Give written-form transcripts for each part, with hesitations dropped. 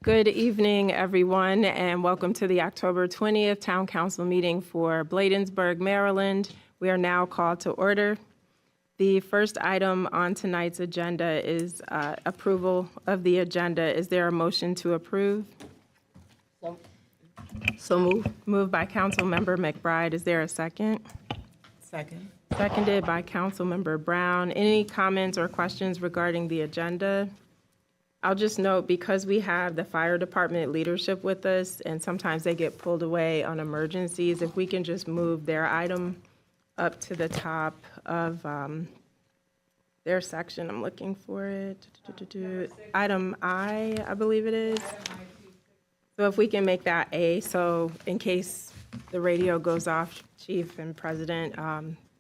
Good evening, everyone, and welcome to the October 20th Town Council meeting for Bladensburg, Maryland. We are now called to order. The first item on tonight's agenda is approval of the agenda. Is there a motion to approve? So move. Moved by Councilmember McBride. Is there a second? Second. Seconded by Councilmember Brown. Any comments or questions regarding the agenda? I'll just note, because we have the fire department leadership with us, and sometimes they get pulled away on emergencies, if we can just move their item up to the top of their section. I'm looking for it. Item I believe it is. So if we can make that A, so in case the radio goes off, Chief and President,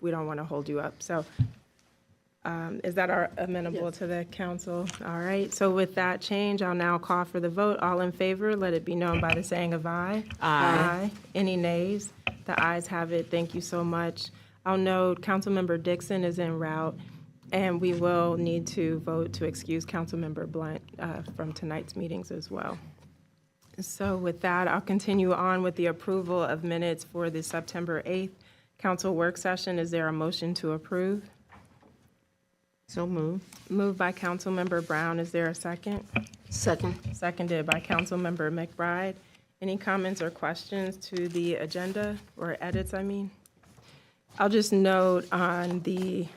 we don't want to hold you up. So is that amenable to the council? All right, so with that change, I'll now call for the vote. All in favor, let it be known by the saying of aye. Aye. Any nays? The ayes have it. Thank you so much. I'll note Councilmember Dixon is en route, and we will need to vote to excuse Councilmember Blunt from tonight's meetings as well. So with that, I'll continue on with the approval of minutes for the September 8th council work session. Is there a motion to approve? So move. Moved by Councilmember Brown. Is there a second? Second. Seconded by Councilmember McBride. Any comments or questions to the agenda, or edits, I mean? I'll just note on the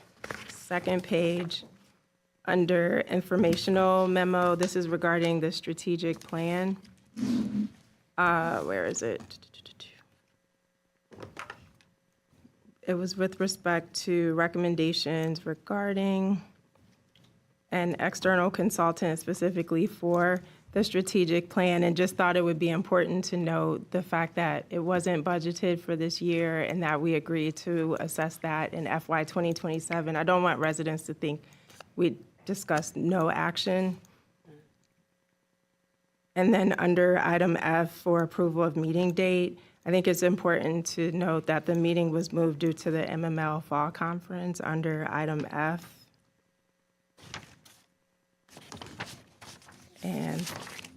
second page, under informational memo, this is regarding the strategic plan. Where is it? It was with respect to recommendations regarding an external consultant specifically for the strategic plan, and just thought it would be important to note the fact that it wasn't budgeted for this year and that we agreed to assess that in FY 2027. I don't want residents to think we discussed no action. And then under item F for approval of meeting date, I think it's important to note that the meeting was moved due to the MML Fall Conference under item F. And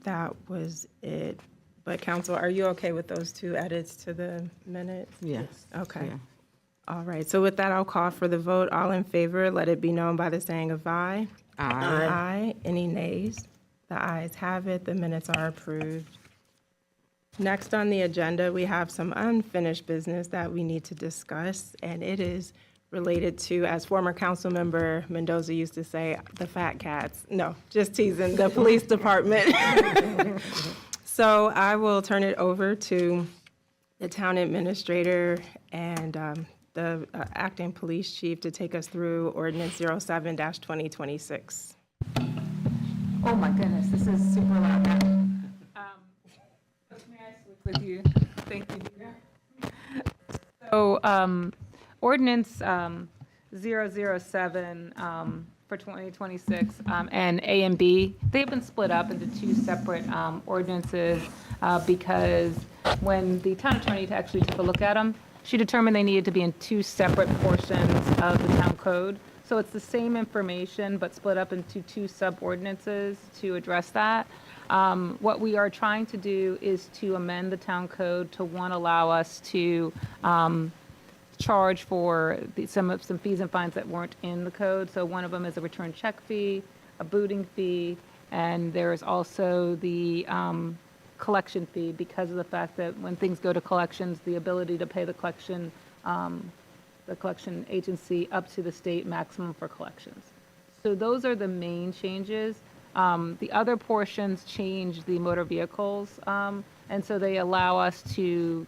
that was it. But council, are you okay with those two edits to the minutes? Yes. Okay. Yeah. All right, so with that, I'll call for the vote. All in favor, let it be known by the saying of aye. Aye. Aye. Any nays? The ayes have it. The minutes are approved. Next on the agenda, we have some unfinished business that we need to discuss, and it is related to, as former council member Mendoza used to say, the fat cats. No, just teasing, the police department. So I will turn it over to the town administrator and the acting police chief to take us through ordinance 07-2026. Oh my goodness, this is super loud now. May I switch with you? Thank you. So, ordinance 007 for 2026 and A and B, they've been split up into two separate ordinances because when the town attorney actually took a look at them, she determined they needed to be in two separate portions of the town code. So it's the same information, but split up into two sub-ordinances to address that. What we are trying to do is to amend the town code to, one, allow us to charge for some fees and fines that weren't in the code. So one of them is a return check fee, a booting fee, and there is also the collection fee, because of the fact that when things go to collections, the ability to pay the collection agency up to the state maximum for collections. So those are the main changes. The other portions change the motor vehicles, and so they allow us to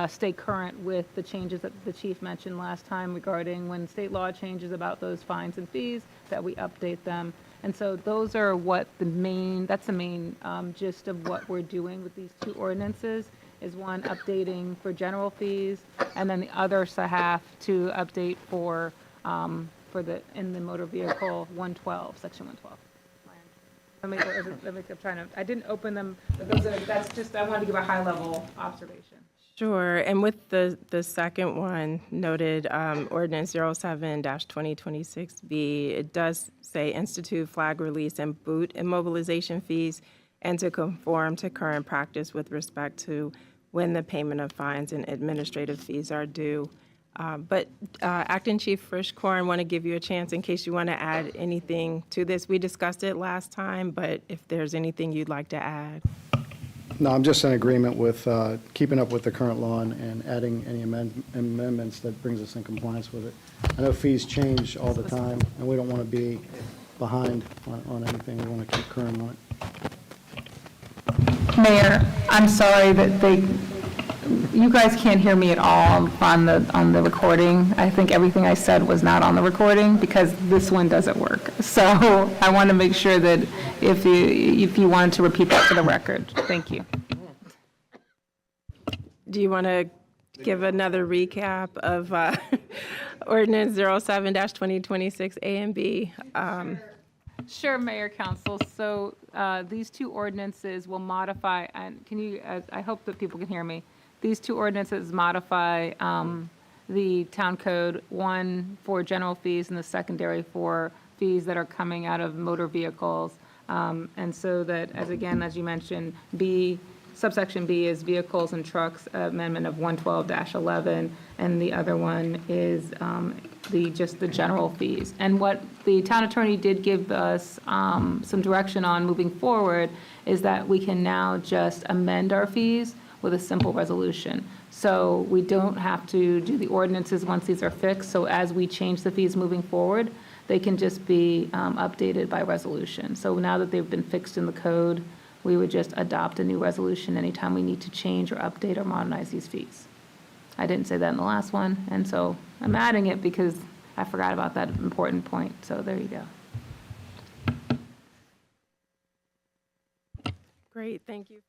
stay current with the changes that the chief mentioned last time regarding when state law changes about those fines and fees, that we update them. And so those are that's the main gist of what we're doing with these two ordinances, is one, updating for general fees, and then the other half to update for in the motor vehicle 112, section 112. I didn't open them, but that's just, I wanted to give a high level observation. Sure, and with the second one noted, ordinance 07-2026B, it does say institute flag release and boot immobilization fees. and to conform to current practice with respect to when the payment of fines and administrative fees are due. But Acting Chief Frischkorn, want to give you a chance in case you want to add anything to this. We discussed it last time, but if there's anything you'd like to add. No, I'm just in agreement with keeping up with the current law and adding any amendments that brings us in compliance with it. I know fees change all the time, and we don't want to be behind on anything. We want to keep current on it. Mayor, I'm sorry that you guys can't hear me at all on the recording. I think everything I said was not on the recording because this one doesn't work. So I want to make sure that if you wanted to repeat that for the record. Thank you. Do you want to give another recap of Ordinance 07-2026 A and B? Sure, Mayor, Council. So these two ordinances will modify, and I hope that people can hear me. These two ordinances modify the town code, one for general fees and the secondary for fees that are coming out of motor vehicles. And so that, as you mentioned, subsection B is vehicles and trucks, amendment of 112-11, and the other one is just the general fees. And what the town attorney did give us some direction on moving forward is that we can now just amend our fees with a simple resolution. So we don't have to do the ordinances once these are fixed. So as we change the fees moving forward, they can just be updated by resolution. So now that they've been fixed in the code, we would just adopt a new resolution anytime we need to change or update or modernize these fees. I didn't say that in the last one, and so I'm adding it because I forgot about that important point. So there you go. Great, thank you.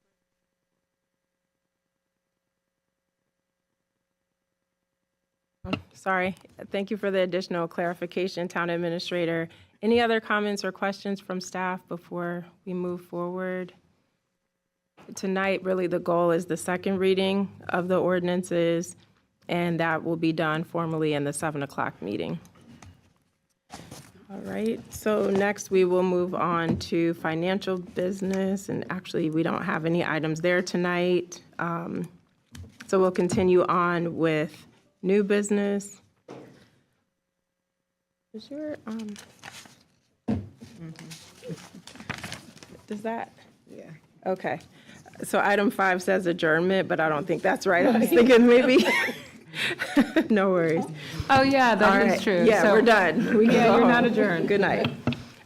Sorry, thank you for the additional clarification, Town Administrator. Any other comments or questions from staff before we move forward? Tonight, really, the goal is the second reading of the ordinances, and that will be done formally in the 7 o'clock meeting. All right, so next we will move on to financial business, and actually, we don't have any items there tonight. So we'll continue on with new business. Is your, does that? Yeah. Okay. So item 5 says adjournment, but I don't think that's right. I was thinking maybe, no worries. Oh, yeah, All that is right. trure. Yeah, So- we're done. We can Yeah, go you're not home. adjourned. Good night.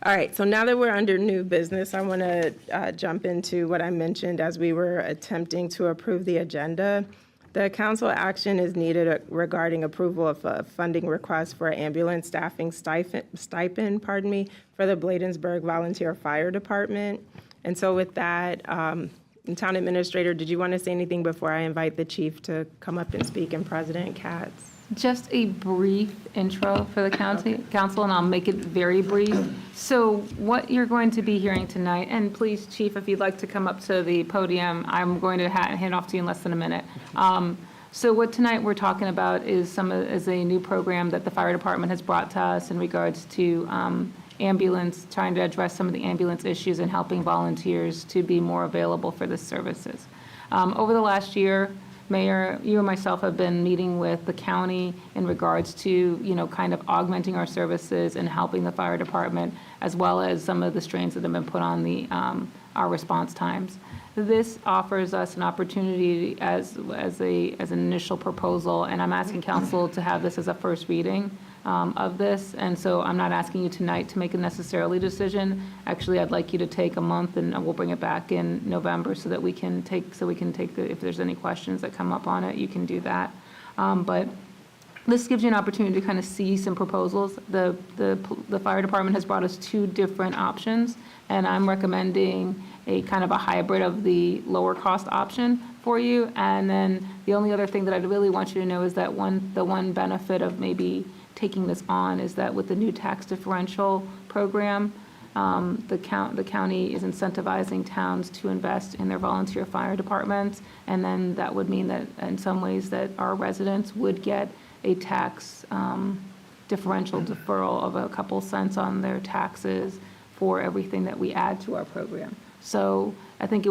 All right, so now that we're under new business, I want to jump into what I mentioned as we were attempting to approve the agenda. The council action is needed regarding approval of a funding request for ambulance staffing stipend, for the Bladensburg Volunteer Fire Department. And so with that, Town Administrator, did you want to say anything before I invite the chief to come up and speak, and President Katz? Just a brief intro for the council, and I'll make it very brief. So what you're going to be hearing tonight, and please, Chief, if you'd like to come up to the podium, I'm going to hand off to you in less than a minute. So what tonight we're talking about is a new program that the fire department has brought to us in regards to ambulance, trying to address some of the ambulance issues and helping volunteers to be more available for the services. Over the last year, Mayor, you and myself have been meeting with the county in regards to, kind of augmenting our services and helping the fire department, as well as some of the strains that have been put on our response times. This offers us an opportunity as an initial proposal, and I'm asking council to have this as a first reading of this. And so I'm not asking you tonight to make a necessarily decision. Actually, I'd like you to take a month, and we'll bring it back in November so that we can take, if there's any questions that come up on it, you can do that. But this gives you an opportunity to kind of see some proposals. The fire department has brought us 2 different options, and I'm recommending a kind of a hybrid of the lower cost option for you. And then the only other thing that I'd really want you to know is that the one benefit of maybe taking this on is that with the new tax differential program, the county is incentivizing towns to invest in their volunteer fire departments. And then that would mean that in some ways that our residents would get a tax differential deferral of a couple cents on their taxes for everything that we add to our program. So I think it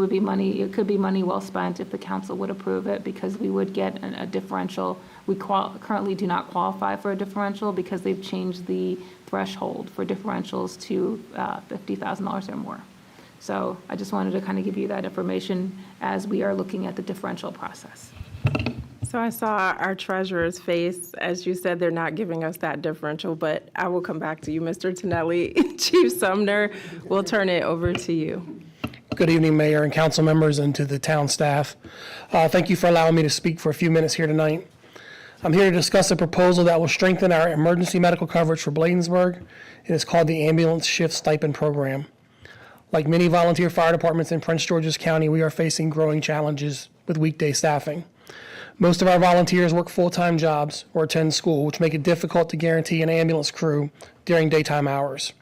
could be money well spent if the council would approve it, because we would get a differential. We currently do not qualify for a differential because they've changed the threshold for differentials to $50,000 or more. So I just wanted to kind of give you that information as we are looking at the differential process. So I saw our treasurer's face, as you said, they're not giving us that differential, but I will come back to you, Mr. Tonelli. Chief Sumner, we'll turn it over to you. Good evening, Mayor and council members, and to the town staff. Thank you for allowing me to speak for a few minutes here tonight. I'm here to discuss a proposal that will strengthen our emergency medical coverage for Bladensburg. It is called the Ambulance Shift Stipend Program. Like many volunteer fire departments in Prince George's County, we are facing growing challenges with weekday staffing. Most of our volunteers work full-time jobs or attend school, which make it difficult to guarantee an ambulance crew during daytime hours.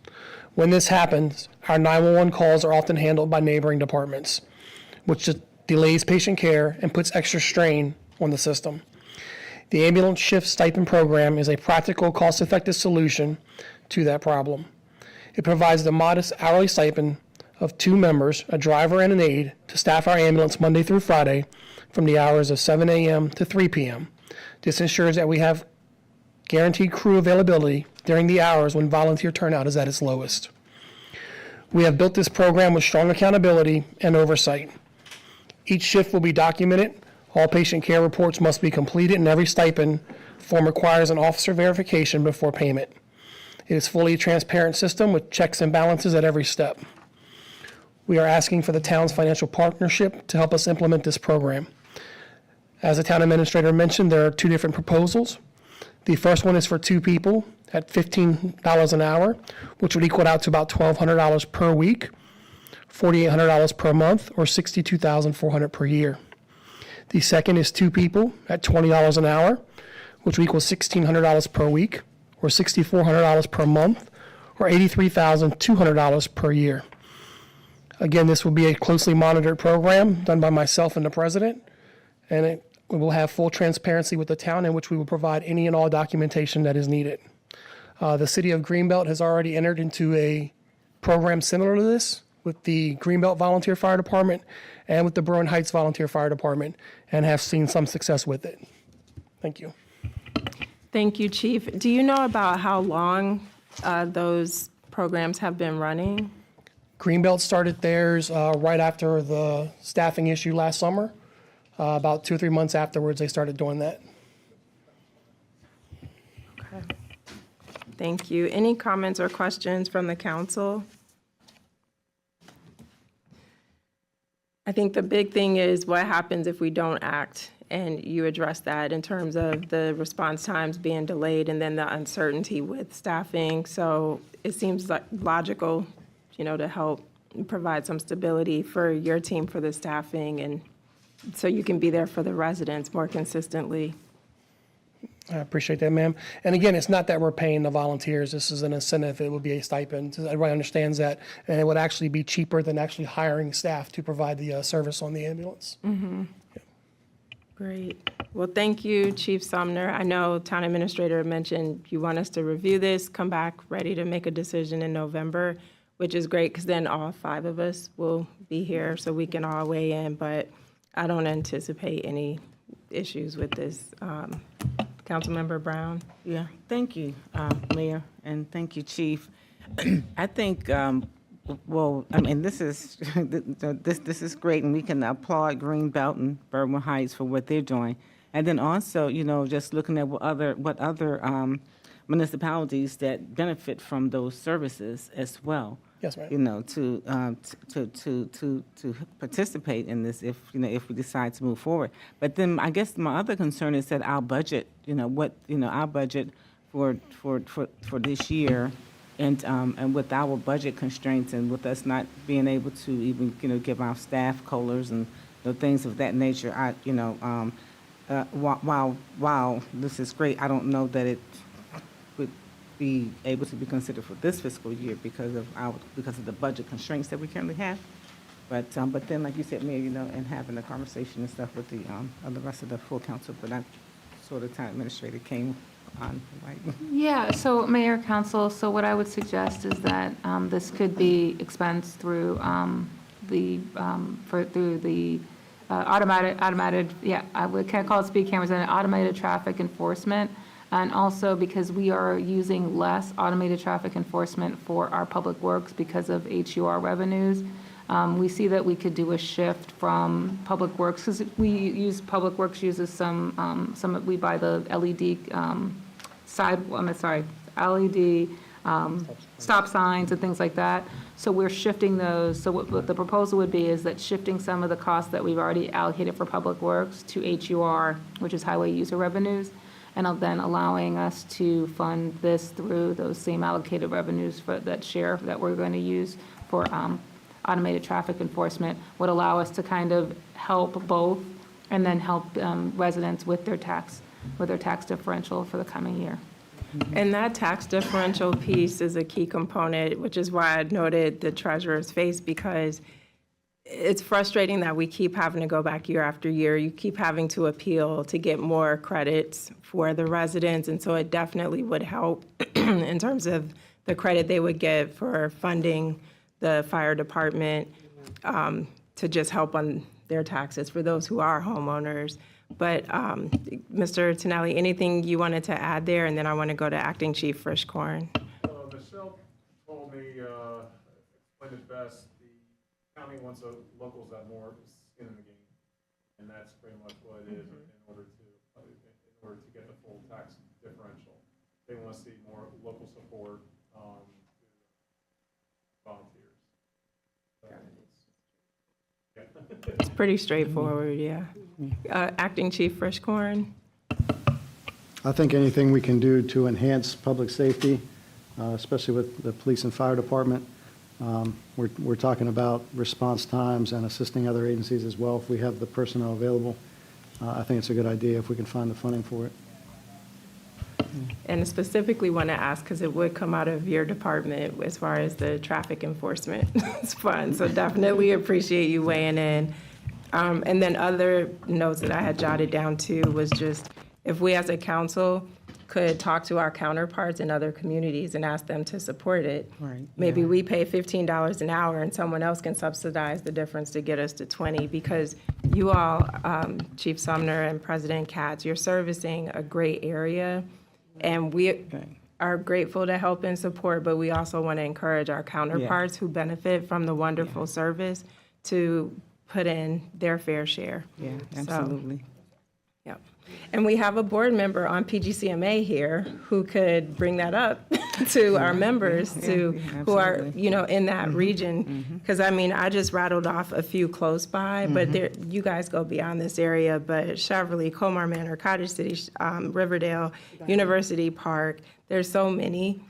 When this happens, our 911 calls are often handled by neighboring departments, which delays patient care and puts extra strain on the system. The Ambulance Shift Stipend Program is a practical, cost-effective solution to that problem. It provides the modest hourly stipend of 2 members, a driver and an aide, to staff our ambulance Monday through Friday from the hours of 7 a.m. to 3 p.m. This ensures that we have guaranteed crew availability during the hours when volunteer turnout is at its lowest. We have built this program with strong accountability and oversight. Each shift will be documented. All patient care reports must be completed, and every stipend form requires an officer verification before payment. It is fully a transparent system with checks and balances at every step. We are asking for the town's financial partnership to help us implement this program. As the town administrator mentioned, there are 2 different proposals. The first one is for 2 people at $15 an hour, which would equal out to about $1,200 per week, $4,800 per month, or $62,400 per year. The second is 2 people at $20 an hour, which would equal $1,600 per week, or $6,400 per month, or $83,200 per year. Again, this will be a closely monitored program done by myself and the president, and we will have full transparency with the town, in which we will provide any and all documentation that is needed. The city of Greenbelt has already entered into a program similar to this with the Greenbelt Volunteer Fire Department and with the Berwyn Heights Volunteer Fire Department, and have seen some success with it. Thank you. Thank you, Chief. Do you know about how long those programs have been running? Greenbelt started theirs right after the staffing issue last summer. About 2 or 3 months afterwards, they started doing that. Okay. Thank you. Any comments or questions from the council? I think the big thing is what happens if we don't act, and you address that in terms of the response times being delayed and then the uncertainty with staffing. So it seems like logical, to help provide some stability for your team for the staffing, and so you can be there for the residents more consistently. I appreciate that, ma'am. And again, it's not that we're paying the volunteers. This is an incentive. It would be a stipend. Everybody understands that. And it would actually be cheaper than actually hiring staff to provide the service on the ambulance. Mm-hmm. Yeah. Great. Well, thank you, Chief Sumner. I know Town Administrator mentioned you want us to review this, come back ready to make a decision in November, which is great because then all 5 of us will be here so we can all weigh in. But I don't anticipate any issues with this. Councilmember Brown? Yeah, thank you, Mayor, and thank you, Chief. I think, this is, this is great, and we can applaud Greenbelt and Berwyn Heights for what they're doing. And then also, just looking at what other municipalities that benefit from those services as well. Yes, ma'am. To participate in this if we decide to move forward. But then I guess my other concern is that our budget, our budget for this year, and with our budget constraints and with us not being able to even give our staff COLAs and things of that nature, while this is great, I don't know that it would be able to be considered for this fiscal year because of the budget constraints that we currently have. But then, like you said, Mayor, and having a conversation and stuff with the rest of the full council, but I sort of Town Administrator came on, right? Yeah, so Mayor, Council, so what I would suggest is that this could be expensed through through the we can't call it speed cameras, and automated traffic enforcement. And also because we are using less automated traffic enforcement for our public works because of HUR revenues. We see that we could do a shift from public works, because public works uses we buy the LED LED stop signs and things like that. So we're shifting those. So what the proposal would be is that shifting some of the costs that we've already allocated for public works to HUR, which is highway user revenues, and then allowing us to fund this through those same allocated revenues for that share that we're going to use for automated traffic enforcement would allow us to kind of help both, and then help residents with their tax differential for the coming year. And that tax differential piece is a key component, which is why I noted the treasurer's face, because it's frustrating that we keep having to go back year after year. You keep having to appeal to get more credits for the residents, and so it definitely would help in terms of the credit they would get for funding the fire department to just help on their taxes for those who are homeowners. But Mr. Tonelli, anything you wanted to add there? And then I want to go to Acting Chief Frischkorn. Michelle told me, explained it best, the county wants locals that more skin in the game. And that's pretty much what it is in order to get the full tax differential. They want to see more local support to volunteers. It's pretty straightforward, yeah. Acting Chief Frischkorn. I think anything we can do to enhance public safety, especially with the police and fire department. We're talking about response times and assisting other agencies as well if we have the personnel available. I think it's a good idea if we can find the funding for it. And specifically want to ask, because it would come out of your department as far as the traffic enforcement fund. So definitely appreciate you weighing in. And then other notes that I had jotted down too was just if we as a council could talk to our counterparts in other communities and ask them to support it. Right, Maybe yeah. we pay $15 an hour and someone else can subsidize the difference to get us to 20, because you all, Chief Sumner and President Katz, you're servicing a great area. And we are grateful to help and support, but we also want to encourage our counterparts who benefit from the wonderful service to put in their fair share. Yeah, So, absolutely. Yep. And we have a board member on PGCMA here who could bring that up to our members who are, absolutely. in that region. Because, I just rattled off a few close by, but you guys go beyond this area. But Cheverly, Comar Manor, Cottage City, Riverdale, University Park, there's so many.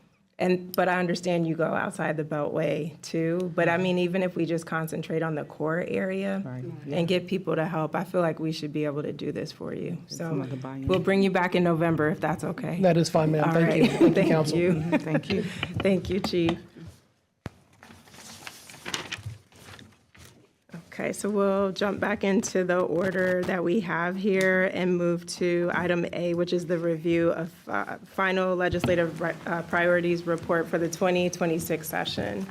But I understand you go outside the Beltway too. But even if we just concentrate on the core area Right, and get people to help, I feel like we should be able to do this for you. So some other buy-in. we'll bring you back in November if that's okay. That is fine, ma'am. All Thank you. right. Thank you, Thank council. you. Thank you. Thank you, Chief. Okay, so we'll jump back into the order that we have here and move to item A, which is the review of final legislative priorities report for the 2026 session.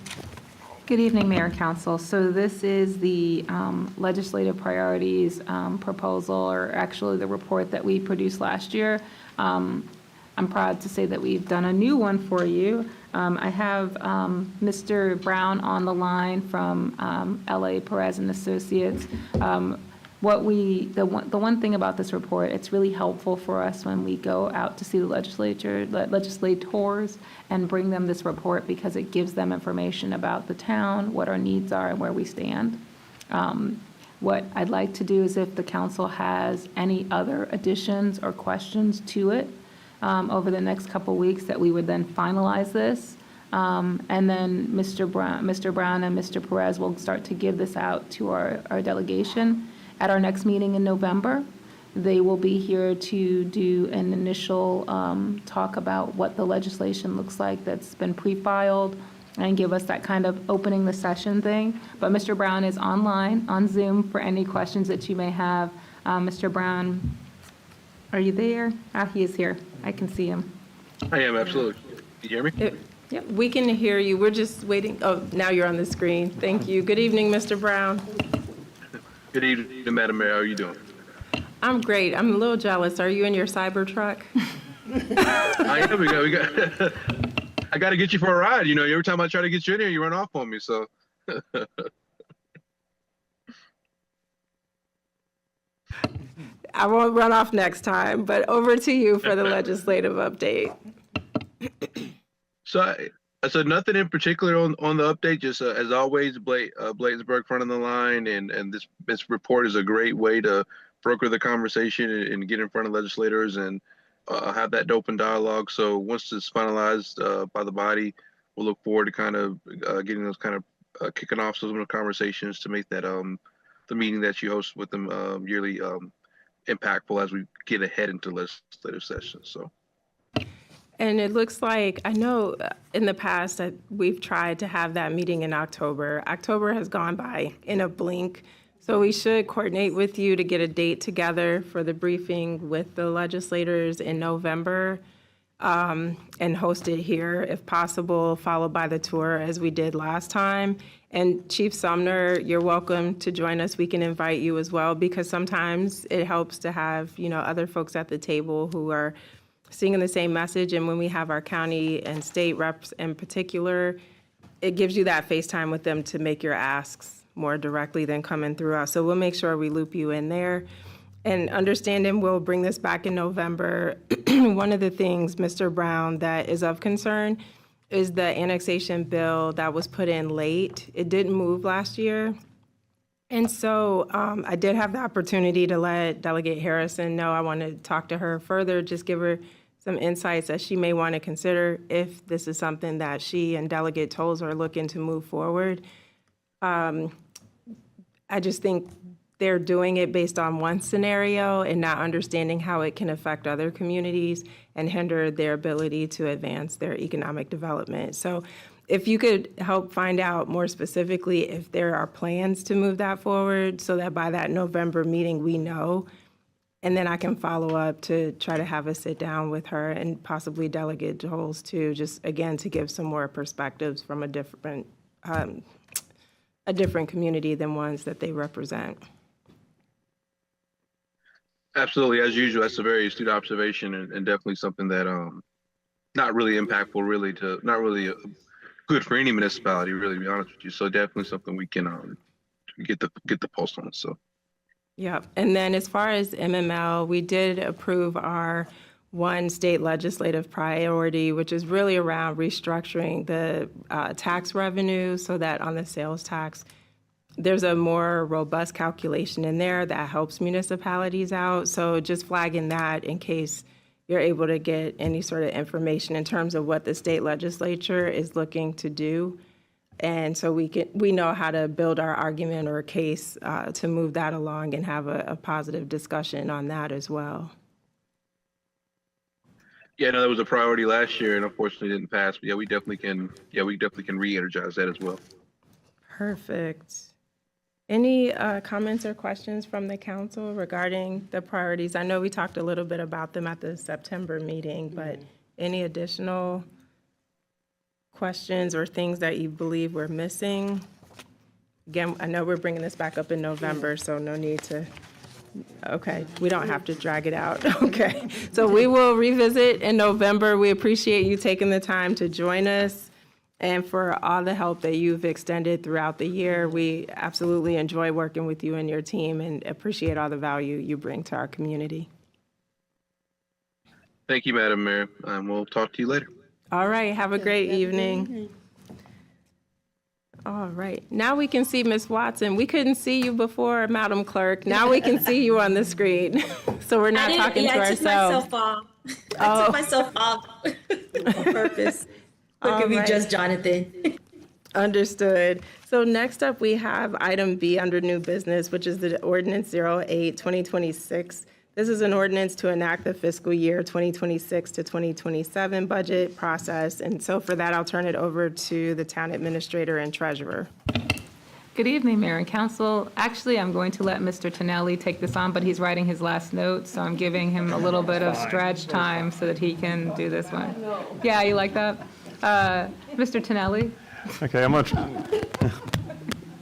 Good evening, Mayor and Council. So this is the legislative priorities proposal, or actually the report that we produced last year. I'm proud to say that we've done a new one for you. I have Mr. Brown on the line from L.A. Perez and Associates. The one thing about this report, it's really helpful for us when we go out to see the legislators and bring them this report, because it gives them information about the town, what our needs are, and where we stand. What I'd like to do is, if the council has any other additions or questions to it over the next couple weeks, that we would then finalize this. And then Mr. Brown and Mr. Perez will start to give this out to our delegation at our next meeting in November. They will be here to do an initial talk about what the legislation looks like that's been pre-filed, and give us that kind of opening the session thing. But Mr. Brown is online on Zoom for any questions that you may have. Mr. Brown, are you there? He is here. I can see him. I am, absolutely. Can you hear me? Yep, we can hear you. We're just waiting. Oh, now you're on the screen. Thank you. Good evening, Mr. Brown. Good evening, Madam Mayor. How are you doing? I'm great. I'm a little jealous. Are you in your cyber truck? I am. We got. I got to get you for a ride. You know, every time I try to get you in here, you run off on me. So. I won't run off next time, but over to you for the legislative update. So nothing in particular on the update. Just as always, Bladensburg front of the line, and this report is a great way to broker the conversation and get in front of legislators and have that open dialogue. So once it's finalized by the body, we'll look forward to kind of getting those kind of kicking off some of the conversations to make that the meeting that you host with them yearly impactful as we get ahead into legislative sessions. So. And it looks like, I know in the past that we've tried to have that meeting in October. October has gone by in a blink. So we should coordinate with you to get a date together for the briefing with the legislators in November and host it here if possible, followed by the tour as we did last time. And Chief Sumner, you're welcome to join us. We can invite you as well, because sometimes it helps to have, other folks at the table who are singing the same message. And when we have our county and state reps in particular, it gives you that face time with them to make your asks more directly than coming through us. So we'll make sure we loop you in there. And understanding we'll bring this back in November. One of the things, Mr. Brown, that is of concern is the annexation bill that was put in late. It didn't move last year. And so I did have the opportunity to let Delegate Harrison know I want to talk to her further, just give her some insights that she may want to consider if this is something that she and Delegate Tolles are looking to move forward. I just think they're doing it based on one scenario and not understanding how it can affect other communities and hinder their ability to advance their economic development. So if you could help find out more specifically if there are plans to move that forward so that by that November meeting we know, and then I can follow up to try to have a sit down with her and possibly Delegate Tolles too, just again to give some more perspectives from a different community than ones that they represent. Absolutely, as usual, that's a very astute observation and definitely something that not really impactful, not really good for any municipality, really, to be honest with you. So definitely something we can get the pulse on. So. Yeah, and then as far as MML, we did approve our one state legislative priority, which is really around restructuring the tax revenue so that on the sales tax, there's a more robust calculation in there that helps municipalities out. So just flagging that in case you're able to get any sort of information in terms of what the state legislature is looking to do. And so we know how to build our argument or a case to move that along and have a positive discussion on that as well. Yeah, no, that was a priority last year and unfortunately didn't pass. But we definitely can re-energize that as well. Perfect. Any comments or questions from the council regarding the priorities? I know we talked a little bit about them at the September meeting, but any additional questions or things that you believe we're missing? Again, I know we're bringing this back up in November, so no need to, okay, we don't have to drag it out. Okay, so we will revisit in November. We appreciate you taking the time to join us and for all the help that you've extended throughout the year. We absolutely enjoy working with you and your team and appreciate all the value you bring to our community. Thank you, Madam Mayor. We'll talk to you later. All right, have a great evening. All right, now we can see Ms. Watson. We couldn't see you before, Madam Clerk. Now we can see you on the screen. So we're not talking to ourselves. I took myself off on purpose. Look at me, just Jonathan. Understood. So next up, we have item B under new business, which is the ordinance 08-2026. This is an ordinance to enact the fiscal year 2026 to 2027 budget process. And so for that, I'll turn it over to the town administrator and treasurer. Good evening, Mayor and Council. Actually, I'm going to let Mr. Tonelli take this on, but he's writing his last note, so I'm giving him a little bit of stretch time so that he can do this one. Yeah, you like that? Mr. Tonelli? Okay, I'm gonna, all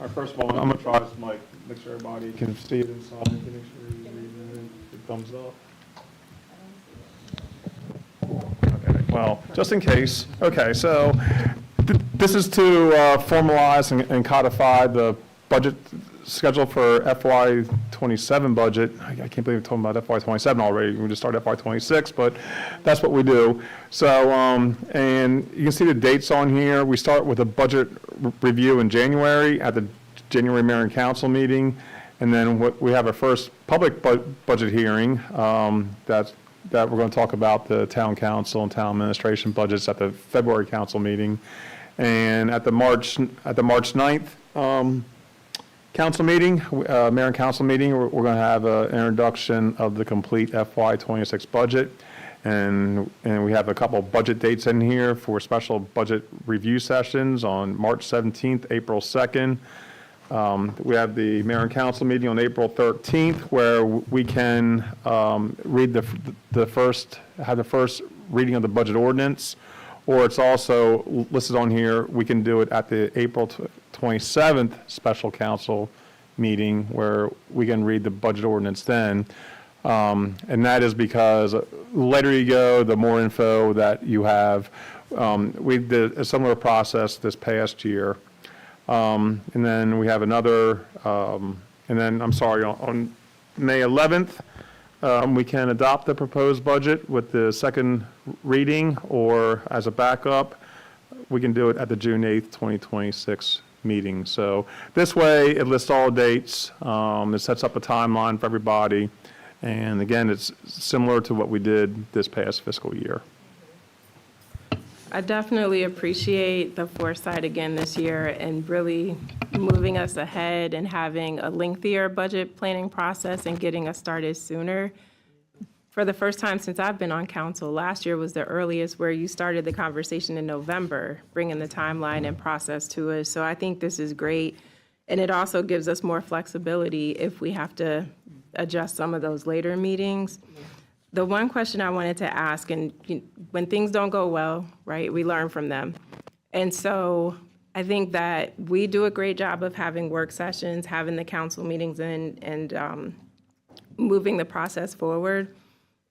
right, first of all, I'm gonna try this mic, make sure everybody can see it inside, make sure you're reading it, thumbs up. Okay, well, just in case, okay, so this is to formalize and codify the budget schedule for FY '27 budget. I can't believe we're talking about FY '27 already. We just started FY '26, but that's what we do. So, and you can see the dates on here. We start with a budget review in January at the January Mayor and Council meeting. And then we have our first public budget hearing that we're going to talk about the town council and town administration budgets at the February council meeting. And at the March 9th council meeting, mayor and council meeting, we're going to have an introduction of the complete FY '26 budget. And we have a couple budget dates in here for special budget review sessions on March 17th, April 2nd. We have the mayor and council meeting on April 13th, where we can read the first reading of the budget ordinance, or it's also listed on here, we can do it at the April 27th special council meeting, where we can read the budget ordinance then. And that is because the later you go, the more info that you have. We did a similar process this past year. And then we have another, and then, I'm sorry, on May 11th, we can adopt the proposed budget with the second reading, or as a backup, we can do it at the June 8th, 2026 meeting. So this way, it lists all dates, it sets up a timeline for everybody, and again, it's similar to what we did this past fiscal year. I definitely appreciate the foresight again this year and really moving us ahead and having a lengthier budget planning process and getting us started sooner. For the first time since I've been on council, last year was the earliest where you started the conversation in November, bringing the timeline and process to us. So I think this is great. And it also gives us more flexibility if we have to adjust some of those later meetings. The one question I wanted to ask, and when things don't go well, right, we learn from them. And so I think that we do a great job of having work sessions, having the council meetings and moving the process forward.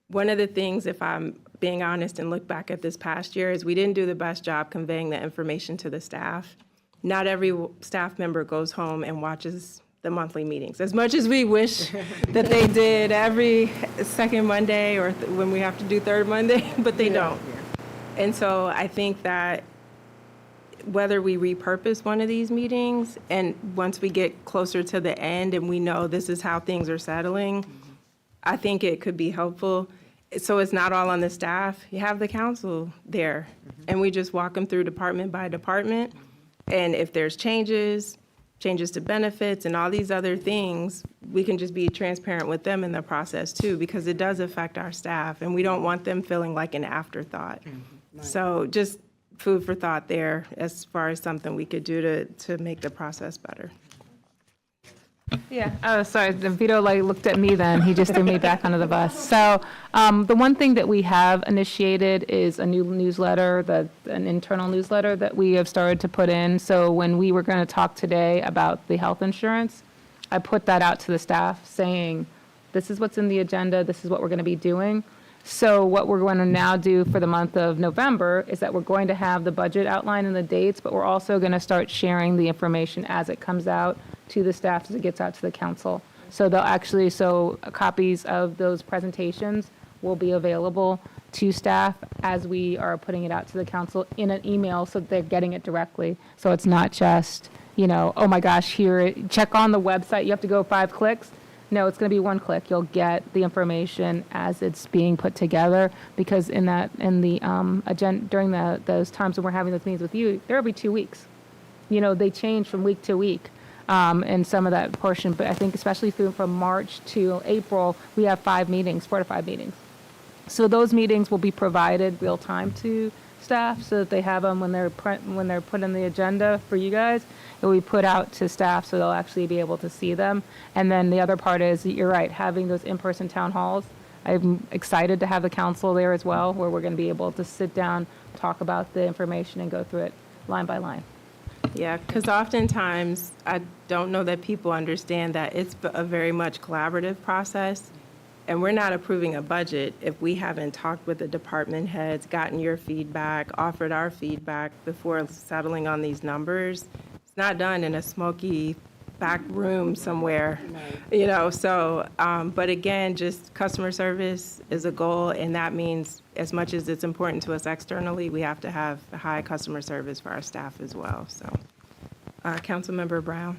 One of the things, if I'm being honest and look back at this past year, is we didn't do the best job conveying the information to the staff. Not every staff member goes home and watches the monthly meetings, as much as we wish that they did every second Monday or when we have to do third Monday, but they don't. And so I think that whether we repurpose one of these meetings, and once we get closer to the end and we know this is how things are settling, I think it could be helpful. So it's not all on the staff. You have the council there, and we just walk them through department by department. And if there's changes to benefits and all these other things, we can just be transparent with them in the process too, because it does affect our staff, and we don't want them feeling like an afterthought. So just food for thought there as far as something we could do to make the process better. Yeah, oh, sorry, Vito looked at me then, he just threw me back under the bus. So the one thing that we have initiated is a new newsletter, an internal newsletter that we have started to put in. So when we were going to talk today about the health insurance, I put that out to the staff saying, this is what's in the agenda, this is what we're going to be doing. So what we're going to now do for the month of November is that we're going to have the budget outline and the dates, but we're also going to start sharing the information as it comes out to the staff as it gets out to the council. So they'll actually, copies of those presentations will be available to staff as we are putting it out to the council in an email, so that they're getting it directly. So it's not just, oh my gosh, here, check on the website, you have to go 5 clicks. No, it's going to be 1 click. You'll get the information as it's being put together, because in the agenda, during those times when we're having those meetings with you, they're every 2 weeks. They change from week to week. And some of that portion, but I think especially from March to April, we have 4 to 5 meetings. So those meetings will be provided real time to staff, so that they have them when they're put in the agenda for you guys. It will be put out to staff, so they'll actually be able to see them. And then the other part is, you're right, having those in-person town halls. I'm excited to have the council there as well, where we're going to be able to sit down, talk about the information, and go through it line by line. Yeah, because oftentimes, I don't know that people understand that it's a very much collaborative process, and we're not approving a budget if we haven't talked with the department heads, gotten your feedback, offered our feedback before settling on these numbers. It's not done in a smoky back room somewhere, so, but again, just customer service is a goal, and that means as much as it's important to us externally, we have to have high customer service for our staff as well, so. Councilmember Brown?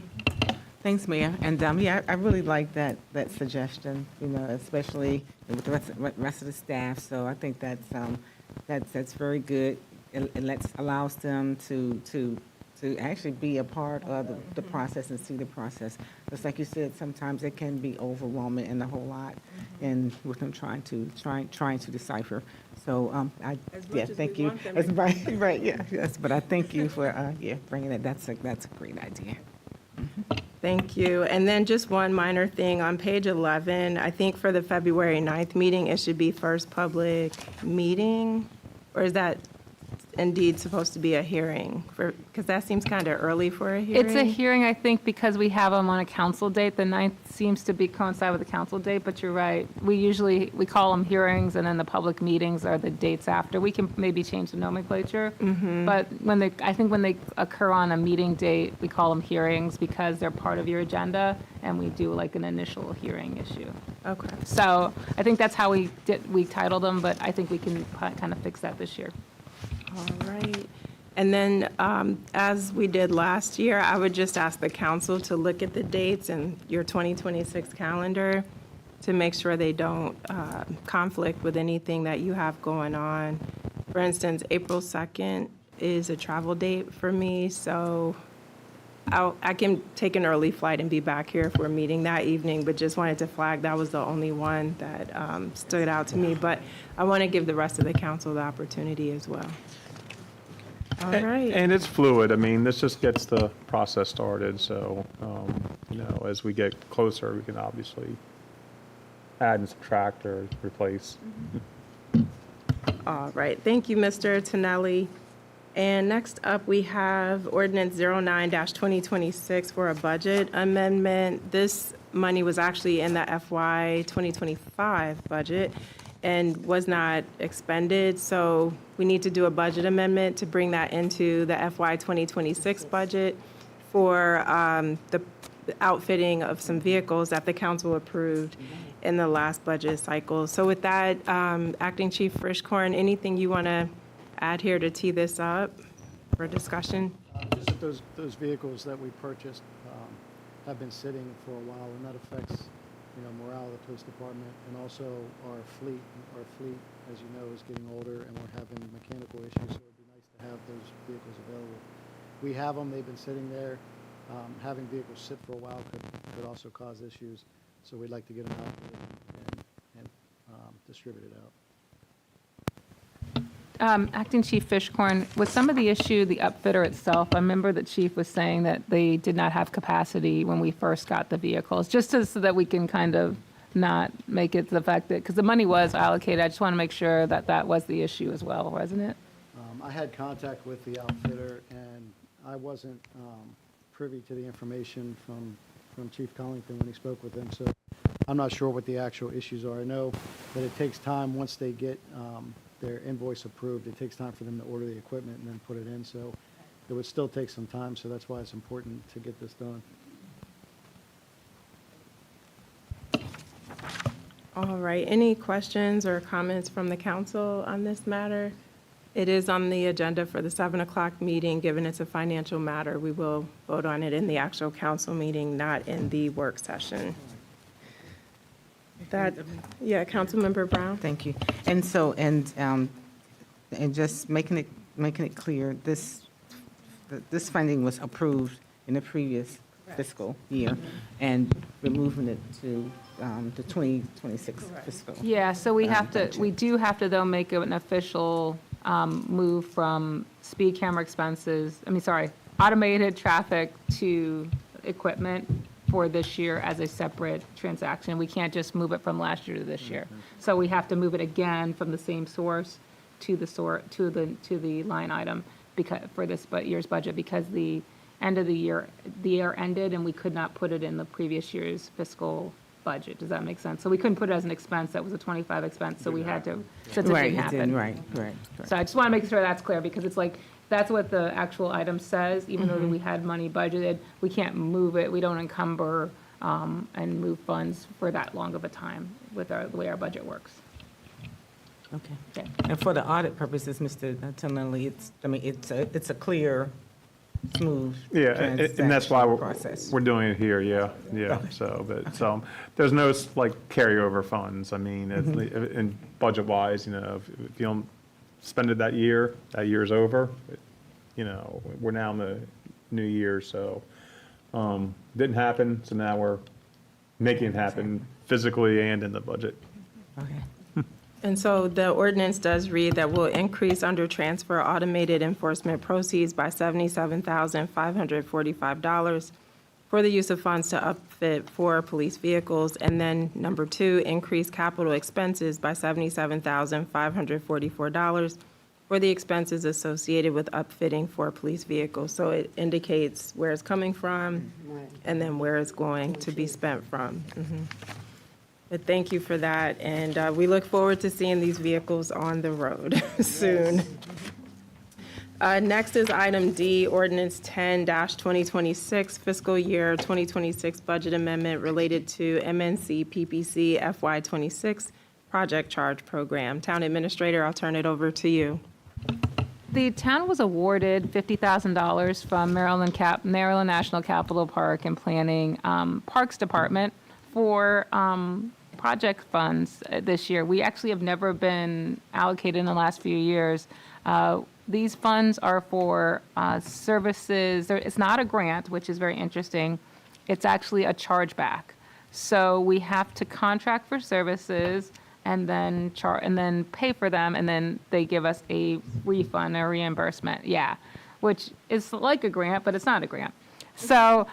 Thanks, Mayor. And yeah, I really like that suggestion, especially with the rest of the staff. So I think that's very good. It allows them to actually be a part of the process and see the process. Just like you said, sometimes it can be overwhelming and a whole lot, and with them trying to decipher. So thank you. Right, yeah, yes. But I thank you for bringing it. That's a great idea. Thank you. And then just one minor thing, on page 11, I think for the February 9th meeting, it should be first public meeting, or is that indeed supposed to be a hearing? Because that seems kind of early for a hearing. It's a hearing, I think, because we have them on a council date. The 9th seems to coincide with the council date, but you're right. We call them hearings, and then the public meetings are the dates after. We can maybe change the nomenclature. But when they occur on a meeting date, we call them hearings because they're part of your agenda, and we do like an initial hearing issue. Okay. So I think that's how we titled them, but I think we can kind of fix that this year. All right. And then, as we did last year, I would just ask the council to look at the dates in your 2026 calendar to make sure they don't conflict with anything that you have going on. For instance, April 2nd is a travel date for me, so I can take an early flight and be back here if we're meeting that evening, but just wanted to flag that was the only one that stood out to me. But I want to give the rest of the council the opportunity as well. All right. And it's fluid. I mean, this just gets the process started. So, as we get closer, we can obviously add and subtract or replace. All right. Thank you, Mr. Tonelli. And next up, we have ordinance 09-2026 for a budget amendment. This money was actually in the FY 2025 budget and was not expended. So we need to do a budget amendment to bring that into the FY 2026 budget for the outfitting of some vehicles that the council approved in the last budget cycle. So with that, Acting Chief Frischkorn, anything you want to add here to tee this up for discussion? Just that those vehicles that we purchased have been sitting for a while, and that affects, morale of the police department, and also our fleet. Our fleet, as you know, is getting older, and we're having mechanical issues, so it'd be nice to have those vehicles available. We have them, they've been sitting there. Having vehicles sit for a while could also cause issues, so we'd like to get them out and distribute it out. Acting Chief Frischkorn, with some of the issue, the upfitter itself, I remember the chief was saying that they did not have capacity when we first got the vehicles, just so that we can kind of not make it the fact that, because the money was allocated, I just want to make sure that that was the issue as well, wasn't it? I had contact with the outfitter, and I wasn't privy to the information from Chief Collington when he spoke with him, so I'm not sure what the actual issues are. I know that it takes time once they get their invoice approved. It takes time for them to order the equipment and then put it in, so it would still take some time, so that's why it's important to get this done. All right. Any questions or comments from the council on this matter? It is on the agenda for the 7 o'clock meeting. Given it's a financial matter, we will vote on it in the actual council meeting, not in the work session. Councilmember Brown? Thank you. And so, and just making it clear, this funding was approved in the previous fiscal year, and we're moving it to the 2026 fiscal. Yeah, so we do have to, though, make an official move from automated traffic to equipment. for this year as a separate transaction. We can't just move it from last year to this year. So we have to move it again from the same source to the line item because, for this year's budget, because the end of the year ended and we could not put it in the previous year's fiscal budget. Does that make sense? So we couldn't put it as an expense. That was a 25 expense, so we had to, since it Right, didn't it happen. didn't, right. So I just want to make sure that's clear, because it's like, that's what the actual item says, even though we had money budgeted, we can't move it, we don't encumber and move funds for that long of a time with the way our budget works. Okay. Okay. And for the audit purposes, Mr. Tonelli, it's a clear, smooth Yeah, and that's why process. we're doing it here, yeah. Okay. So, but, there's no, like, carryover funds. I mean, in budget-wise, you know, if you don't spend it that year's over. You know, we're now in the new year, so, didn't happen, so now we're making it happen physically and in the budget. Okay. And so the ordinance does read that we'll increase under transfer automated enforcement proceeds by $77,545 for the use of funds to upfit 4 police vehicles. And then number 2, increase capital expenses by $77,544 for the expenses associated with upfitting 4 police vehicles. So it indicates where it's coming from and then where it's going to be spent from. But thank you for that, and we look forward to seeing these vehicles on the road soon. Next is item D, ordinance 10-2026, fiscal year 2026 budget amendment related to MNC PPC FY26 project charge program. Town Administrator, I'll turn it over to you. The town was awarded $50,000 from Maryland National Capital Park and Planning Parks Department for project funds this year. We actually have never been allocated in the last few years. These funds are for services. It's not a grant, which is very interesting. It's actually a chargeback. So we have to contract for services and then pay for them, and then they give us a refund or reimbursement. Yeah, which is like a grant, but it's not a grant. So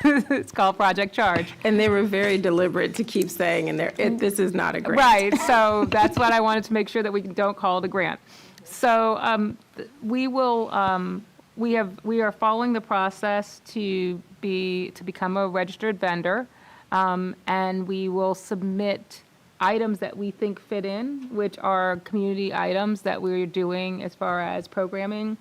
it's called Project Charge. And they were very deliberate to keep saying this is not a grant. Right, so that's what I wanted to make sure that we don't call it a grant. So we are following the process to become a registered vendor, and we will submit items that we think fit in, which are community items that we're doing as far as programming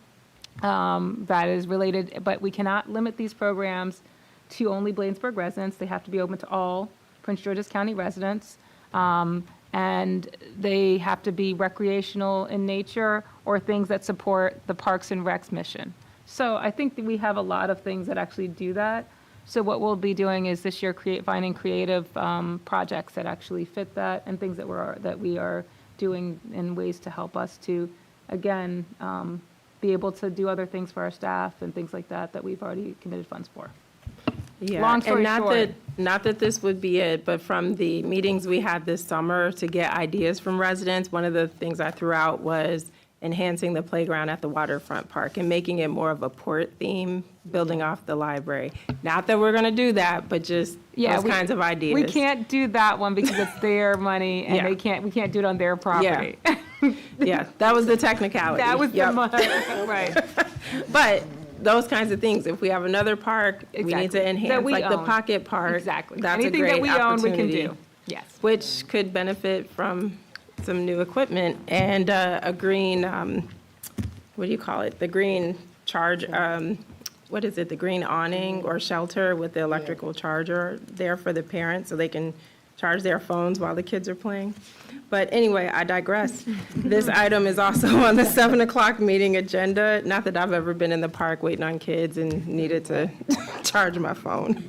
that is related, but we cannot limit these programs to only Bladensburg residents. They have to be open to all Prince George's County residents, and they have to be recreational in nature or things that support the Parks and Recs mission. So I think that we have a lot of things that actually do that. So what we'll be doing is this year finding creative projects that actually fit that, and things that we are doing in ways to help us to, again, be able to do other things for our staff and things like that we've already committed funds for. Yeah, Long story and short. not that this would be it, but from the meetings we had this summer to get ideas from residents, one of the things I threw out was enhancing the playground at the waterfront park and making it more of a port theme, building off the library. Not that we're going to do that, but just those kinds of ideas. We can't do that one because it's their money, and Yeah. we can't do it on their property. Yeah, that was the technicality. That was the Yep. money, right. But those kinds of things, if we have another park, we need Exactly. to That enhance, we like the own. Pocket Park. Exactly. That's Anything a that great we own, we can opportunity, do. Yes. which could benefit from some new equipment and a green, what do you call it? The green charge, what is it? The green awning or shelter with the electrical charger there for the parents so they can charge their phones while the kids are playing. But anyway, I digress. This item is also on the 7 o'clock meeting agenda. Not that I've ever been in the park waiting on kids and needed to charge my phone.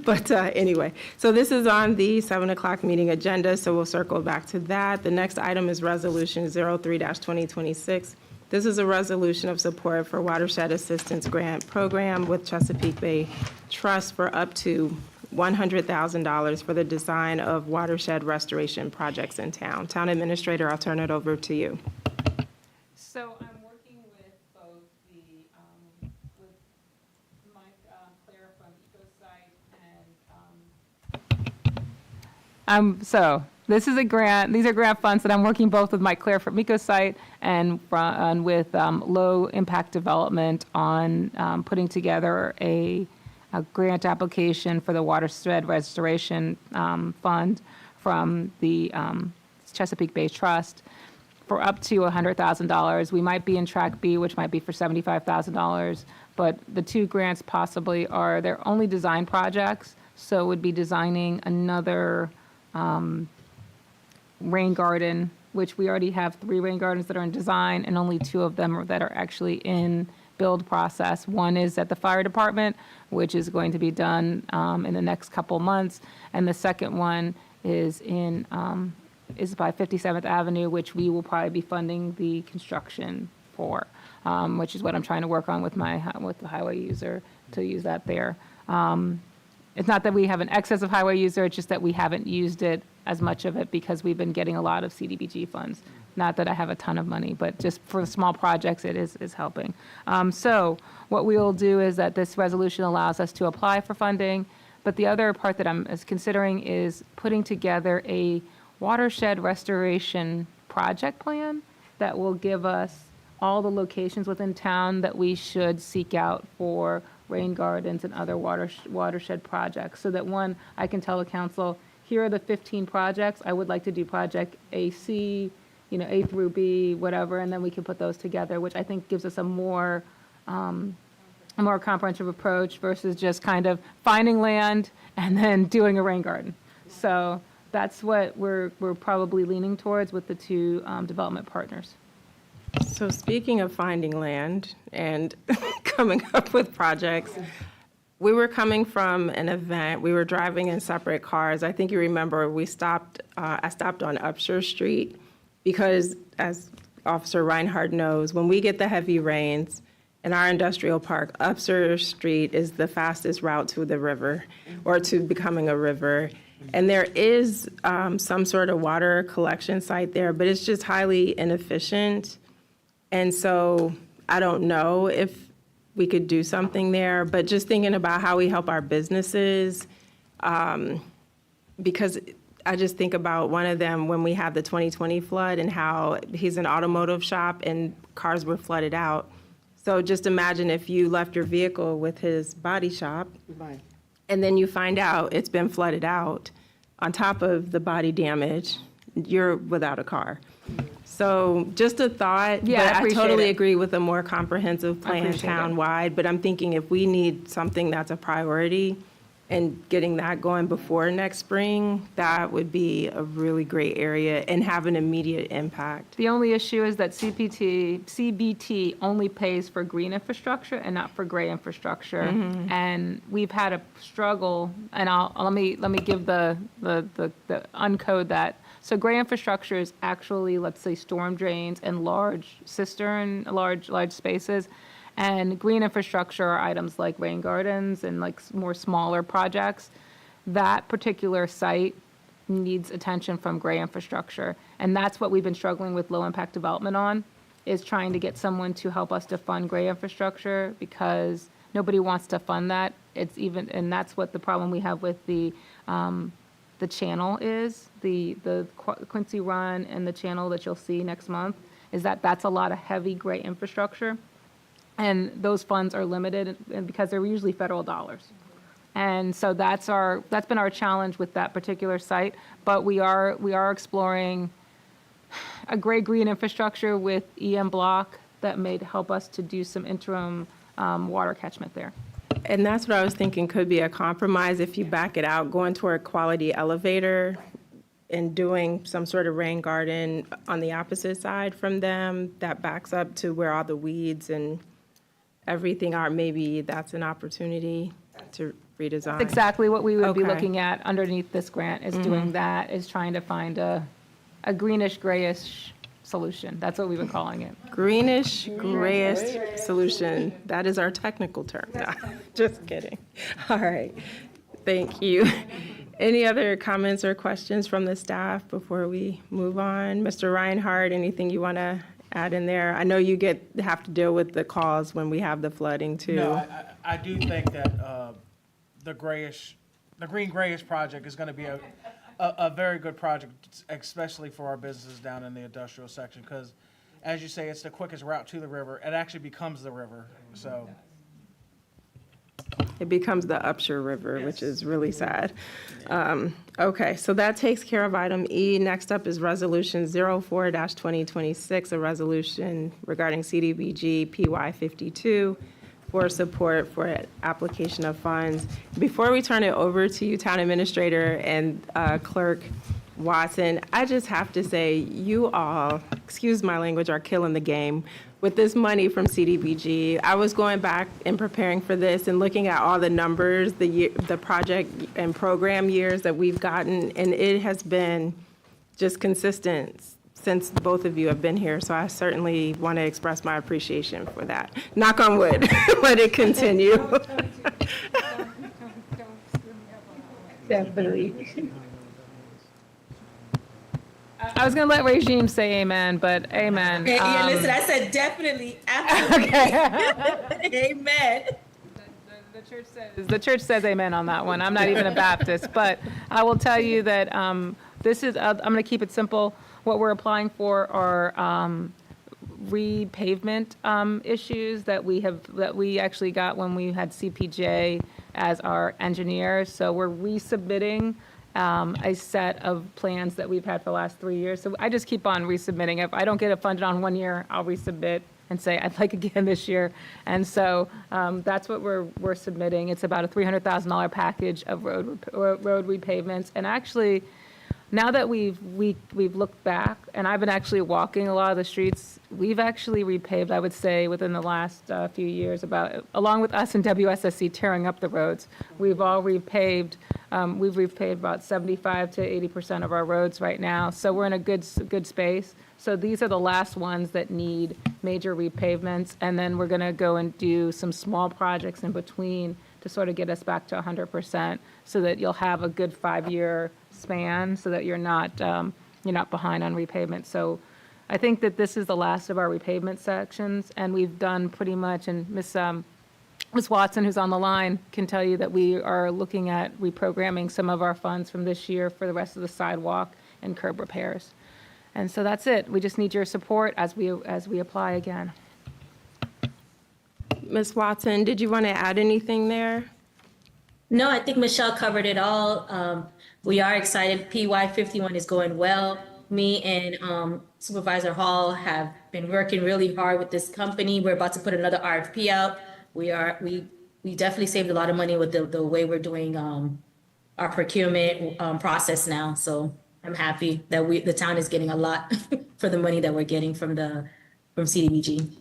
But anyway, so this is on the 7 o'clock meeting agenda, so we'll circle back to that. The next item is Resolution 03-2026. This is a resolution of support for Watershed Assistance Grant Program with Chesapeake Bay Trust for up to $100,000 for the design of watershed restoration projects in town. Town Administrator, I'll turn it over to you. So I'm working with both with Mike Claire from EcoSite and So this is a grant, these are grant funds that I'm working both with Mike Claire from Eco Site and with Low Impact Development on putting together a grant application for the Watershed Restoration Fund from the Chesapeake Bay Trust for up to $100,000. We might be in Track B, which might be for $75,000, but the two grants possibly are, they're only design projects, so would be designing another rain garden, which we already have 3 rain gardens that are in design, and only 2 of them that are actually in build process. One is at the fire department, which is going to be done in the next couple months, and the second one is is by 57th Avenue, which we will probably be funding the construction for, which is what I'm trying to work on with the highway user to use that there. It's not that we have an excess of highway user, it's just that we haven't used it as much of it because we've been getting a lot of CDBG funds. Not that I have a ton of money, but just for small projects, it is helping. So what we will do is that this resolution allows us to apply for funding, but the other part that I'm considering is putting together a watershed restoration project plan that will give us all the locations within town that we should seek out for rain gardens and other watershed projects, so that one, I can tell the council, here are the 15 projects, I would like to do project AC, A through B, whatever, and then we can put those together, which I think gives us a more comprehensive approach versus just kind of finding land and then doing a rain garden. So that's what we're probably leaning towards with the 2 development partners. So speaking of finding land and coming up with projects, we were coming from an event. We were driving in separate cars. I think you remember I stopped on Upshur Street because, as Officer Reinhardt knows, when we get the heavy rains in our industrial park, Upshur Street is the fastest route to the river or to becoming a river. And there is some sort of water collection site there, but it's just highly inefficient. And so I don't know if we could do something there, but just thinking about how we help our businesses, because I just think about one of them when we had the 2020 flood and how he's an automotive shop and cars were flooded out. So just imagine if you left your vehicle with his body shop and then you find out it's been flooded out on top of the body damage, you're without a car. So just a thought, Yeah, I but I appreciate totally it. agree with a more comprehensive plan appreciate it. townwide. But I'm thinking if we need something that's a priority and getting that going before next spring, that would be a really great area and have an immediate impact. The only issue is that CBT only pays for green infrastructure and not for gray infrastructure. And we've had a struggle, and let me give the uncode that. So gray infrastructure is actually, let's say, storm drains and large large spaces. And green infrastructure are items like rain gardens and like more smaller projects. That particular site needs attention from gray infrastructure. And that's what we've been struggling with low impact development on, is trying to get someone to help us to fund gray infrastructure because nobody wants to fund that. And that's what the problem we have with the channel is, the Quincy Run and the channel that you'll see next month, is that's a lot of heavy gray infrastructure. And those funds are limited and because they're usually federal dollars. And so that's been our challenge with that particular site. But we are exploring a gray-green infrastructure with EM Block that may help us to do some interim water catchment there. And that's what I was thinking could be a compromise if you back it out, going toward quality elevator and doing some sort of rain garden on the opposite side from them that backs up to where all the weeds and everything are. Maybe that's an opportunity to redesign. That's exactly what we would be Okay. looking at underneath this grant, is doing that, is trying to find a greenish, grayish solution. That's what we've been calling it. Greenish, grayish solution. That is our technical term. No, just kidding. All right. Thank you. Any other comments or questions from the staff before we move on? Mr. Reinhardt, anything you want to add in there? I know you have to deal with the calls when we have the flooding too. No, I do think that the green grayish project is going to be a very good project, especially for our businesses down in the industrial section, because as you say, it's the quickest route to the river. It actually becomes the river, so. It becomes the Upshur River, which is really sad. Okay, so that takes care of item E. Next up is Resolution 04-2026, a resolution regarding CDBG PY 52 for support for application of funds. Before we turn it over to you, Town Administrator and Clerk Watson, I just have to say, you all, excuse my language, are killing the game with this money from CDBG. I was going back and preparing for this and looking at all the numbers, the project and program years that we've gotten, and it has been just consistent since both of you have been here. So I certainly want to express my appreciation for that. Knock on wood, let it continue. Definitely. I was going to let Regime say amen, but amen. Yeah, listen, I said definitely, absolutely. Amen. The church says amen on that one. I'm not even a Baptist, but I will tell you that this is, I'm going to keep it simple. What we're applying for are repavement issues that we actually got when we had CPJ as our engineer. So we're resubmitting a set of plans that we've had for the last 3 years. So I just keep on resubmitting. If I don't get it funded on 1 year, I'll resubmit and say, I'd like again this year. And so that's what we're submitting. It's about a $300,000 package of road repavements. And actually, now that we've looked back, and I've been actually walking a lot of the streets, we've actually repaved, I would say, within the last few years, along with us and WSSC tearing up the roads, we've all repaved. We've repaved about 75 to 80% of our roads right now. So we're in a good space. So these are the last ones that need major repavements. And then we're going to go and do some small projects in between to sort of get us back to 100% so that you'll have a good 5-year span so that you're not behind on repavement. So I think that this is the last of our repavement sections, and we've done pretty much, and Ms. Watson, who's on the line, can tell you that we are looking at reprogramming some of our funds from this year for the rest of the sidewalk and curb repairs. And so that's it. We just need your support as we apply again. Ms. Watson, did you want to add anything there? No, I think Michelle covered it all. We are excited. PY 51 is going well. Me and Supervisor Hall have been working really hard with this company. We're about to put another RFP out. We definitely saved a lot of money with the way we're doing our procurement process now. So I'm happy that the town is getting a lot for the money that we're getting from CDBG.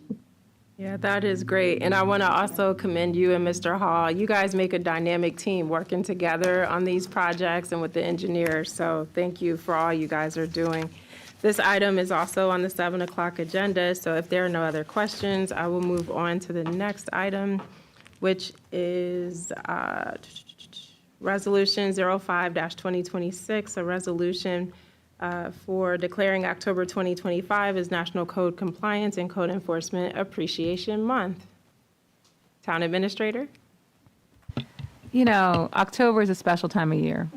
Yeah, that is great. And I want to also commend you and Mr. Hall. You guys make a dynamic team working together on these projects and with the engineers. So thank you for all you guys are doing. This item is also on the 7 o'clock agenda. So if there are no other questions, I will move on to the next item, which is Resolution 05-2026, a resolution for declaring October 2025 as National Code Compliance and Code Enforcement Appreciation Month. Town Administrator? You know, October is a special time of year.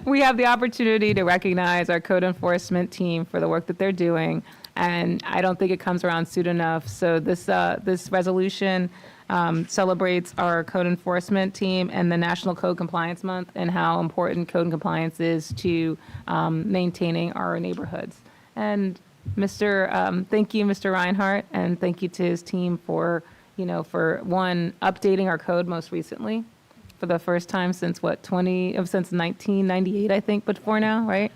We have the opportunity to recognize our code enforcement team for the work that they're doing, and I don't think it comes around soon enough. So this resolution celebrates our code enforcement team and the National Code Compliance Month and how important code compliance is to maintaining our neighborhoods. And thank you, Mr. Reinhardt, and thank you to his team for updating our code most recently for the first time since since 1998, I think, but for now, right?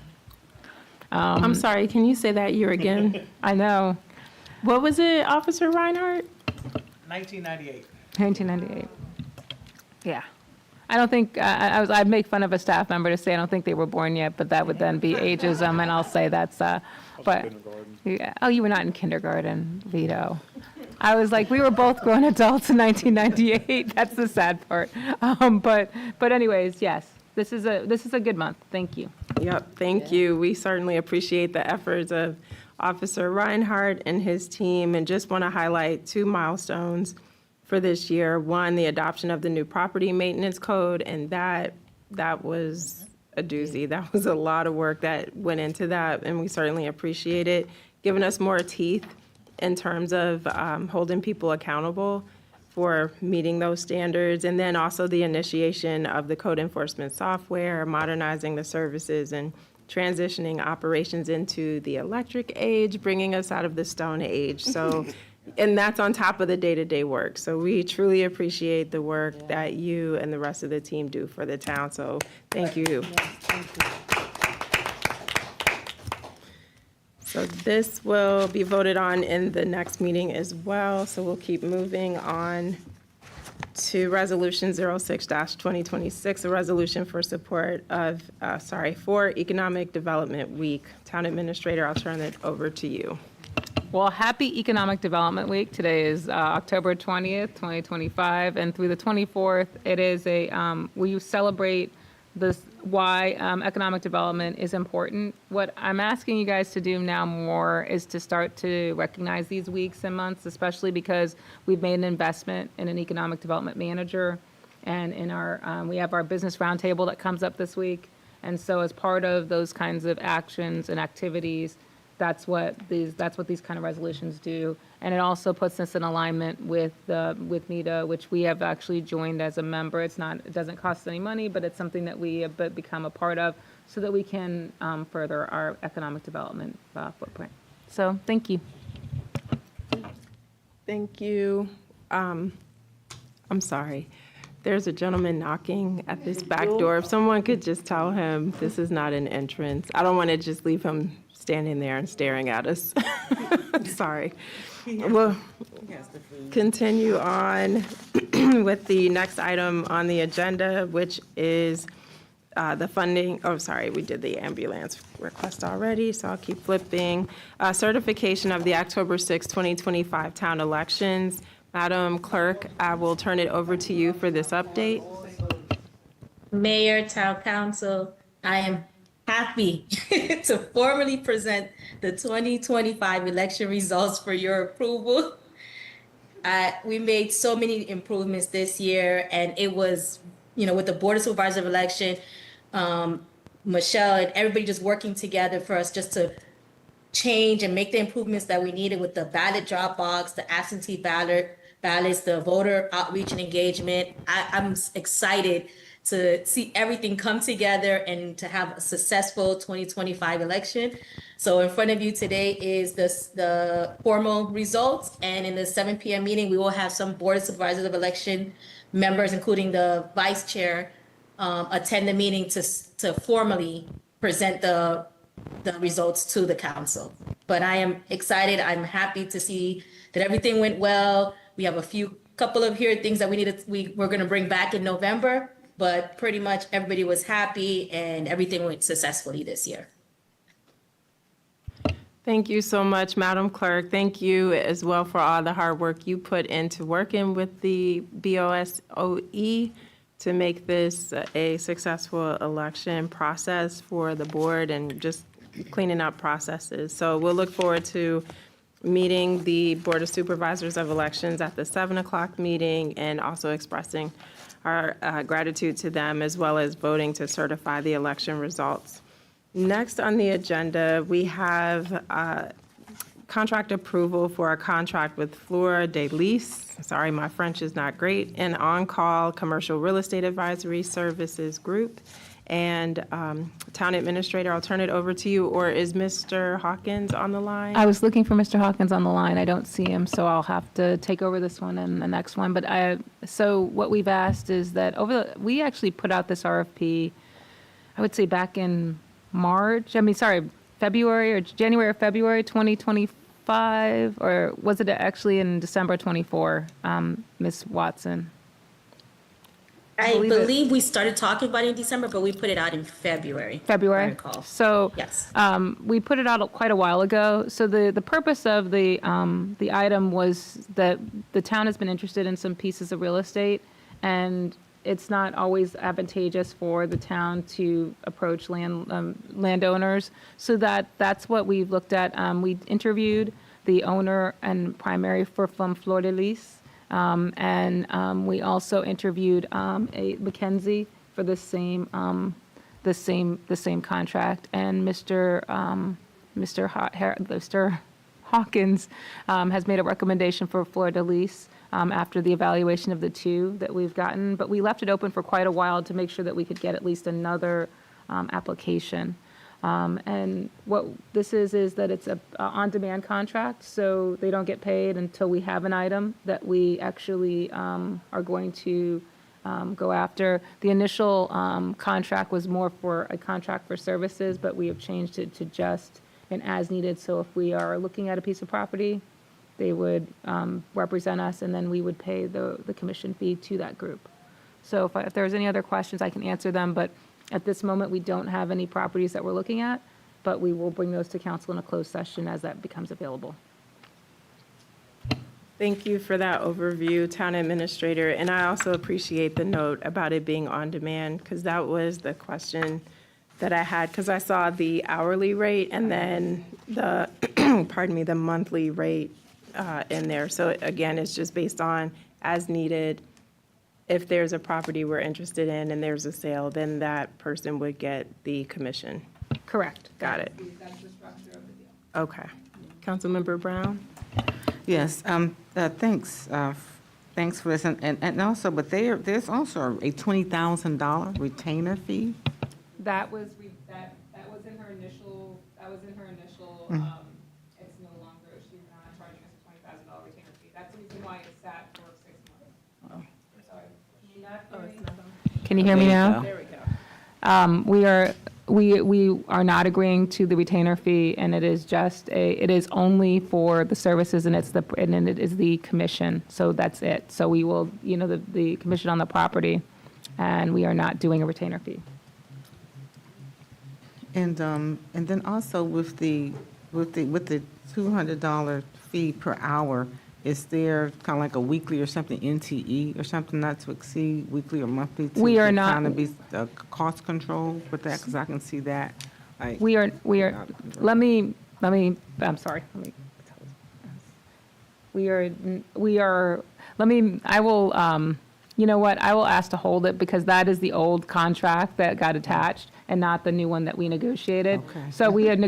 I'm sorry, can you say that year again? I know. What was it, Officer Reinhardt? 1998. 1998. Yeah. I don't think, I'd make fun of a staff member to say I don't think they were born yet, but that would then be ageism, and I'll say that's, but, yeah. Oh, you were not in kindergarten, Vito. I was like, we were both grown adults in 1998. That's the sad part. But anyways, yes, this is a good month. Thank you. Yep, thank you. We certainly appreciate the efforts of Officer Reinhardt and his team, and just want to highlight 2 milestones for this year. One, the adoption of the new property maintenance code, and that was a doozy. That was a lot of work that went into that, and we certainly appreciate it, giving us more teeth in terms of holding people accountable for meeting those standards, and then also the initiation of the code enforcement software, modernizing the services, and transitioning operations into the electric age, bringing us out of the stone age. So, and that's on top of the day-to-day work. So we truly appreciate the work that you and the rest of the team do for the town. So thank you. So this will be voted on in the next meeting as well. So we'll keep moving on to Resolution 06-2026, a resolution for support of, for Economic Development Week. Town Administrator, I'll turn it over to you. Well, happy Economic Development Week. Today is October 20th, 2025, and through the 24th, it is we celebrate this why economic development is important. What I'm asking you guys to do now more is to start to recognize these weeks and months, especially because we've made an investment in an economic development manager, and in our we have our business roundtable that comes up this week. And so as part of those kinds of actions and activities, that's what these kind of resolutions do. And it also puts us in alignment with NEDA, which we have actually joined as a member. It doesn't cost any money, but it's something that we have become a part of so that we can further our economic development footprint. So thank you. Thank you. I'm sorry. There's a gentleman knocking at this back door. If someone could just tell him this is not an entrance. I don't want to just leave him standing there and staring at us. Sorry. We'll continue on with the next item on the agenda, which is the funding. Oh, sorry, we did the ambulance request already, so I'll keep flipping. Certification of the October 6, 2025 town elections. Madam Clerk, I will turn it over to you for this update. Mayor, Town Council, I am happy to formally present the 2025 election results for your approval. We made so many improvements this year, and it was, with the Board of Supervisors of Election, Michelle and everybody just working together for us just to change and make the improvements that we needed with the ballot drop box, the absentee ballots, the voter outreach and engagement. I'm excited to see everything come together and to have a successful 2025 election. So in front of you today is the formal results, and in the 7 p.m. meeting, we will have some Board of Supervisors of Election members, including the Vice Chair, attend the meeting to formally present the results to the council. But I am excited. I'm happy to see that everything went well. We have couple of things that we're going to bring back in November, but pretty much everybody was happy and everything went successfully this year. Thank you so much, Madam Clerk. Thank you as well for all the hard work you put into working with the BOSOE to make this a successful election process for the board and just cleaning up processes. So we'll look forward to meeting the Board of Supervisors of Elections at the 7 o'clock meeting, and also expressing our gratitude to them, as well as voting to certify the election results. Next on the agenda, we have contract approval for a contract with Fleur de Lis. Sorry, my French is not great. An on-call commercial real estate advisory services group. And Town Administrator, I'll turn it over to you, or is Mr. Hawkins on the line? I was looking for Mr. Hawkins on the line. I don't see him, so I'll have to take over this one and the next one. But so what we've asked is that we actually put out this RFP, I would say back in February or January or February 2025, or was it actually in December 24, Ms. Watson? I believe we started talking about it in December, but we put it out in February. I recall. So Yes. we put it out quite a while ago. So the purpose of the item was that the town has been interested in some pieces of real estate, and it's not always advantageous for the town to approach landowners. So that's what we've looked at. We interviewed the owner and primary from Fleur de Lis. And we also interviewed a McKenzie for the the same contract. And Mr. Hawkins has made a recommendation for Fleur de Lis after the evaluation of the two that we've gotten. But we left it open for quite a while to make sure that we could get at least another application. And what this is that it's a on-demand contract, so they don't get paid until we have an item that we actually are going to go after. The initial contract was more for a contract for services, but we have changed it to just an as-needed. So if we are looking at a piece of property, they would represent us, and then we would pay the commission fee to that group. So if there's any other questions, I can answer them, but at this moment, we don't have any properties that we're looking at, but we will bring those to council in a closed session as that becomes available. Thank you for that overview, Town Administrator. And I also appreciate the note about it being on demand, because that was the question that I had, because I saw the hourly rate and then the, pardon me, the monthly rate in there. So again, it's just based on as needed. If there's a property we're interested in and there's a sale, then that person would get the commission. Correct. Got it. That's the structure of the deal. Okay. Councilmember Brown? Yes, thanks, thanks for this, and also, but there's also a $20,000 retainer fee? That was in her initial, it's no longer, she's not charging us a $20,000 retainer fee. That's the reason why it's sat for 6 months. Sorry. Can you not hear me? Can you hear me now? There we go. We are not agreeing to the retainer fee, and it is only for the services, and then it is the commission, so that's it. So we will, the commission on the property, and we are not doing a retainer fee. And then also with the $200 fee per hour, is there kind of like a weekly or something, NTE or something not to exceed weekly or monthly? We are not- Kind of be cost control with that, because I can see that. Like, We are, let me, I'm sorry, I will, you know what, I will ask to hold it, because that is the old contract that got attached and not the new one that we negotiated. Okay. So we had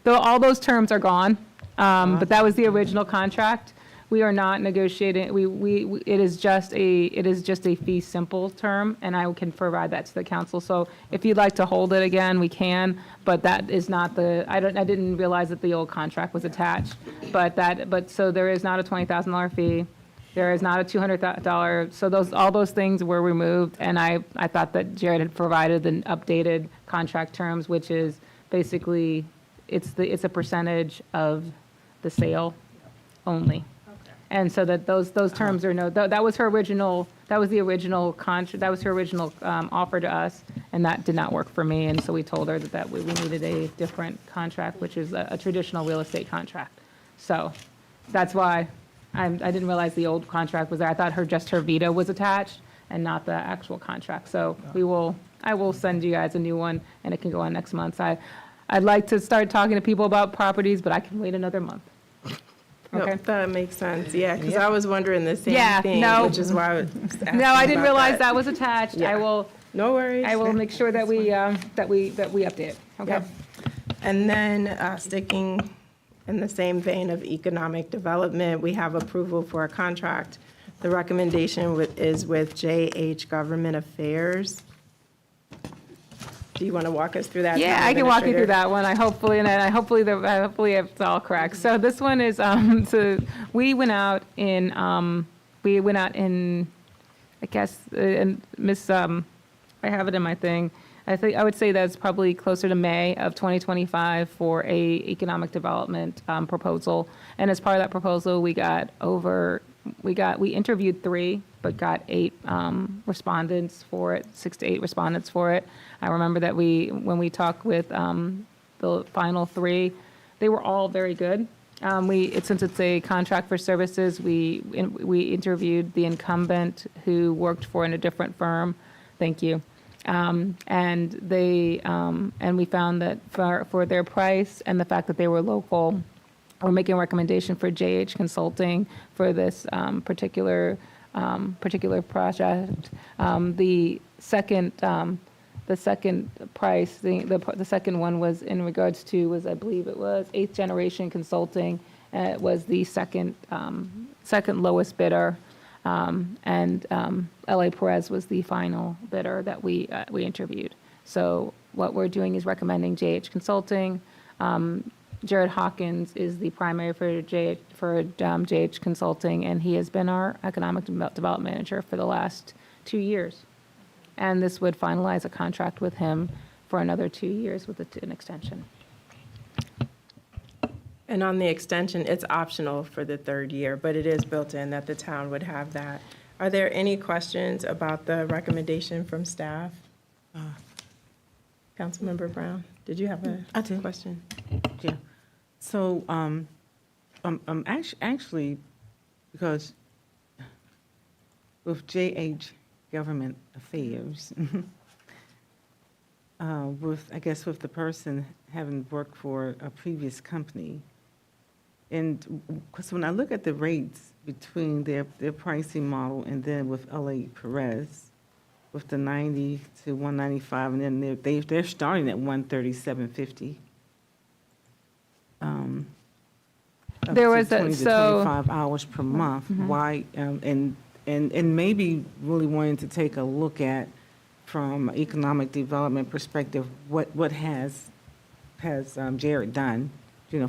though all those terms are gone, but that was the original contract. We are not negotiating, it is just a fee simple term, and I can provide that to the council. So if you'd like to hold it again, we can, but that is not I didn't realize that the old contract was attached. So there is not a $20,000 fee. There is not a $200, so all those things were removed, and I thought that Jared had provided the updated contract terms, which is basically, it's a percentage of the sale only. And so that those terms are that was her original, that was the original contract, that was her original offer to us, and that did not work for me, and so we told her that we needed a different contract, which is a traditional real estate contract. So that's why I didn't realize the old contract was there. I thought just her veto was attached and not the actual contract. So I will send you guys a new one, and it can go on next month. I'd like to start talking to people about properties, but I can wait another month. Nope, Okay. that makes sense. Yeah, because I was wondering the same Yeah, thing, no. which is why I was asking No, I didn't about realize that was attached. Yeah. No worries. I will make sure that we update it. Okay. Yep. And then sticking in the same vein of economic development, we have approval for a contract. The recommendation is with JH Government Affairs. Do you want to walk us through that? Yeah, Town I can walk you through Administrator? that one. Hopefully it's all correct. So this one is, so we went out in, I guess, and I have it in my thing. I would say that's probably closer to May of 2025 for a economic development proposal. And as part of that proposal, we interviewed 3, but got 8 respondents for it, 6 to 8 respondents for it. I remember that when we talked with the final 3, they were all very good. Since it's a contract for services, we interviewed the incumbent who worked for in a different firm. Thank you. And we found that for their price and the fact that they were local, we're making a recommendation for JH Consulting for this particular project. The second The second price, the second one was in regards to, was, I believe it was Eighth Generation Consulting. It was the second lowest bidder. And LA Perez was the final bidder that we interviewed. So what we're doing is recommending JH Consulting. Jared Hawkins is the primary for JH Consulting, and he has been our economic development manager for the last 2 years. And this would finalize a contract with him for another 2 years with an extension. And on the extension, it's optional for the third year, but it is built in that the town would have that. Are there any questions about the recommendation from staff? Councilmember Brown, did you have I a do. question? Yeah. So, actually, because with JH Government Affairs, with the person having worked for a previous company, and because when I look at the rates between their pricing model and then with LA Perez, with the 90 to 195, and then they're starting at 137.50. Up There to was a- 20 to so- 25 hours per month. Why, and maybe really wanting to take a look at, from an economic development perspective, what has Jared done,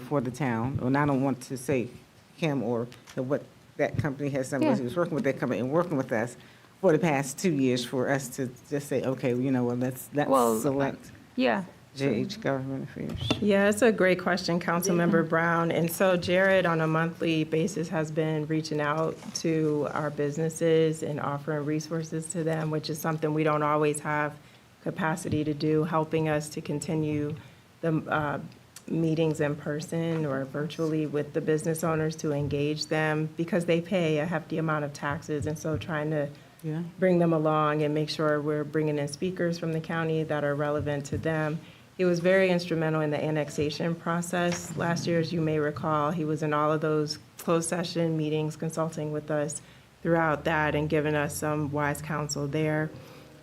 for the town? And I don't want to say him or what that company has done, because he was working with that company and working with us for the past 2 years, for us to just say, okay, let's Well, select Yeah. JH Government Affairs. Yeah, it's a great question, Councilmember Brown. And so Jared, on a monthly basis, has been reaching out to our businesses and offering resources to them, which is something we don't always have capacity to do, helping us to continue the meetings in person or virtually with the business owners to engage them, because they pay a hefty amount of taxes. And so trying to Yeah. bring them along and make sure we're bringing in speakers from the county that are relevant to them. He was very instrumental in the annexation process. Last year, as you may recall, he was in all of those closed session meetings, consulting with us throughout that and giving us some wise counsel there.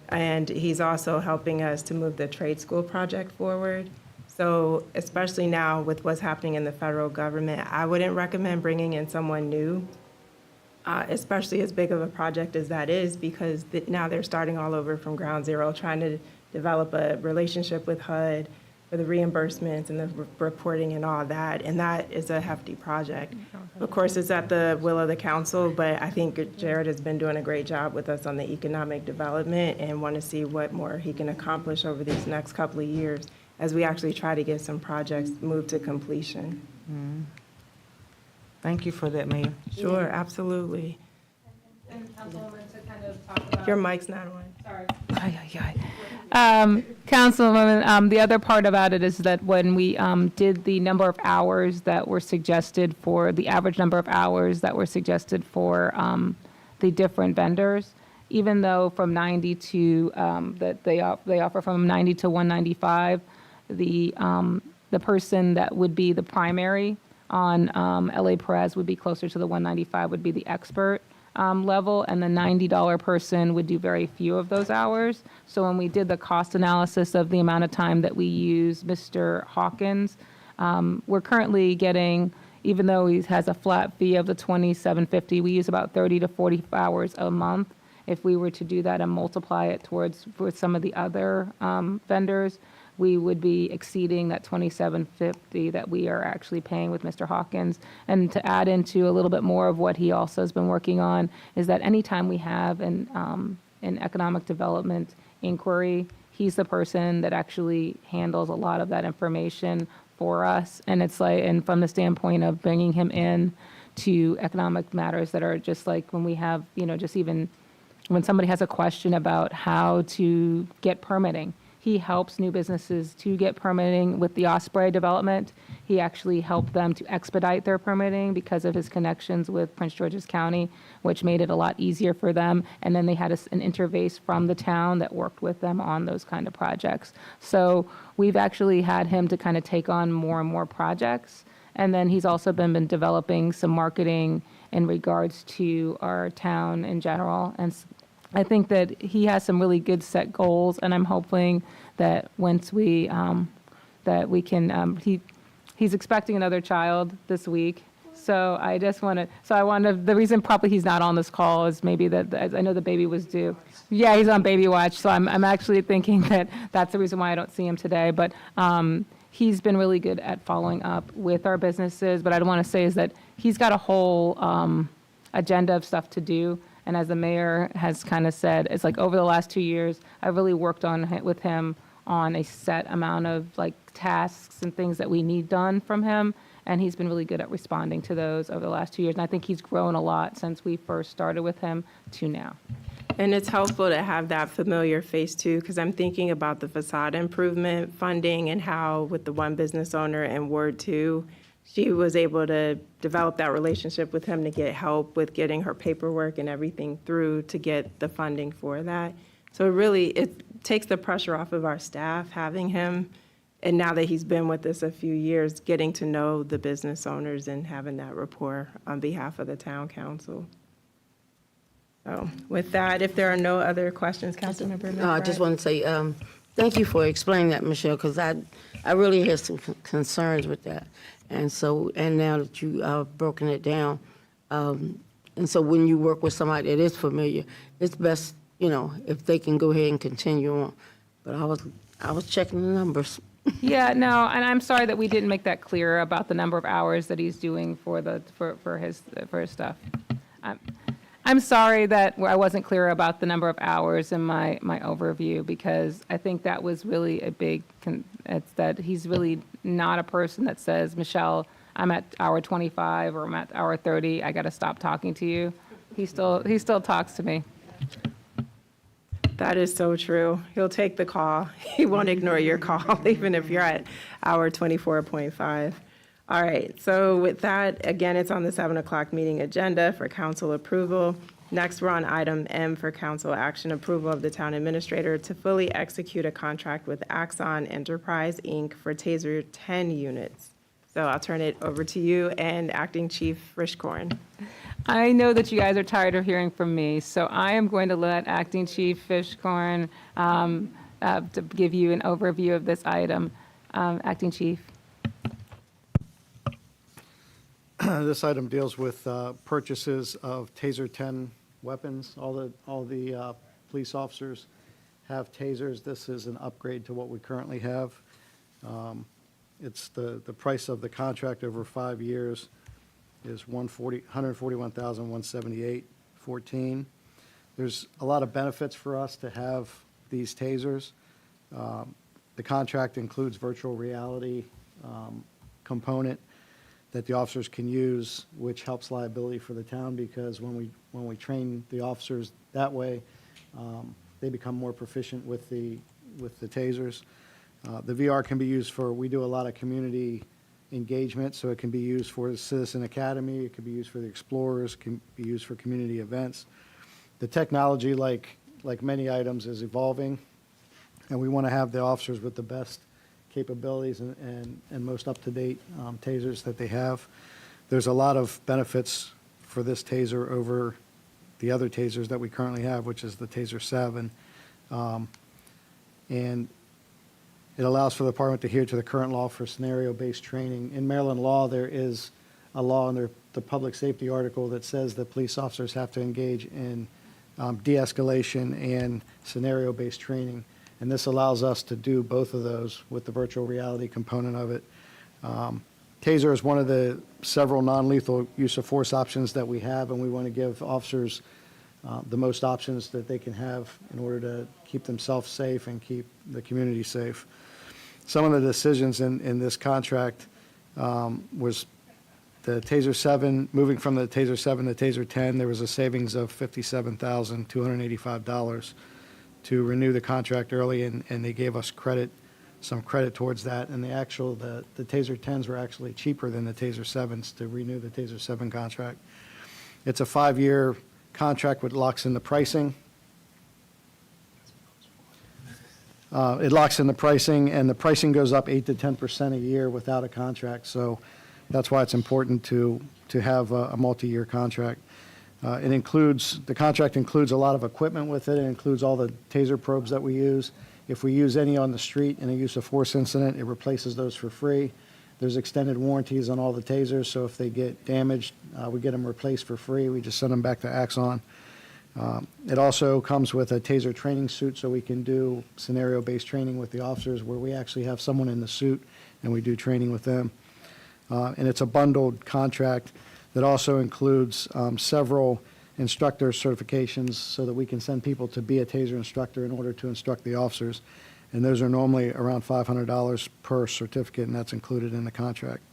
And he's also helping us to move the trade school project forward. So especially now with what's happening in the federal government, I wouldn't recommend bringing in someone new, especially as big of a project as that is, because now they're starting all over from ground zero, trying to develop a relationship with HUD for the reimbursements and the reporting and all that, and that is a hefty project. Of course, it's at the will of the council, but I think Jared has been doing a great job with us on the economic development, and want to see what more he can accomplish over these next couple of years as we actually try to get some projects moved to completion. Thank you for that, Mayor. Sure, absolutely. And Councilwoman, to kind of talk about. Your mic's not on. Sorry. Councilwoman, the other part about it is that when we did the number of hours that were suggested for, the average number of hours that were suggested for the different vendors, even though from 90 to, that they offer from 90 to 195, the person that would be the primary on LA Perez would be closer to the 195, would be the expert level, and the $90 person would do very few of those hours. So when we did the cost analysis of the amount of time that we use Mr. Hawkins, we're currently getting, even though he has a flat fee of the $27.50, we use about 30 to 40 hours a month. If we were to do that and multiply it towards with some of the other vendors, we would be exceeding that $27.50 that we are actually paying with Mr. Hawkins. And to add into a little bit more of what he also has been working on is that anytime we have an economic development inquiry, he's the person that actually handles a lot of that information for us. And it's like, and from the standpoint of bringing him in to economic matters that are just like when we have, just even when somebody has a question about how to get permitting, he helps new businesses to get permitting with the Osprey development. He actually helped them to expedite their permitting because of his connections with Prince George's County, which made it a lot easier for them. And then they had an interface from the town that worked with them on those kind of projects. So we've actually had him to kind of take on more and more projects. And then he's also been developing some marketing in regards to our town in general. And I think that he has some really good set goals, and I'm hoping that once we that we can he's expecting another child this week. So I just want to, the reason probably he's not on this call is maybe that I know the baby was due. Yeah, he's on baby watch, so I'm actually thinking that that's the reason why I don't see him today. But he's been really good at following up with our businesses. But I want to say is that he's got a whole agenda of stuff to do. And as the mayor has kind of said, it's like over the last 2 years, I've really worked with him on a set amount of like tasks and things that we need done from him. And he's been really good at responding to those over the last 2 years. And I think he's grown a lot since we first started with him to now. And it's helpful to have that familiar face too, because I'm thinking about the facade improvement funding and how with the one business owner in Ward 2, she was able to develop that relationship with him to get help with getting her paperwork and everything through to get the funding for that. So it takes the pressure off of our staff having him. And now that he's been with us a few years, getting to know the business owners and having that rapport on behalf of the town council. So with that, if there are no other questions, Councilmember No, I just McBride? want to say, thank you for explaining that, Michelle, because I really had some concerns with that. And so, and now that you have broken it down, and so when you work with somebody that is familiar, it's best, if they can go ahead and continue on. But I was checking the numbers. Yeah, no, and I'm sorry that we didn't make that clear about the number of hours that he's doing for his stuff. I'm sorry that I wasn't clear about the number of hours in my overview, because I think that was really a big, it's that he's really not a person that says, Michelle, I'm at hour 25 or I'm at hour 30, I got to stop talking to you. He still talks to me. That is so true. He'll take the call. He won't ignore your call, even if you're at hour 24.5. All right, so with that, again, it's on the 7 o'clock meeting agenda for council approval. Next, we're on item M for council action approval of the town administrator to fully execute a contract with Axon Enterprise, Inc. for TASER 10 units. So I'll turn it over to you and Acting Chief Frischkorn. I know that you guys are tired of hearing from me, so I am going to let Acting Chief Frischkorn to give you an overview of this item. Acting Chief. This item deals with purchases of TASER 10 weapons. All the police officers have TASERs. This is an upgrade to what we currently have. It's the price of the contract over 5 years is $141,178.14. There's a lot of benefits for us to have these TASERs. The contract includes virtual reality component that the officers can use, which helps liability for the town, because when we train the officers that way, they become more proficient with the TASERs. The VR can be used we do a lot of community engagement, so it can be used for the Citizen Academy, it can be used for the Explorers, can be used for community events. The technology, like many items, is evolving, and we want to have the officers with the best capabilities and most up-to-date TASERs that they have. There's a lot of benefits for this TASER over the other TASERs that we currently have, which is the TASER 7. And it allows for the department to adhere to the current law for scenario-based training. In Maryland law, there is a law under the public safety article that says that police officers have to engage in de-escalation and scenario-based training. And this allows us to do both of those with the virtual reality component of it. TASER is one of the several non-lethal use of force options that we have, and we want to give officers the most options that they can have in order to keep themselves safe and keep the community safe. Some of the decisions in this contract was the TASER 7, moving from the TASER 7 to TASER 10, there was a savings of $57,285 to renew the contract early, and they gave us some credit towards that. And the TASER 10s were actually cheaper than the TASER 7s to renew the TASER 7 contract. It's a 5-year contract which locks in the pricing. It locks in the pricing, and the pricing goes up 8 to 10% a year without a contract. So that's why it's important to have a multi-year contract. The contract includes a lot of equipment with it. It includes all the taser probes that we use. If we use any on the street in a use of force incident, it replaces those for free. There's extended warranties on all the tasers, so if they get damaged, we get them replaced for free. We just send them back to Axon. It also comes with a taser training suit, so we can do scenario-based training with the officers where we actually have someone in the suit and we do training with them. And it's a bundled contract that also includes several instructor certifications so that we can send people to be a taser instructor in order to instruct the officers. And those are normally around $500 per certificate, and that's included in the contract.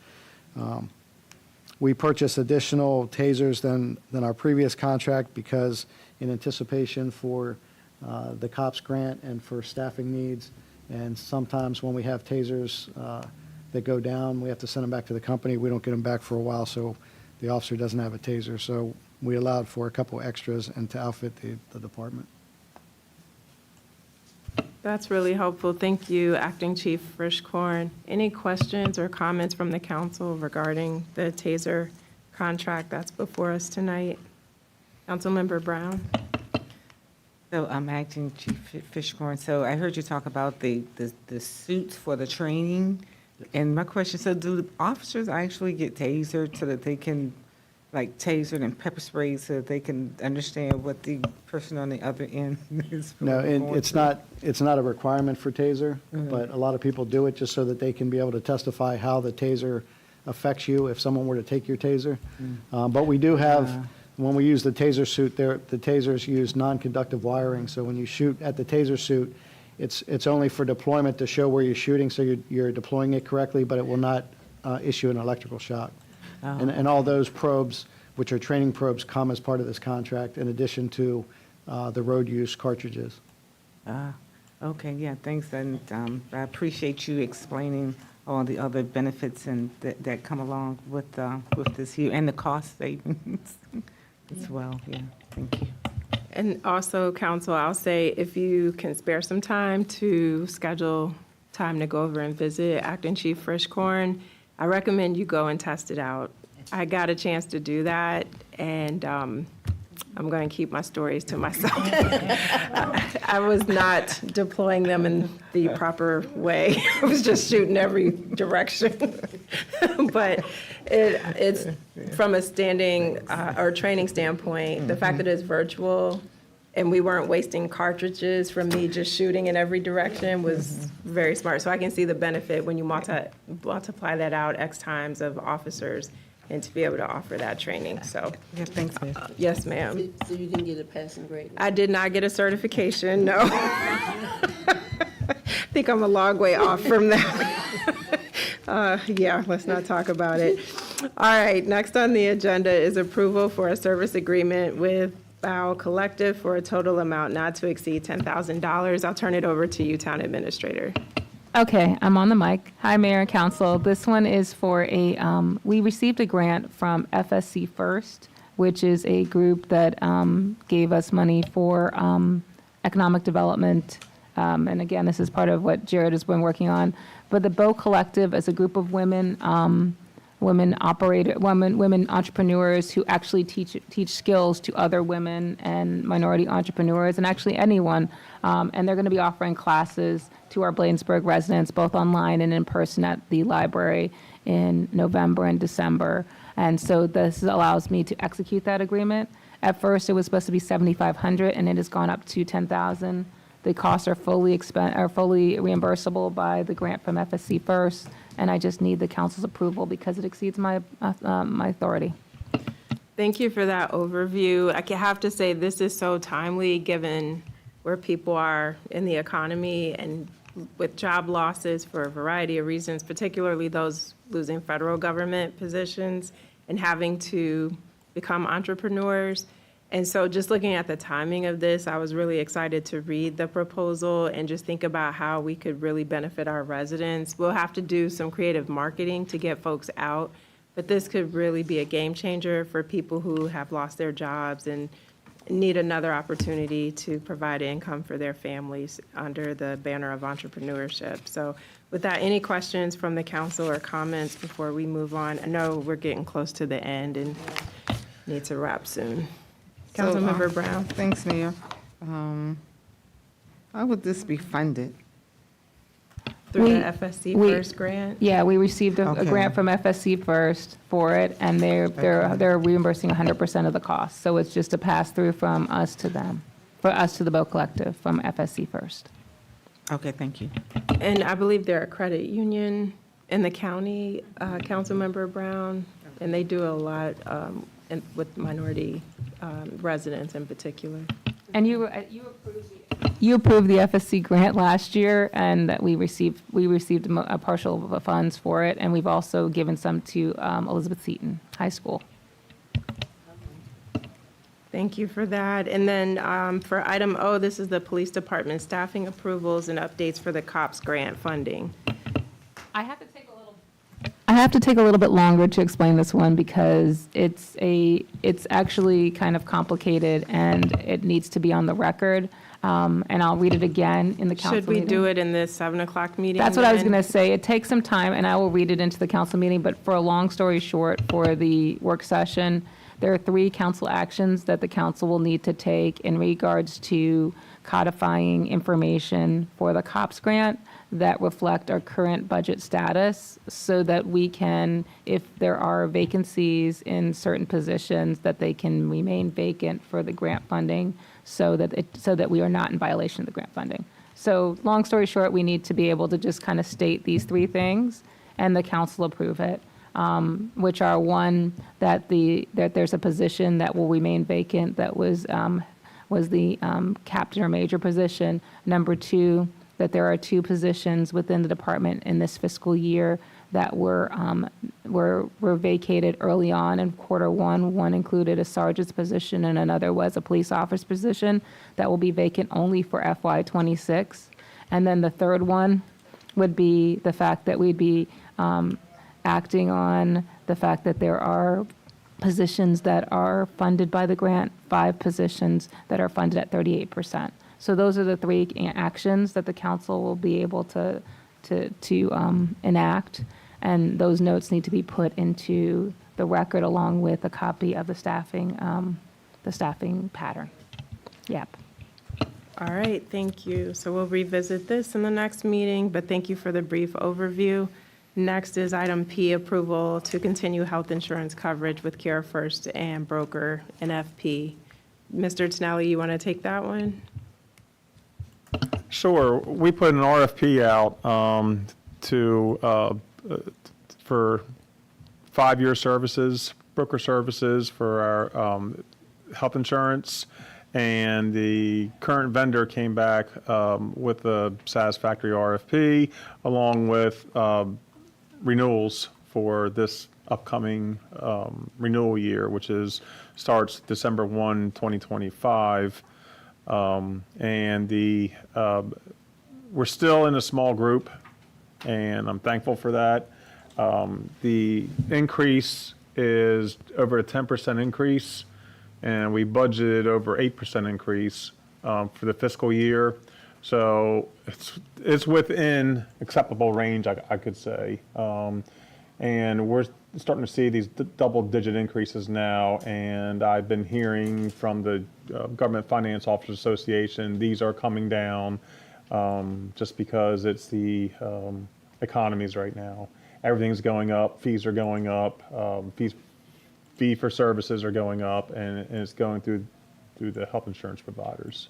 We purchased additional tasers than our previous contract because in anticipation for the COPS grant and for staffing needs. And sometimes when we have tasers that go down, we have to send them back to the company. We don't get them back for a while, so the officer doesn't have a taser. So we allowed for a couple extras and to outfit the department. That's really helpful. Thank you, Acting Chief Frischkorn. Any questions or comments from the council regarding the TASER contract that's before us tonight? Councilmember Brown? So I'm Acting Chief Fishcorn. So I heard you talk about the suits for the training. And my question, so do the officers actually get tasered so that they can, like tasered and pepper sprayed so that they can understand what the person on the other end is? No, going it's through? not a requirement for TASER, but a lot of people do it just so that they can be able to testify how the TASER affects you if someone were to take your TASER. But we do have, when we use the TASER suit, the TASERs use non-conductive wiring, so when you shoot at the TASER suit, it's only for deployment to show where you're shooting, so you're deploying it correctly, but it will not issue an electrical shock. And all those probes, which are training probes, come as part of this contract in addition to the road use cartridges. Okay, yeah, thanks. And I appreciate you explaining all the other benefits and that come along with this here and the cost savings as well. Yeah, thank you. And also, council, I'll say if you can spare some time to schedule time to go over and visit Acting Chief Frischkorn, I recommend you go and test it out. I got a chance to do that, and I'm going to keep my stories to myself. I was not deploying them in the proper way. I was just shooting every direction. But it's from a standing or training standpoint, the fact that it's virtual and we weren't wasting cartridges from me just shooting in every direction was very smart. So I can see the benefit when you multiply that out X times of officers and to be able to offer that training. So, Yeah, thanks, Miss. yes, ma'am. So you didn't get a passing grade? I did not get a certification, no. I think I'm a long way off from that. Yeah, let's not talk about it. All right, next on the agenda is approval for a service agreement with Bow Collective for a total amount not to exceed $10,000. I'll turn it over to you, Town Administrator. Okay, I'm on the mic. Hi, Mayor and Council. This one is for we received a grant from FSC First, which is a group that gave us money for economic development. And again, this is part of what Jared has been working on. But the Bow Collective is a group of women entrepreneurs who actually teach skills to other women and minority entrepreneurs, and actually anyone. And they're going to be offering classes to our Bladensburg residents, both online and in person at the library in November and December. And so this allows me to execute that agreement. At first, it was supposed to be $7,500, and it has gone up to $10,000. The costs are fully reimbursable by the grant from FSC First, and I just need the council's approval because it exceeds my authority. Thank you for that overview. I have to say, this is so timely, given where people are in the economy and with job losses for a variety of reasons, particularly those losing federal government positions and having to become entrepreneurs. And so just looking at the timing of this, I was really excited to read the proposal and just think about how we could really benefit our residents. We'll have to do some creative marketing to get folks out, but this could really be a game changer for people who have lost their jobs and need another opportunity to provide income for their families under the banner of entrepreneurship. So with that, any questions from the council or comments before we move on? I know we're getting close to the end and need to wrap soon. Councilmember Brown. Thanks, Mayor. How would this be funded? Through We- the FSC we- First grant. Yeah, we received a Okay. grant from FSC First for it, and they're reimbursing 100% of the cost. So it's just a pass-through from us to them, for us to the Boat Collective from FSC First. Okay, thank you. And I believe they're a credit union in the county, Councilmember Brown, and they do a lot with minority residents in particular. And you approved the FSC grant last year, and that we received a partial of the funds for it, and we've also given some to Elizabeth Seton High School. Thank you for that. And then for item O, this is the police department staffing approvals and updates for the COPS grant funding. I have to take a little bit longer to explain this one because it's actually kind of complicated and it needs to be on the record. And I'll read it again in the council Should we meeting. do it in the 7 o'clock meeting? That's what I was then? going to say. It takes some time, and I will read it into the council meeting, but for a long story short, for the work session, there are 3 council actions that the council will need to take in regards to codifying information for the COPS grant that reflect our current budget status so that we can, if there are vacancies in certain positions, that they can remain vacant for the grant funding so that we are not in violation of the grant funding. So long story short, we need to be able to just kind of state these 3 things and the council approve it, which are 1, that there's a position that will remain vacant that was the captain or major position. Number 2, that there are 2 positions within the department in this fiscal year that were vacated early on in quarter 1. One included a sergeant's position and another was a police officer's position that will be vacant only for FY '26. And then the third one would be the fact that we'd be acting on the fact that there are positions that are funded by the grant, 5 positions that are funded at 38%. So those are the 3 actions that the council will be able to enact, and those notes need to be put into the record along with a copy of the staffing pattern. Yep. All right, thank you. So we'll revisit this in the next meeting, but thank you for the brief overview. Next is item P, approval to continue health insurance coverage with Care First and broker NFP. Mr. Tinelli, you want to take that one? Sure. We put an RFP out for 5-year services, broker services for our health insurance. And the current vendor came back with a satisfactory RFP along with renewals for this upcoming renewal year, which starts December 1, 2025. And we're still in a small group, and I'm thankful for that. The increase is over a 10% increase, and we budgeted over 8% increase for the fiscal year. So it's within acceptable range, I could say. And we're starting to see these double-digit increases now, and I've been hearing from the Government Finance Officers Association, these are coming down just because it's the economies right now. Everything's going up, fees are going up, fee for services are going up, and it's going through the health insurance providers.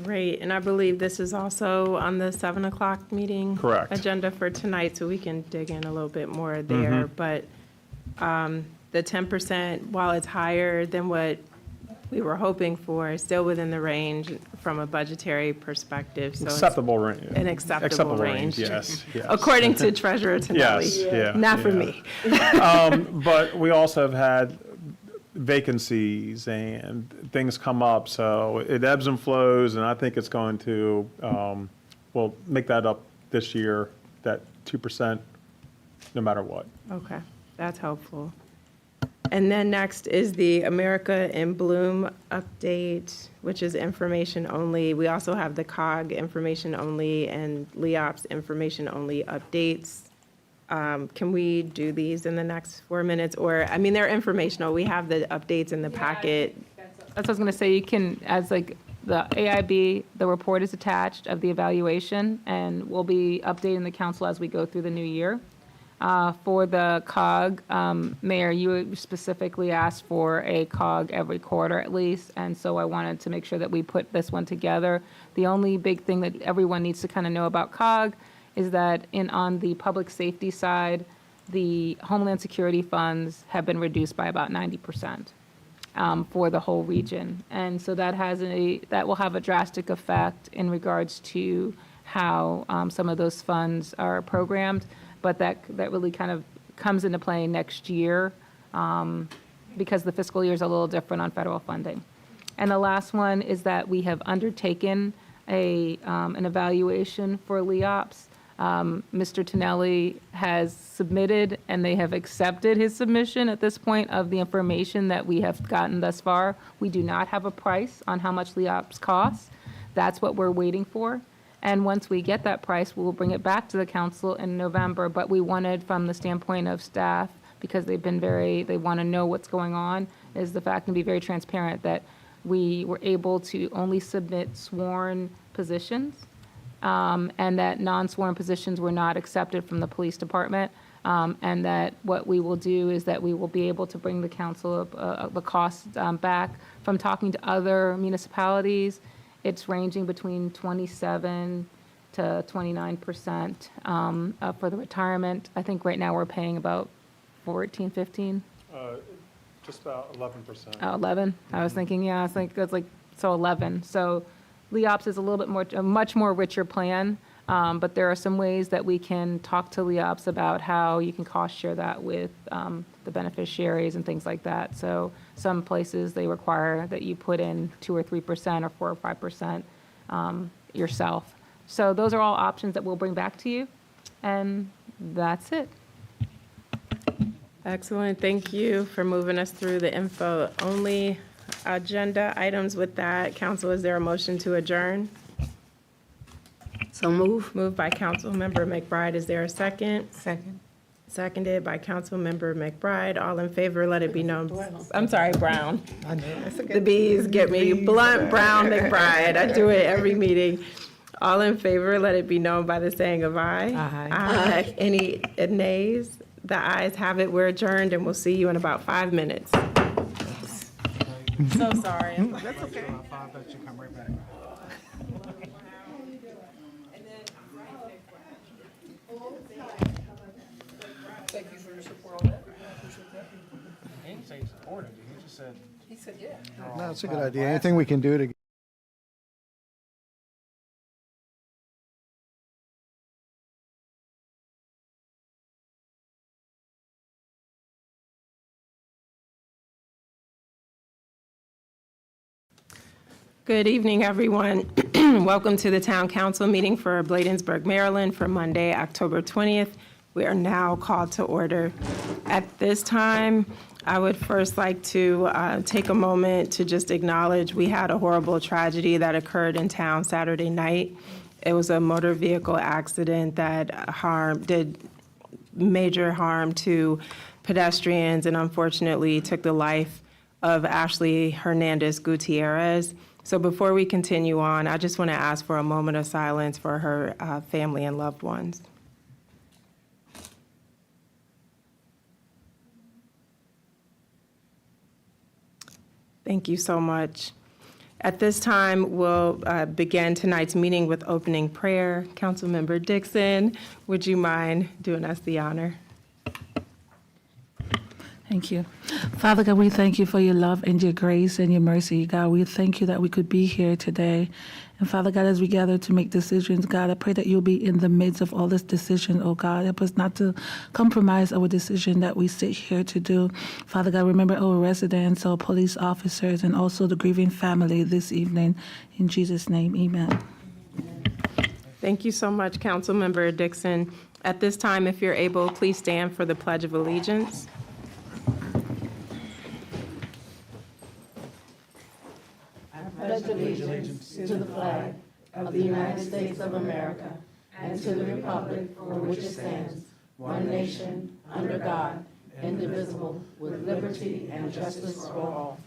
Great, and I believe this is also on the 7 o'clock meeting. Correct. Agenda for tonight, so we can dig in a little bit more there. But the 10%, while it's higher than what we were hoping for, is still within the range from a budgetary perspective. So it's Acceptable range. an acceptable range. Yes, yes. According to Treasurer Yes, Tinelli. yeah. Not for yeah. me. But we also have had vacancies and things come up, so it ebbs and flows, and I think it's going to, we'll make that up this year, that 2%, no matter what. Okay, that's helpful. And then next is the America in Bloom update, which is information only. We also have the COG information only and LEOPS information only updates. Can we do these in the next 4 minutes? Or, I mean, they're informational. We have the updates in the packet. That's what I was going to say. You can, as like the AIB, the report is attached of the evaluation, and we'll be updating the council as we go through the new year. For the COG, Mayor, you specifically asked for a COG every quarter at least, and so I wanted to make sure that we put this one together. The only big thing that everyone needs to kind of know about COG is that on the public safety side, the Homeland Security funds have been reduced by about 90%. For the whole region. And so that will have a drastic effect in regards to how some of those funds are programmed, but that really kind of comes into play next year because the fiscal year is a little different on federal funding. And the last one is that we have undertaken an evaluation for LEOPS. Mr. Tonelli has submitted, and they have accepted his submission at this point of the information that we have gotten thus far. We do not have a price on how much LEOPS costs. That's what we're waiting for. And once we get that price, we'll bring it back to the council in November. But we wanted, from the standpoint of staff, because they want to know what's going on, is the fact, and be very transparent, that we were able to only submit sworn positions. And that non-sworn positions were not accepted from the police department, and that what we will do is that we will be able to bring the council the costs back. From talking to other municipalities, it's ranging between 27 to 29% for the retirement. I think right now we're paying about 14, 15, Just about 11%. 11. I was thinking, yeah, I think that's like, so 11. So LEOPS is a much more richer plan, but there are some ways that we can talk to LEOPS about how you can cost share that with the beneficiaries and things like that. So some places, they require that you put in 2 or 3% or 4 or 5% yourself. So those are all options that we'll bring back to you, and that's it. Excellent. Thank you for moving us through the info-only agenda items. With that, council, is there a motion to adjourn? So move. Moved by Councilmember McBride. Is there a second? Second. Seconded by Councilmember McBride. All in favor, let it be known. I'm sorry, Brown. The B's get me. Blunt, Brown, McBride. I do it every meeting. All in favor, let it be known by the saying of aye. Aye. Aye. Any nays? The ayes have it. We're adjourned, and we'll see you in about 5 minutes. So sorry. That's okay. 5 that you come right back. Thank you for your support on that. He didn't say he supported you, he just said. He said, yeah. No, it's a good idea. Anything we can do to Good evening, everyone. Welcome to the Town Council meeting for Bladensburg, Maryland for Monday, October 20th. We are now called to order. At this time, I would first like to take a moment to just acknowledge we had a horrible tragedy that occurred in town Saturday night. It was a motor vehicle accident that did major harm to pedestrians and unfortunately took the life of Ashley Hernandez Gutierrez. So before we continue on, I just want to ask for a moment of silence for her family and loved ones. Thank you so much. At this time, we'll begin tonight's meeting with opening prayer. Councilmember Dixon, would you mind doing us the honor? Thank you. Father God, we thank you for your love and your grace and your mercy. God, we thank you that we could be here today. And Father God, as we gather to make decisions, God, I pray that you'll be in the midst of all this decision, oh God. Help us not to compromise our decision that we sit here to do. Father God, remember our residents, our police officers, and also the grieving family this evening. In Jesus' name, amen. Thank you so much, Councilmember Dixon. At this time, if you're able, please stand for the Pledge of Allegiance. Pledge allegiance to the flag of the United States of America and to the republic for which it stands, one nation, under God, indivisible, with liberty and justice for all.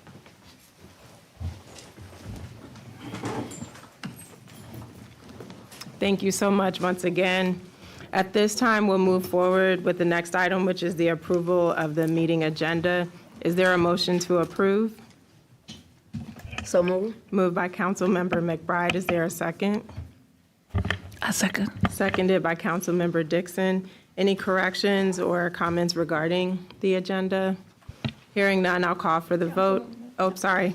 Thank you so much once again. At this time, we'll move forward with the next item, which is the approval of the meeting agenda. Is there a motion to approve? So move. Moved by Councilmember McBride. Is there a second? A second. Seconded by Councilmember Dixon. Any corrections or comments regarding the agenda? Hearing none, I'll call for the vote. Oh, sorry.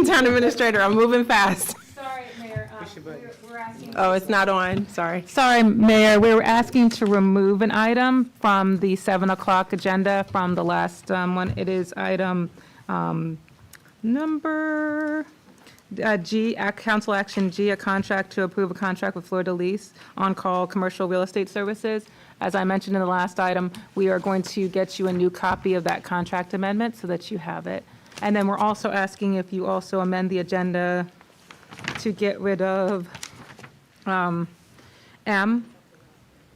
Town Administrator, I'm moving fast. Sorry, Mayor, we're asking. Oh, it's not on. Sorry. Sorry, Mayor, we were asking to remove an item from the 7 o'clock agenda from the last one. It is item number G, Council Action G, a contract to approve a contract with Fleur de Lis on-call commercial real estate services. As I mentioned in the last item, we are going to get you a new copy of that contract amendment so that you have it. And then we're also asking if you also amend the agenda to get rid of M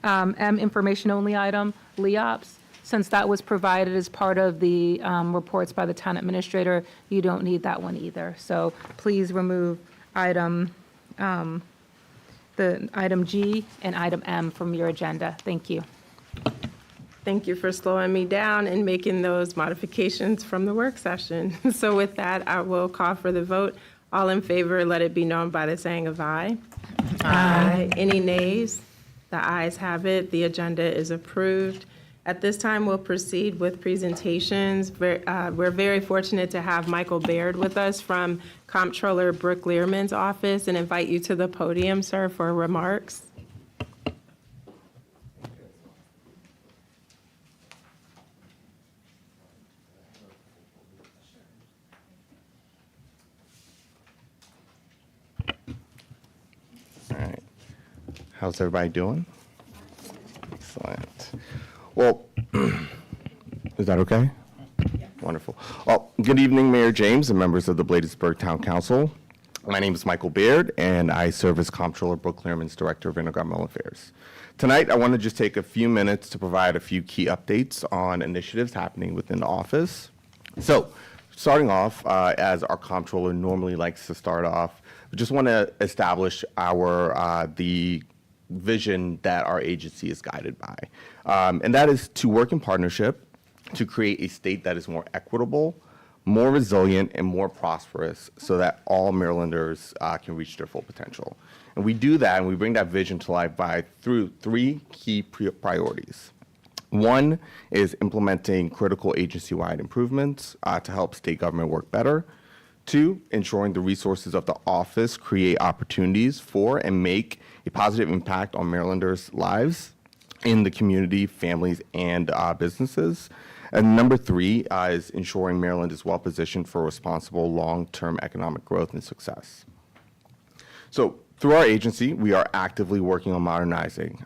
information only item, LEOPS. Since that was provided as part of the reports by the town administrator, you don't need that one either. So please remove item, the item G and item M from your agenda. Thank you. Thank you for slowing me down and making those modifications from the work session. So with that, I will call for the vote. All in favor, let it be known by the saying of aye. Aye. Any nays? The ayes have it. The agenda is approved. At this time, we'll proceed with presentations. We're very fortunate to have Michael Baird with us from Comptroller Brooke Learman's office and invite you to the podium, sir, for remarks. All right. How's everybody doing? Excellent. Well, is that okay? Wonderful. Well, good evening, Mayor James and members of the Bladensburg Town Council. My name is Michael Baird, and I serve as Comptroller Brooke Learman's Director of Intergovernmental Affairs. Tonight, I want to just take a few minutes to provide a few key updates on initiatives happening within the office. So, starting off, as our Comptroller normally likes to start off, we just want to establish the vision that our agency is guided by. And that is to work in partnership to create a state that is more equitable, more resilient, and more prosperous so that all Marylanders can reach their full potential. And we do that, and we bring that vision to life through three key priorities. One is implementing critical agency-wide improvements to help state government work better. Two, ensuring the resources of the office create opportunities for and make a positive impact on Marylanders' lives in the community, families, and businesses. And number three is ensuring Maryland is well positioned for responsible long-term economic growth and success. So through our agency, we are actively working on modernizing.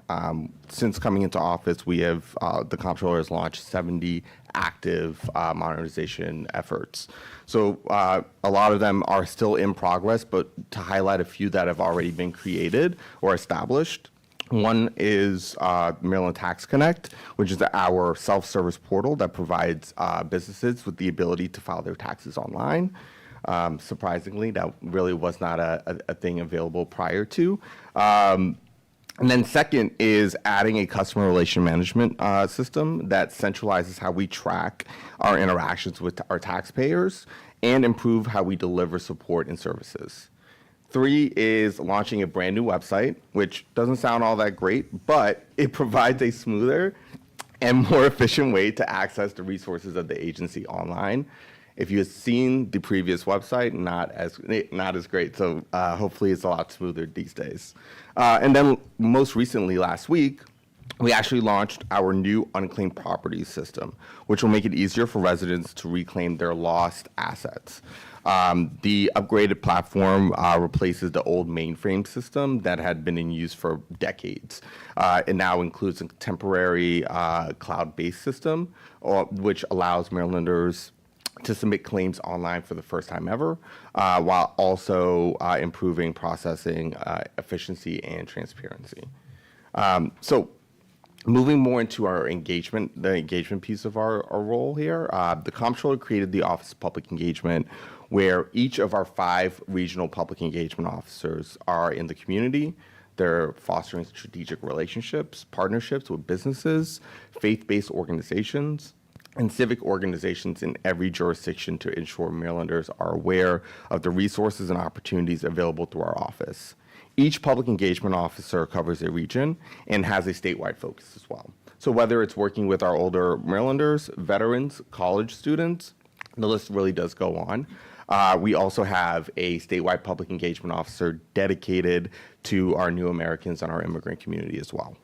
Since coming into office, the Comptroller has launched 70 active modernization efforts. So a lot of them are still in progress, but to highlight a few that have already been created or established, one is Maryland Tax Connect, which is our self-service portal that provides businesses with the ability to file their taxes online. Surprisingly, that really was not a thing available prior to. And then second is adding a customer relation management system that centralizes how we track our interactions with our taxpayers and improve how we deliver support and services. Three is launching a brand new website, which doesn't sound all that great, but it provides a smoother and more efficient way to access the resources of the agency online. If you have seen the previous website, not as great. So hopefully it's a lot smoother these days. And then most recently, last week, we actually launched our new unclaimed properties system, which will make it easier for residents to reclaim their lost assets. The upgraded platform replaces the old mainframe system that had been in use for decades. It now includes a temporary cloud-based system, which allows Marylanders to submit claims online for the first time ever, while also improving processing efficiency and transparency. So Moving more into our engagement, the engagement piece of our role here, the comptroller created the Office of Public Engagement, where each of our 5 regional public engagement officers are in the community. They're fostering strategic relationships, partnerships with businesses, faith-based organizations, and civic organizations in every jurisdiction to ensure Marylanders are aware of the resources and opportunities available through our office. Each public engagement officer covers a region and has a statewide focus as well. So whether it's working with our older Marylanders, veterans, college students, the list really does go on. We also have a statewide public engagement officer dedicated to our new Americans and our immigrant community as well.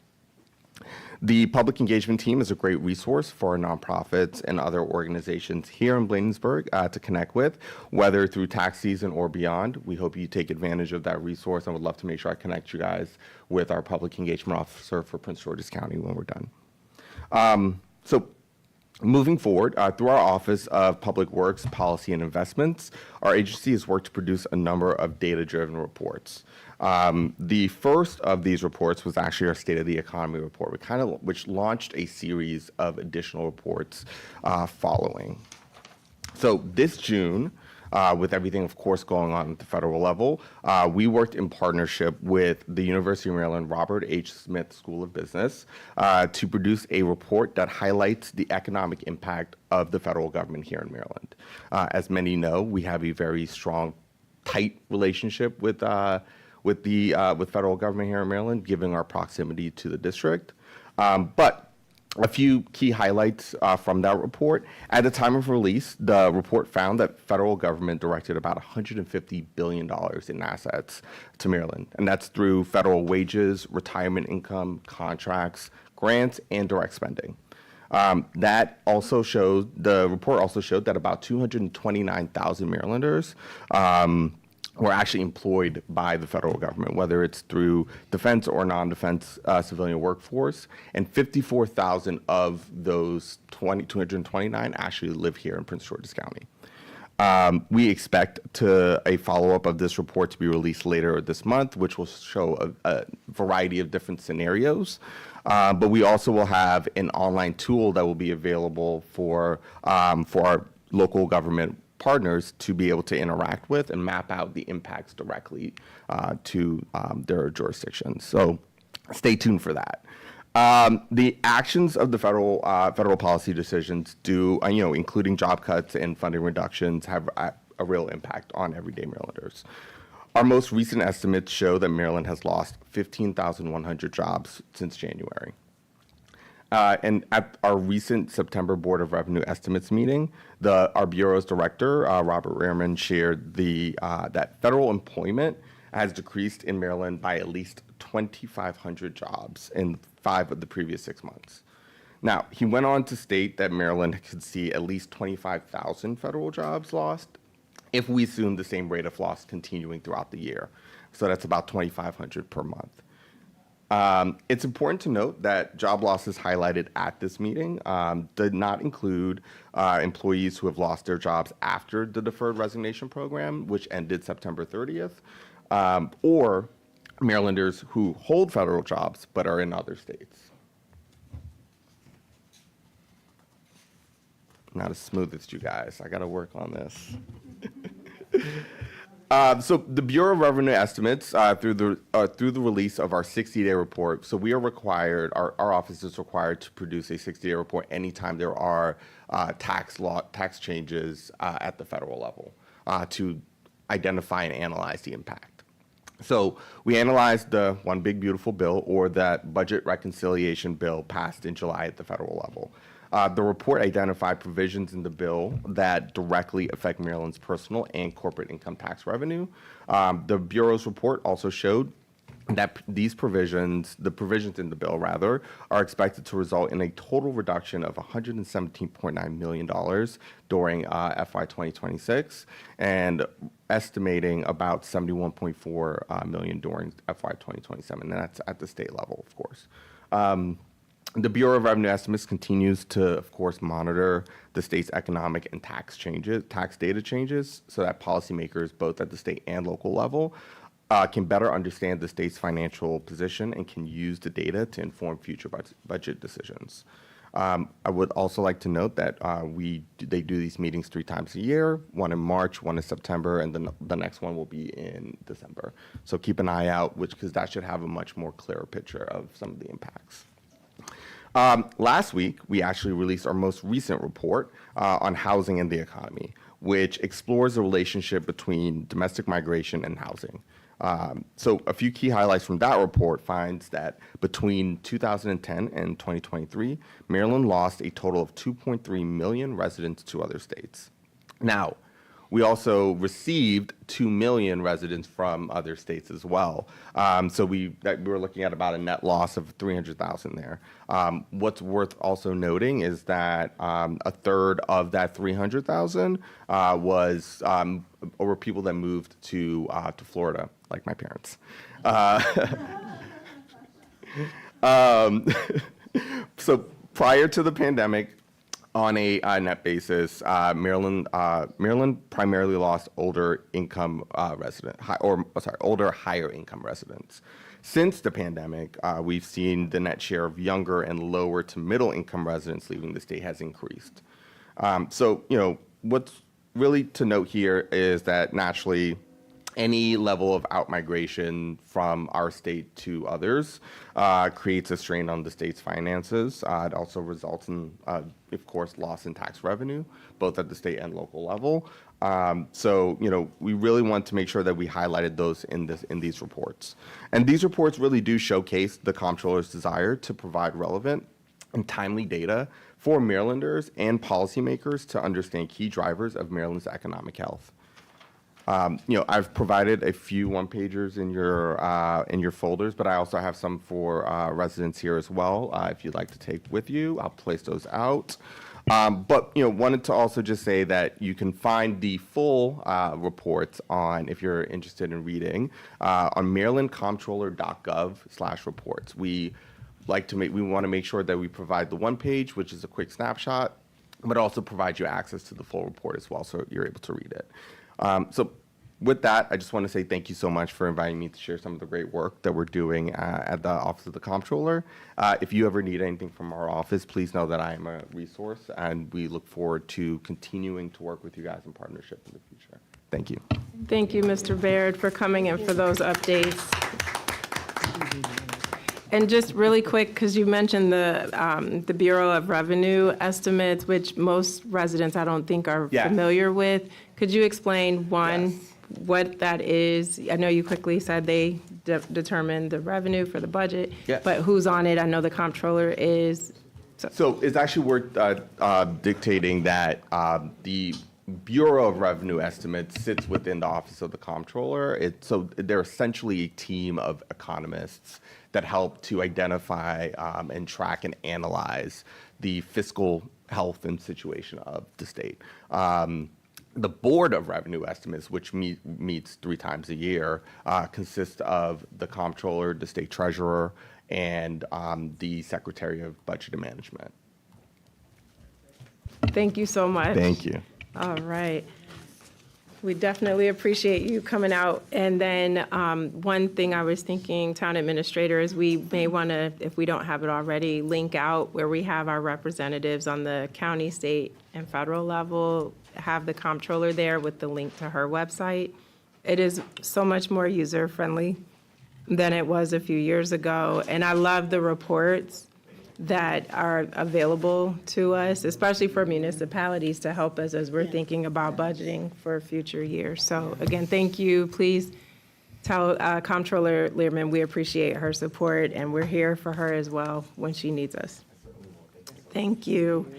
The public engagement team is a great resource for nonprofits and other organizations here in Bladensburg to connect with, whether through tax season or beyond. We hope you take advantage of that resource and would love to make sure I connect you guys with our public engagement officer for Prince George's County when we're done. So moving forward, through our Office of Public Works, Policy, and Investments, our agency has worked to produce a number of data-driven reports. The first of these reports was actually our State of the Economy report, which launched a series of additional reports following. So this June, with everything, of course, going on at the federal level, we worked in partnership with the University of Maryland Robert H. Smith School of Business to produce a report that highlights the economic impact of the federal government here in Maryland. As many know, we have a very strong, tight relationship with federal government here in Maryland, given our proximity to the district. But a few key highlights from that report. At the time of release, the report found that federal government directed about $150 billion in assets to Maryland, and that's through federal wages, retirement income, contracts, grants, and direct spending. That also showed, the report also showed that about 229,000 Marylanders were actually employed by the federal government, whether it's through defense or non-defense civilian workforce, and 54,000 of those 229 actually live here in Prince George's County. We expect a follow-up of this report to be released later this month, which will show a variety of different scenarios. But we also will have an online tool that will be available for our local government partners to be able to interact with and map out the impacts directly to their jurisdictions. So stay tuned for that. The actions of the federal policy decisions including job cuts and funding reductions, have a real impact on everyday Marylanders. Our most recent estimates show that Maryland has lost 15,100 jobs since January. And at our recent September Board of Revenue Estimates meeting, our Bureau's director, Robert Rehrman, shared that federal employment has decreased in Maryland by at least 2,500 jobs in 5 of the previous 6 months. Now, he went on to state that Maryland could see at least 25,000 federal jobs lost if we assume the same rate of loss continuing throughout the year. So that's about 2,500 per month. It's important to note that job losses highlighted at this meeting did not include employees who have lost their jobs after the deferred resignation program, which ended September 30th, or Marylanders who hold federal jobs but are in other states. Not as smooth as you guys. I got to work on this. So the Bureau of Revenue Estimates, through the release of our 60-day report, so we are required, our office is required to produce a 60-day report anytime there are tax changes at the federal level to identify and analyze the impact. So we analyzed the One Big Beautiful Bill, or that budget reconciliation bill passed in July at the federal level. The report identified provisions in the bill that directly affect Maryland's personal and corporate income tax revenue. The Bureau's report also showed that the provisions in the bill, are expected to result in a total reduction of $117.9 million during FY 2026, and estimating about $71.4 million during FY 2027, and that's at the state level, of course. The Bureau of Revenue Estimates continues to, of course, monitor the state's economic and tax data changes, so that policymakers, both at the state and local level, can better understand the state's financial position and can use the data to inform future budget decisions. I would also like to note that they do these meetings 3 times a year, one in March, one in September, and then the next one will be in December. So keep an eye out, because that should have a much more clearer picture of some of the impacts. Last week, we actually released our most recent report on housing and the economy, which explores the relationship between domestic migration and housing. So a few key highlights from that report finds that between 2010 and 2023, Maryland lost a total of 2.3 million residents to other states. Now, we also received 2 million residents from other states as well. So we were looking at about a net loss of 300,000 there. What's worth also noting is that a third of that 300,000 were people that moved to Florida, like my parents. So prior to the pandemic, on a net basis, Maryland primarily lost older higher income residents. Since the pandemic, we've seen the net share of younger and lower to middle income residents leaving the state has increased. So, what's really to note here is that naturally, any level of outmigration from our state to others creates a strain on the state's finances. It also results in, of course, loss in tax revenue, both at the state and local level. So, we really want to make sure that we highlighted those in these reports. And these reports really do showcase the comptroller's desire to provide relevant and timely data for Marylanders and policymakers to understand key drivers of Maryland's economic health. I've provided a few one-pagers in your folders, but I also have some for residents here as well. If you'd like to take with you, I'll place those out. But wanted to also just say that you can find the full reports on, if you're interested in reading, on marylandcomptroller.gov/reports. We want to make sure that we provide the one page, which is a quick snapshot, but also provide you access to the full report as well, so you're able to read it. So with that, I just want to say thank you so much for inviting me to share some of the great work that we're doing at the Office of the Comptroller. If you ever need anything from our office, please know that I am a resource, and we look forward to continuing to work with you guys in partnership in the future. Thank you. Thank you, Mr. Baird, for coming in for those updates. And just really quick, because you mentioned the Bureau of Revenue estimates, which most residents I don't think are familiar with. Could you explain, what that is? I know you quickly said they determine the revenue for the budget, but who's on it? I know the comptroller is. So it's actually worth dictating that the Bureau of Revenue Estimates sits within the Office of the Comptroller. So they're essentially a team of economists that help to identify and track and analyze the fiscal health and situation of the state. The Board of Revenue Estimates, which meets 3 times a year, consists of the Comptroller, the State Treasurer, and the Secretary of Budget and Management. Thank you so much. Thank you. All right. We definitely appreciate you coming out. And then one thing I was thinking, Town Administrator, is we may want to, if we don't have it already, link out where we have our representatives on the county, state, and federal level, have the comptroller there with the link to her website. It is so much more user-friendly than it was a few years ago. And I love the reports that are available to us, especially for municipalities, to help us as we're thinking about budgeting for future years. So again, thank you. Please tell Comptroller Learman we appreciate her support, and we're here for her as well when she needs us. Thank you.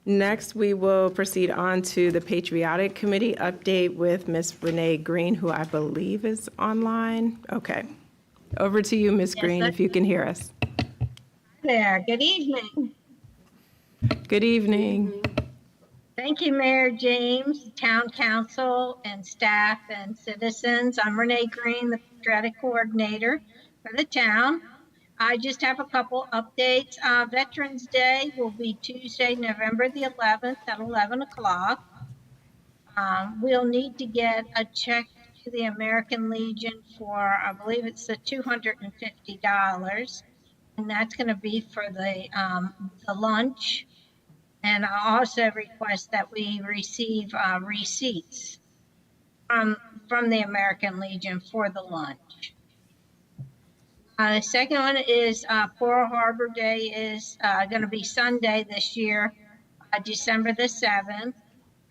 Next, we will proceed on to the Patriotic Committee update with Ms. Renee Green, who I believe is online. Okay. Over to you, Ms. Green, if you can hear us. There. Good evening. Good evening. Thank you, Mayor James, Town Council, and staff and citizens. I'm Renee Green, the Patriotic Coordinator for the town. I just have a couple updates. Veterans Day will be Tuesday, November the 11th at 11 o'clock. We'll need to get a check to the American Legion for, I believe it's the $250. And that's going to be for the lunch. And I also request that we receive receipts from the American Legion for the lunch. The second one is Pearl Harbor Day is going to be Sunday this year, December the 7th.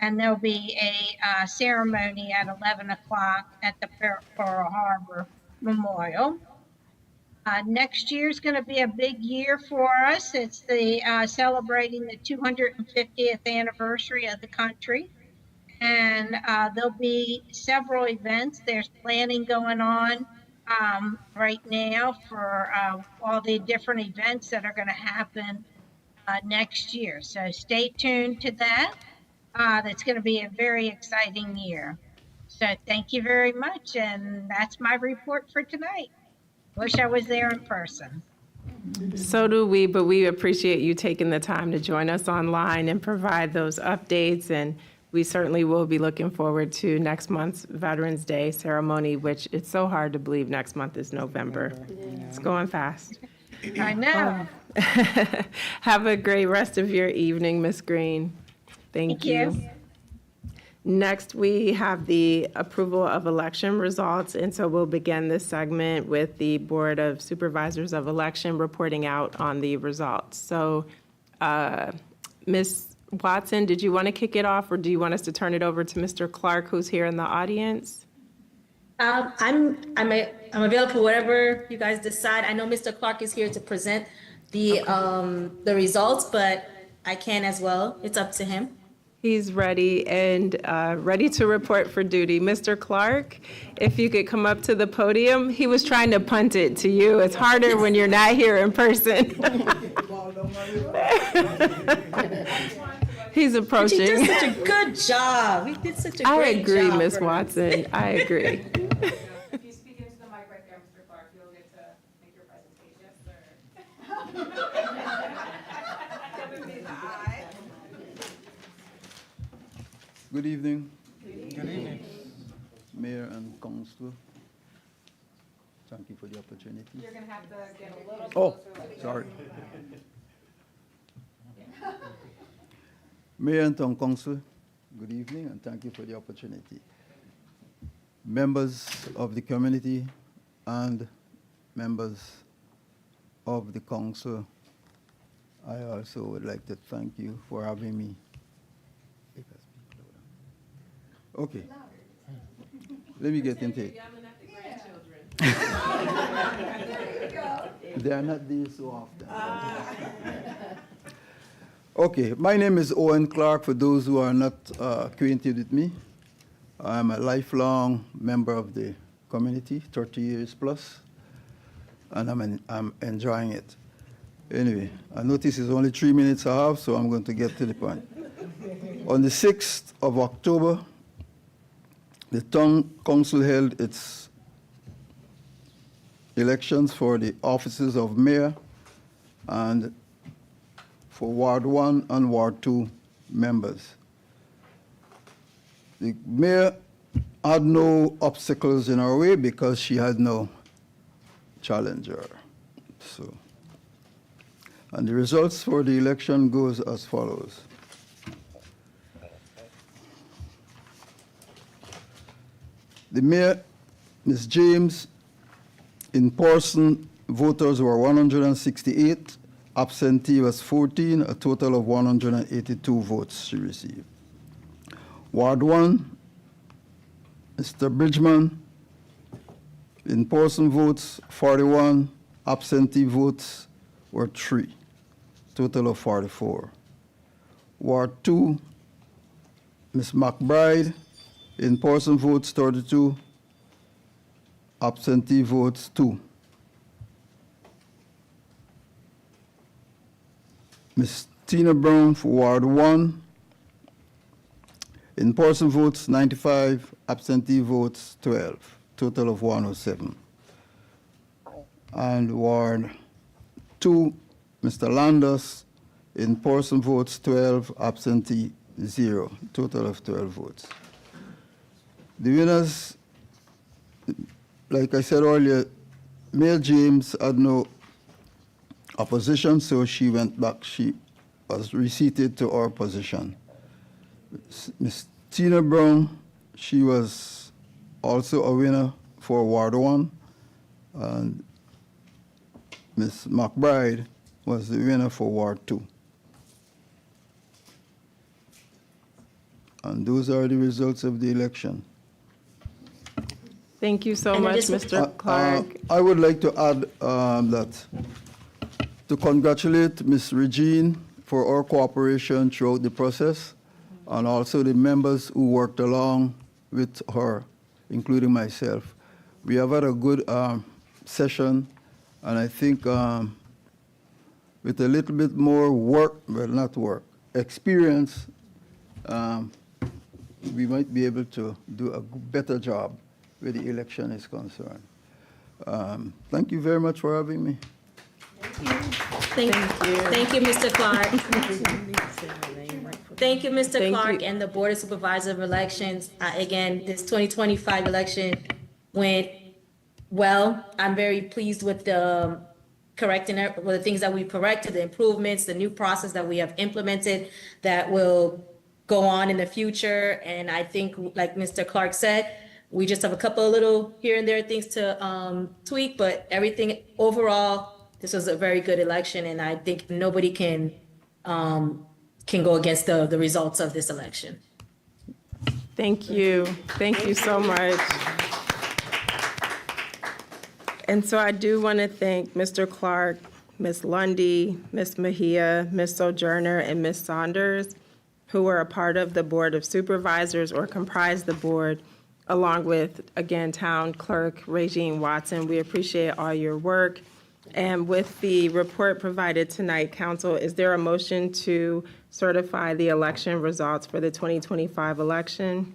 And there'll be a ceremony at 11 o'clock at the Pearl Harbor Memorial. Next year is going to be a big year for us. It's the celebrating the 250th anniversary of the country. And there'll be several events. There's planning going on right now for all the different events that are going to happen next year. So stay tuned to that. That's going to be a very exciting year. So thank you very much. And that's my report for tonight. Wish I was there in person. So do we, but we appreciate you taking the time to join us online and provide those updates. And we certainly will be looking forward to next month's Veterans Day ceremony, which it's so hard to believe next month is November. It's going fast. I know. Have a great rest of your evening, Ms. Green. Thank you. Next, we have the approval of election results, and so we'll begin this segment with the Board of Supervisors of Election reporting out on the results. So, Ms. Watson, did you want to kick it off, or do you want us to turn it over to Mr. Clark, who's here in the audience? I'm available for whatever you guys decide. I know Mr. Clark is here to present the results, but I can as well. It's up to him. He's ready and ready to report for duty. Mr. Clark, if you could come up to the podium. He was trying to punt it to you. It's harder when you're not here in person. He's approaching. She did such a good job. He did such a I great agree, job. Ms. Watson. I agree. If you speak into the mic right there, Mr. Clark, you'll get to make your presentation. Good evening, Good evening. Mayor and Council. Thank you for the opportunity. You're going to have to get a little Oh, closer. sorry. Mayor and Town Council, good evening and thank you for the opportunity. Members of the community and members of the council, I also would like to thank you for having me. Okay. Let me get into it. They are not there so often. Okay, my name is Owen Clark, for those who are not acquainted with me. I'm a lifelong member of the community, 30 years plus, and I'm enjoying it. Anyway, I notice it's only 3 minutes I have, so I'm going to get to the point. On the 6th of October, the town council held its elections for the offices of mayor and for Ward 1 and Ward 2 members. The mayor had no obstacles in her way because she had no challenger. So, and the results for the election goes as follows. The mayor, Ms. James, in person, voters were 168, absentee was 14, a total of 182 votes she received. Ward 1, Mr. Bridgman, in person votes 41, absentee votes were 3, total of 44. Ward 2, Ms. McBride, in person votes 32, absentee votes 2. Ms. Tina Brown for Ward 1, in person votes 95, absentee votes 12, total of 107. And Ward 2, Mr. Landers, in person votes 12, absentee 0, total of 12 votes. The winners like I said earlier, Mayor James had no opposition, so she went back. She was reseated to our position. Ms. Tina Brown, she was also a winner for Ward 1, and Ms. McBride was the winner for Ward 2. And those are the results of the election. Thank you so And I much, just- Mr. Clark. I would like to add to congratulate Ms. Regine for our cooperation throughout the process, and also the members who worked along with her, including myself. We have had a good session, and I think with a little bit more work, well, not work, experience, we might be able to do a better job where the election is concerned. Thank you very much for having me. Thank you, Mr. Clark. Thank you, Mr. Thank Clark you. and the Board of Supervisors of Elections. Again, this 2025 election went well. I'm very pleased with the with the things that we corrected, the improvements, the new process that we have implemented that will go on in the future. And I think, like Mr. Clark said, we just have a couple of little here and there things to tweak, but everything overall, this was a very good election, and I think nobody can go against the results of this election. Thank you. Thank you so much. And so I do want to thank Mr. Clark, Ms. Lundy, Ms. Mejia, Ms. Sojourner, and Ms. Saunders, who were a part of the Board of Supervisors or comprised the board, along with, again, Town Clerk Regine Watson. We appreciate all your work. And with the report provided tonight, Council, is there a motion to certify the election results for the 2025 election?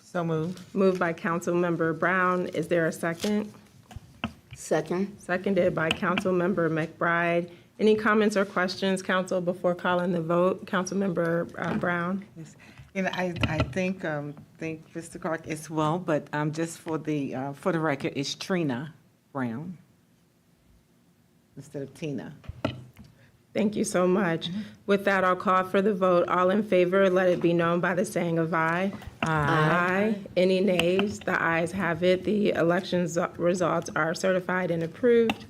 So moved. Moved by Councilmember Brown. Is there a second? Second. Seconded by Councilmember McBride. Any comments or questions, Council, before calling the vote? Councilmember Brown? Yes. And I think Mr. Clark as well, but just for the record, it's Trina Brown instead of Tina. Thank you so much. With that, I'll call for the vote. All in favor, let it be known by the saying of aye. Aye. Any nays? The ayes have it. The elections results are certified and approved.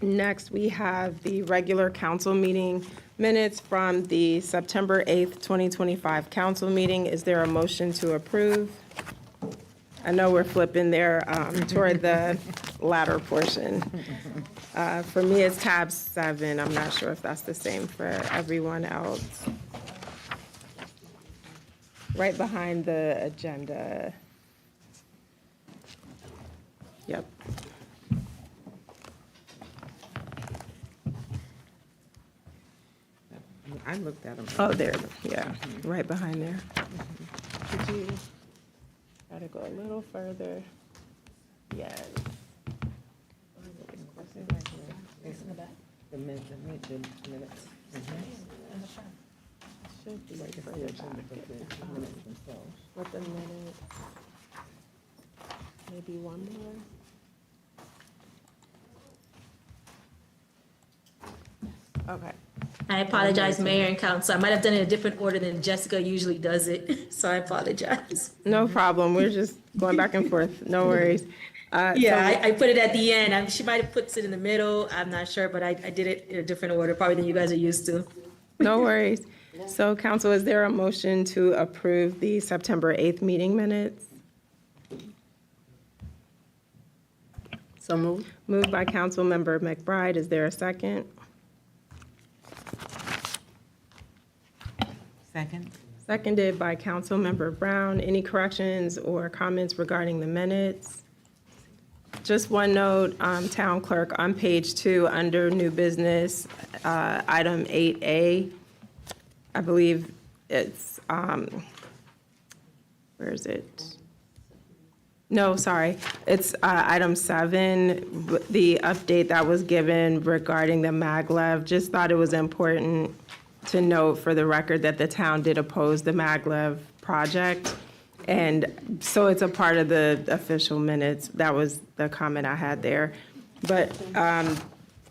Next, we have the regular council meeting minutes from the September 8th, 2025 council meeting. Is there a motion to approve? I know we're flipping there toward the latter portion. For me, it's tab 7. I'm not sure if that's the same for everyone else. Right behind the agenda. Yep. I looked at them. Oh, there, yeah, right behind there. Could you try to go a little further? Yes. The minutes. Should be further back. With the minutes. Maybe one more. Okay. I apologize, Mayor and Council. I might have done it in a different order than Jessica usually does it, so I apologize. No problem. We're just going back and forth. No worries. Yeah, I put it at the end. She might have put it in the middle. I'm not sure, but I did it in a different order, probably than you guys are used to. No worries. So, Council, is there a motion to approve the September 8th meeting minutes? So moved. Moved by Councilmember McBride. Is there a second? Second. Seconded by Councilmember Brown. Any corrections or comments regarding the minutes? Just one note, Town Clerk, on page 2, under New Business, item 8A, I believe it's, where is it? No, sorry, it's item 7, the update that was given regarding the maglev. Just thought it was important to note for the record that the town did oppose the maglev project. And so it's a part of the official minutes. That was the comment I had there. But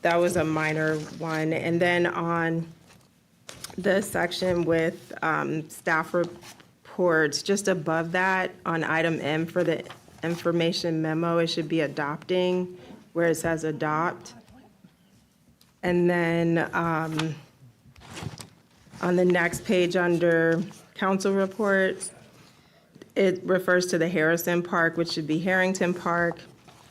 that was a minor one. And then on the section with staff reports, just above that, on item M for the information memo, it should be adopting, where it says adopt. And then on the next page under council reports, it refers to the Harrison Park, which should be Harrington Park.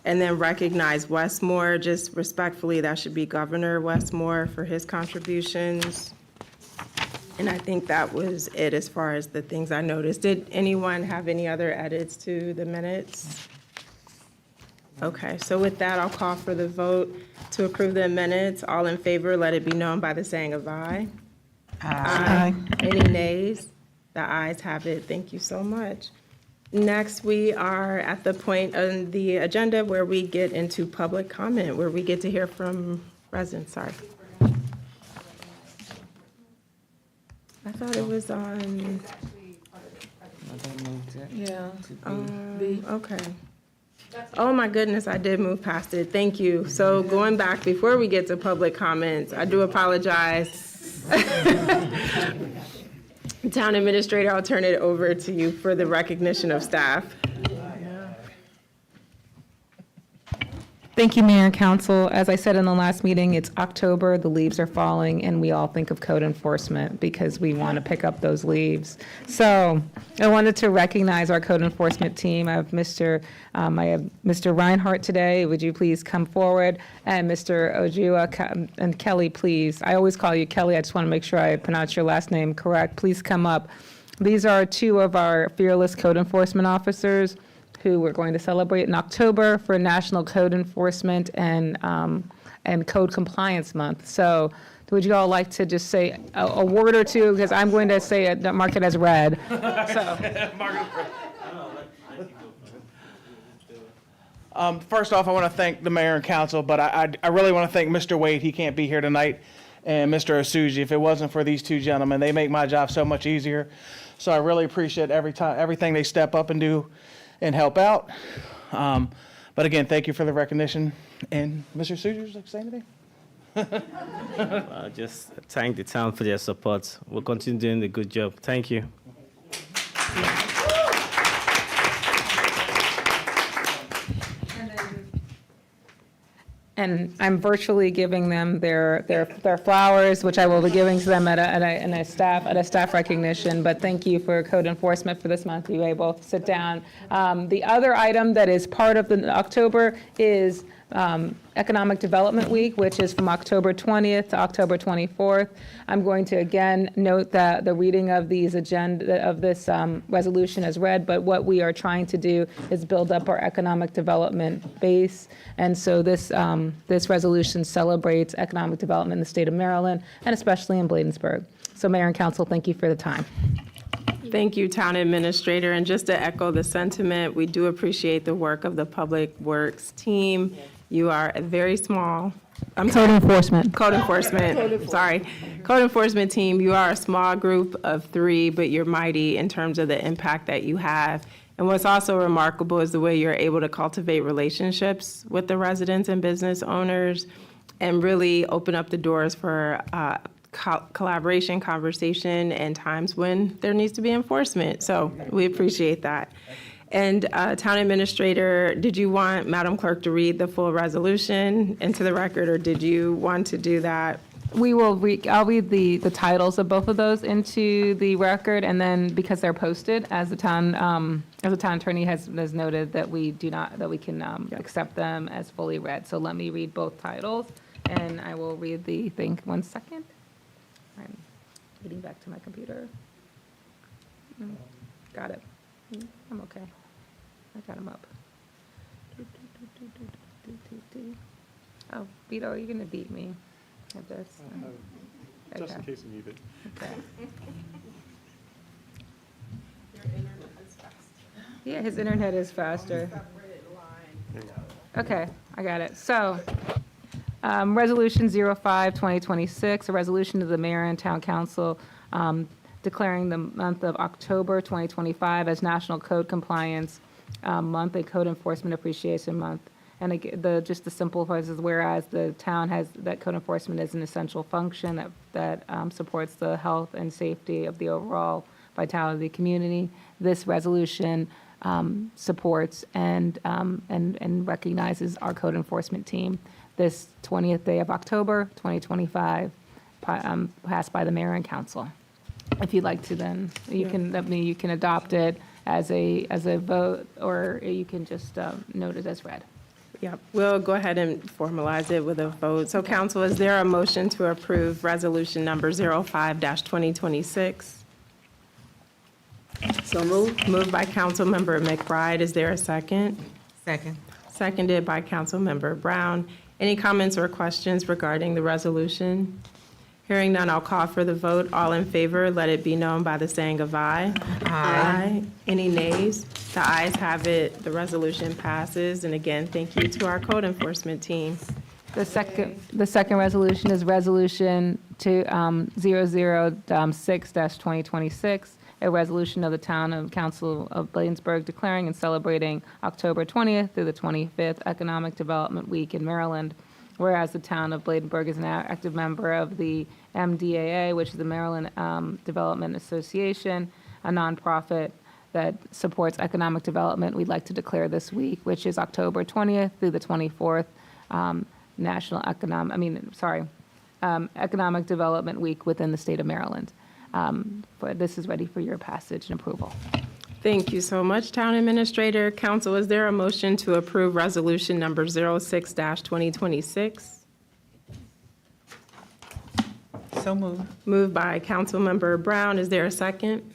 And then recognize Westmore, just respectfully, that should be Governor Westmore for his contributions. And I think that was it as far as the things I noticed. Did anyone have any other edits to the minutes? Okay, so with that, I'll call for the vote to approve the minutes. All in favor, let it be known by the saying of aye. Aye. Any nays? The ayes have it. Thank you so much. Next, we are at the point on the agenda where we get into public comment, where we get to hear from residents. Sorry. I thought it was on, yeah, okay. Oh, my goodness, I did move past it. Thank you. So going back, before we get to public comments, I do apologize. Town Administrator, I'll turn it over to you for the recognition of staff. Thank you, Mayor and Council. As I said in the last meeting, it's October, the leaves are falling, and we all think of code enforcement because we want to pick up those leaves. So I wanted to recognize our code enforcement team. I have Mr. Reinhardt today. Would you please come forward? And Mr. Ojua and Kelly, please. I always call you Kelly. I just want to make sure I pronounce your last name correct. Please come up. These are two of our fearless code enforcement officers who we're going to celebrate in October for National Code Enforcement and Code Compliance Month. So would you all like to just say a word or two? Because I'm going to say it, mark it as read. First off, I want to thank the mayor and council, but I really want to thank Mr. Wade. He can't be here tonight. And Mr. Osuji. If it wasn't for these two gentlemen, they make my job so much easier. So I really appreciate everything they step up and do and help out. But again, thank you for the recognition. And Mr. Osuji, would you like to say anything? Just thank the town for their support. We'll continue doing the good job. Thank you. And I'm virtually giving them their flowers, which I will be giving to them at a staff recognition. But thank you for code enforcement for this month. You may both sit down. The other item that is part of the October is Economic Development Week, which is from October 20th to October 24th. I'm going to again note that the reading of these this resolution is read, but what we are trying to do is build up our economic development base. And so this resolution celebrates economic development in the state of Maryland and especially in Bladensburg. So Mayor and Council, thank you for the time. Thank you, Town Administrator. And just to echo the sentiment, we do appreciate the work of the Public Works team. You are a very small. Code enforcement. Code enforcement, sorry. Code enforcement team, you are a small group of three, but you're mighty in terms of the impact that you have. And what's also remarkable is the way you're able to cultivate relationships with the residents and business owners and really open up the doors for collaboration, conversation, and times when there needs to be enforcement. So we appreciate that. And Town Administrator, did you want Madam Clerk to read the full resolution into the record, or did you want to do that? I'll read the titles of both of those into the record, and then because they're posted, as the town attorney has noted, that we can accept them as fully read. So let me read both titles, and I will read the thing. 1 second. I'm getting back to my computer. Got it. I'm okay. I got them up. Oh, Vito, you're gonna beat me at this. Just in case you need it. Okay. Yeah, his internet is faster. Okay, I got it. So, Resolution 05-2026, a resolution to the mayor and town council declaring the month of October 2025 as National Code Compliance Month and Code Enforcement Appreciation Month. And again, just the simple phrase is, whereas the town has, that code enforcement is an essential function that supports the health and safety of the overall vitality of the community. This resolution supports and recognizes our code enforcement team. This 20th day of October, 2025, passed by the mayor and council. If you'd like to, then you can adopt it as a vote, or you can just note it as read. Yep, we'll go ahead and formalize it with a vote. So council, is there a motion to approve resolution number 05-2026? So moved. Moved by Councilmember McBride. Is there a second? Second. Seconded by Councilmember Brown. Any comments or questions regarding the resolution? Hearing none, I'll call for the vote. All in favor, let it be known by the saying of aye. Aye. Any nays? The ayes have it. The resolution passes. And again, thank you to our code enforcement team. The second resolution is Resolution 006-2026, a resolution of the Town and Council of Bladensburg declaring and celebrating October 20th through the 25th Economic Development Week in Maryland. Whereas the Town of Bladensburg is an active member of the MDAA, which is the Maryland Development Association, a nonprofit that supports economic development, we'd like to declare this week, which is October 20th through the 24th, Economic Development Week within the state of Maryland. This is ready for your passage and approval. Thank you so much, Town Administrator. Council, is there a motion to approve resolution number 06-2026? So moved. Moved by Councilmember Brown. Is there a second?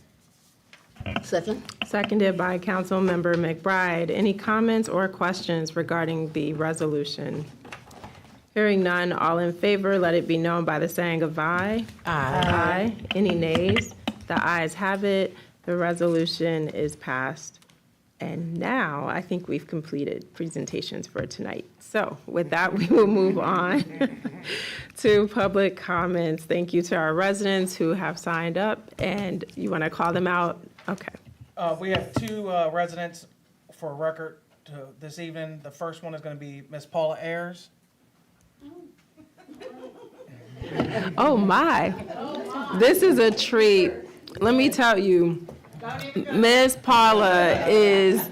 Second. Seconded by Councilmember McBride. Any comments or questions regarding the resolution? Hearing none, all in favor, let it be known by the saying of aye. Aye. Any nays? The ayes have it. The resolution is passed. And now I think we've completed presentations for tonight. So with that, we will move on to public comments. Thank you to our residents who have signed up, and you want to call them out? Okay. We have two residents for record this evening. The first one is going to be Miss Paula Ayers. Oh, my. This is a treat. Let me tell you, Ms. Paula is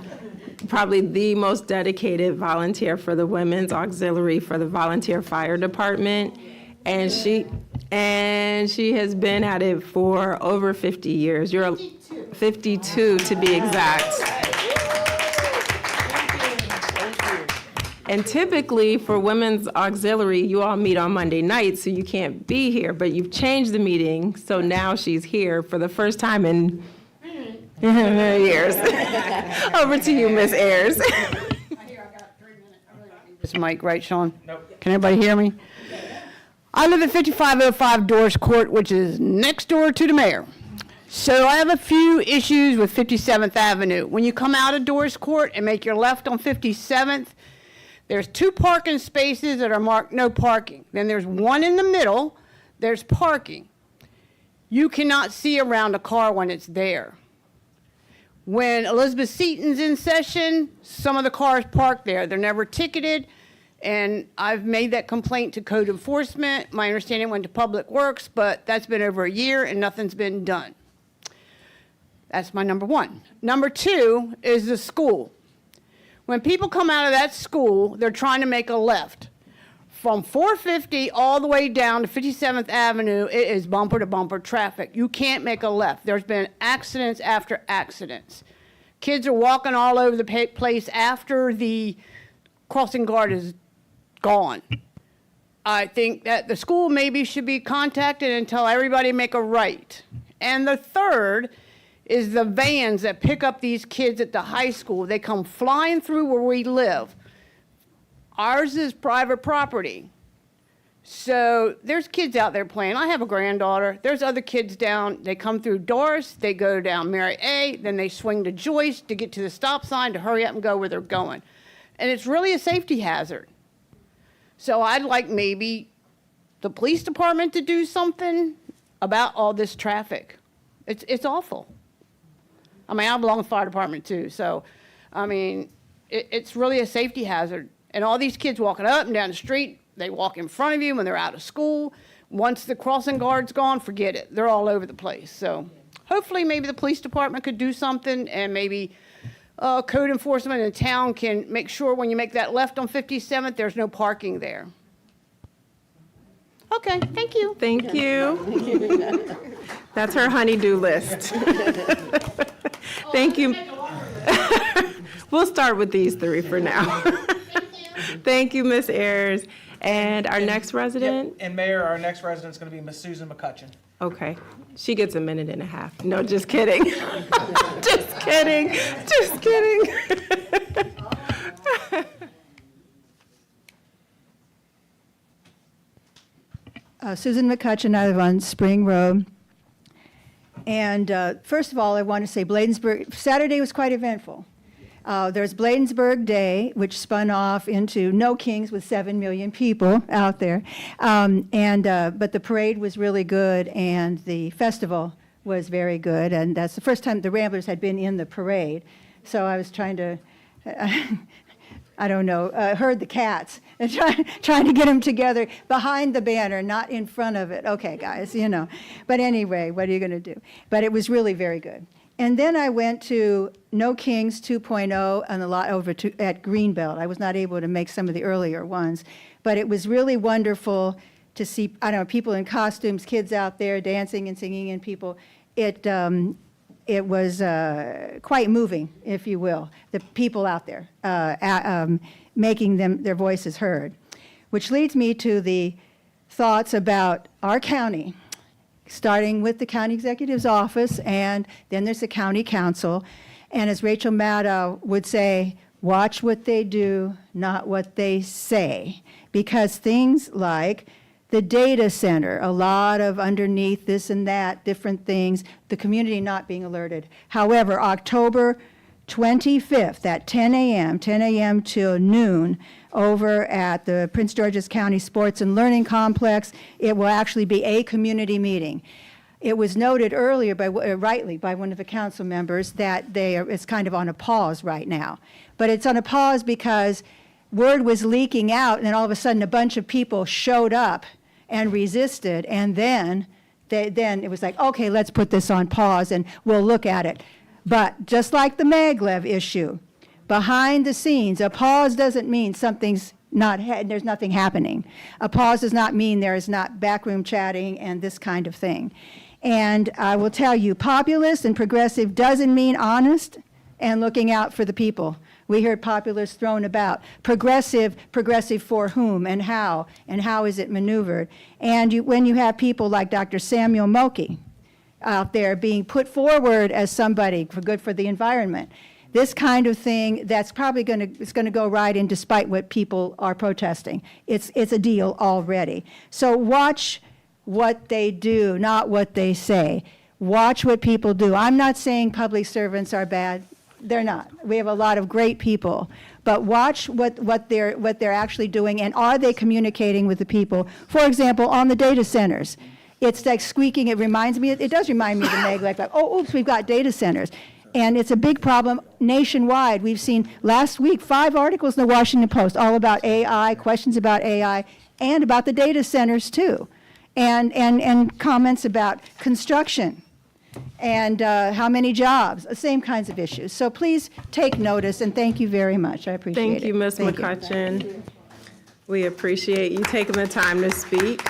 probably the most dedicated volunteer for the Women's Auxiliary for the Volunteer Fire Department. And she has been at it for over 50 years. You're 52 to be exact. And typically for Women's Auxiliary, you all meet on Monday nights, so you can't be here, but you've changed the meeting, so now she's here for the first time in years. Over to you, Ms. Ayers. This mic, right, Sean? Nope. Can everybody hear me? I live at 5505 Doris Court, which is next door to the mayor. So I have a few issues with 57th Avenue. When you come out of Doris Court and make your left on 57th, there's two parking spaces that are marked no parking. Then there's one in the middle, there's parking. You cannot see around a car when it's there. When Elizabeth Seaton's in session, some of the cars parked there. They're never ticketed, and I've made that complaint to code enforcement. My understanding went to Public Works, but that's been over a year and nothing's been done. That's my number one. Number two is the school. When people come out of that school, they're trying to make a left. From 450 all the way down to 57th Avenue, it is bumper to bumper traffic. You can't make a left. There's been accidents after accidents. Kids are walking all over the place after the crossing guard is gone. I think that the school maybe should be contacted and tell everybody to make a right. And the third is the vans that pick up these kids at the high school. They come flying through where we live. Ours is private property. So there's kids out there playing. I have a granddaughter. There's other kids down. They come through Doris, they go down Mary A, then they swing to Joyce to get to the stop sign to hurry up and go where they're going. And it's really a safety hazard. So I'd like maybe the police department to do something about all this traffic. It's awful. I mean, I belong to the fire department too, so, I mean, it's really a safety hazard. And all these kids walking up and down the street, they walk in front of you when they're out of school. Once the crossing guard's gone, forget it. They're all over the place. So hopefully maybe the police department could do something, and maybe code enforcement in town can make sure when you make that left on 57th, there's no parking there. Okay, thank you. Thank you. That's her honey-do list. Thank you. We'll start with these three for now. Thank you, Ms. Ayers. And our next resident? And Mayor, our next resident's going to be Miss Susan McCutcheon. Okay. She gets a minute and a half. No, just kidding. Just kidding. Just kidding. Susan McCutcheon, I live on Spring Road. And first of all, I want to say Bladensburg, Saturday was quite eventful. There's Bladensburg Day, which spun off into No Kings with 7 million people out there. But the parade was really good, and the festival was very good. And that's the first time the Ramblers had been in the parade. So I was trying to, I don't know, herd the cats and trying to get them together behind the banner, not in front of it. Okay, guys, you know. But anyway, what are you going to do? But it was really very good. And then I went to No Kings 2.0 on the lot over at Greenbelt. I was not able to make some of the earlier ones, but it was really wonderful to see, I don't know, people in costumes, kids out there dancing and singing, and people. It was quite moving, if you will, the people out there making their voices heard, which leads me to the thoughts about our county, starting with the county executive's office, and then there's the county council. And as Rachel Maddow would say, watch what they do, not what they say, because things like the data center, a lot of underneath this and that, different things, the community not being alerted. However, October 25th at 10 a.m. till noon, over at the Prince George's County Sports and Learning Complex, it will actually be a community meeting. It was noted earlier, rightly, by one of the council members that it's kind of on a pause right now. But it's on a pause because word was leaking out, and then all of a sudden a bunch of people showed up and resisted, and then it was like, okay, let's put this on pause and we'll look at it. But just like the maglev issue, behind the scenes, a pause doesn't mean there's nothing happening. A pause does not mean there is not backroom chatting and this kind of thing. And I will tell you, populist and progressive doesn't mean honest and looking out for the people. We heard populist thrown about. Progressive for whom and how is it maneuvered? And when you have people like Dr. Samuel Moki out there being put forward as somebody good for the environment, this kind of thing, that's probably going to go right in despite what people are protesting. It's a deal already. So watch what they do, not what they say. Watch what people do. I'm not saying public servants are bad. They're not. We have a lot of great people. But watch what they're actually doing, and are they communicating with the people? For example, on the data centers, it's like squeaking. It does remind me of the neglect. Like, oh, oops, we've got data centers. And it's a big problem nationwide. We've seen last week 5 articles in the Washington Post all about AI, questions about AI, and about the data centers too, and comments about construction and how many jobs, the same kinds of issues. So please take notice, and thank you very much. I appreciate it. Thank you, Ms. McCutcheon. We appreciate you taking the time to speak.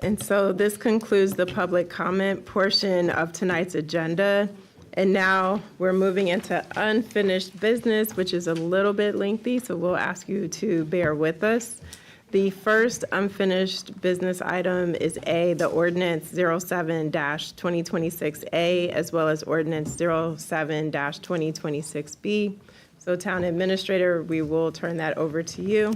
And so this concludes the public comment portion of tonight's agenda. And now we're moving into unfinished business, which is a little bit lengthy, so we'll ask you to bear with us. The first unfinished business item is A, the ordinance 07-2026A, as well as ordinance 07-2026B. So Town Administrator, we will turn that over to you.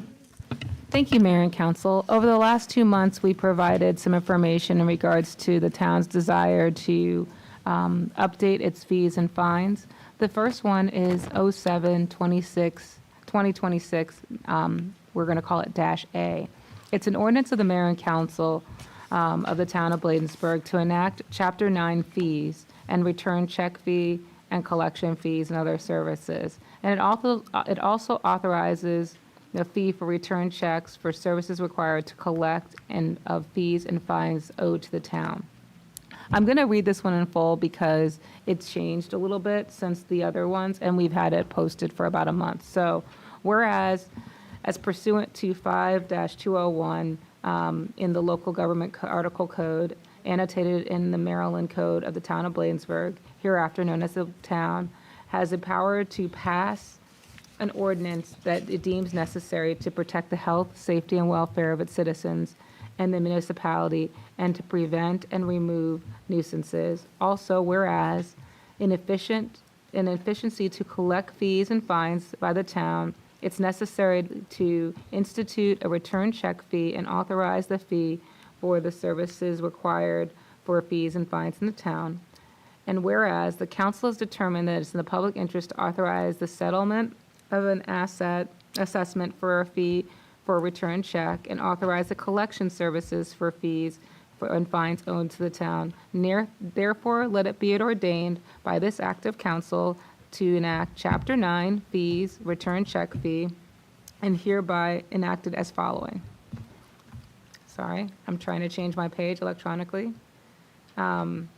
Thank you, Mayor and Council. Over the last 2 months, we provided some information in regards to the town's desire to update its fees and fines. The first one is 07-2026. We're going to call it -A. It's an ordinance of the Mayor and Council of the town of Bladensburg to enact Chapter 9 fees and return check fee and collection fees and other services. And it also authorizes the fee for return checks for services required to collect and of fees and fines owed to the town. I'm going to read this one in full because it's changed a little bit since the other ones, and we've had it posted for about a month. So, whereas, as pursuant to 5-201 in the local government article code, annotated in the Maryland Code of the town of Bladensburg, hereafter known as the town, has the power to pass an ordinance that it deems necessary to protect the health, safety, and welfare of its citizens and the municipality, and to prevent and remove nuisances. Also, whereas an efficiency to collect fees and fines by the town, it's necessary to institute a return check fee and authorize the fee for the services required for fees and fines in the town. And whereas the council has determined that it's in the public interest to authorize the settlement of an asset assessment for a fee for a return check and authorize the collection services for fees and fines owed to the town. Therefore, let it be it ordained by this act of council to enact Chapter 9 fees, return check fee, and hereby enacted as following. Sorry, I'm trying to change my page electronically. 1,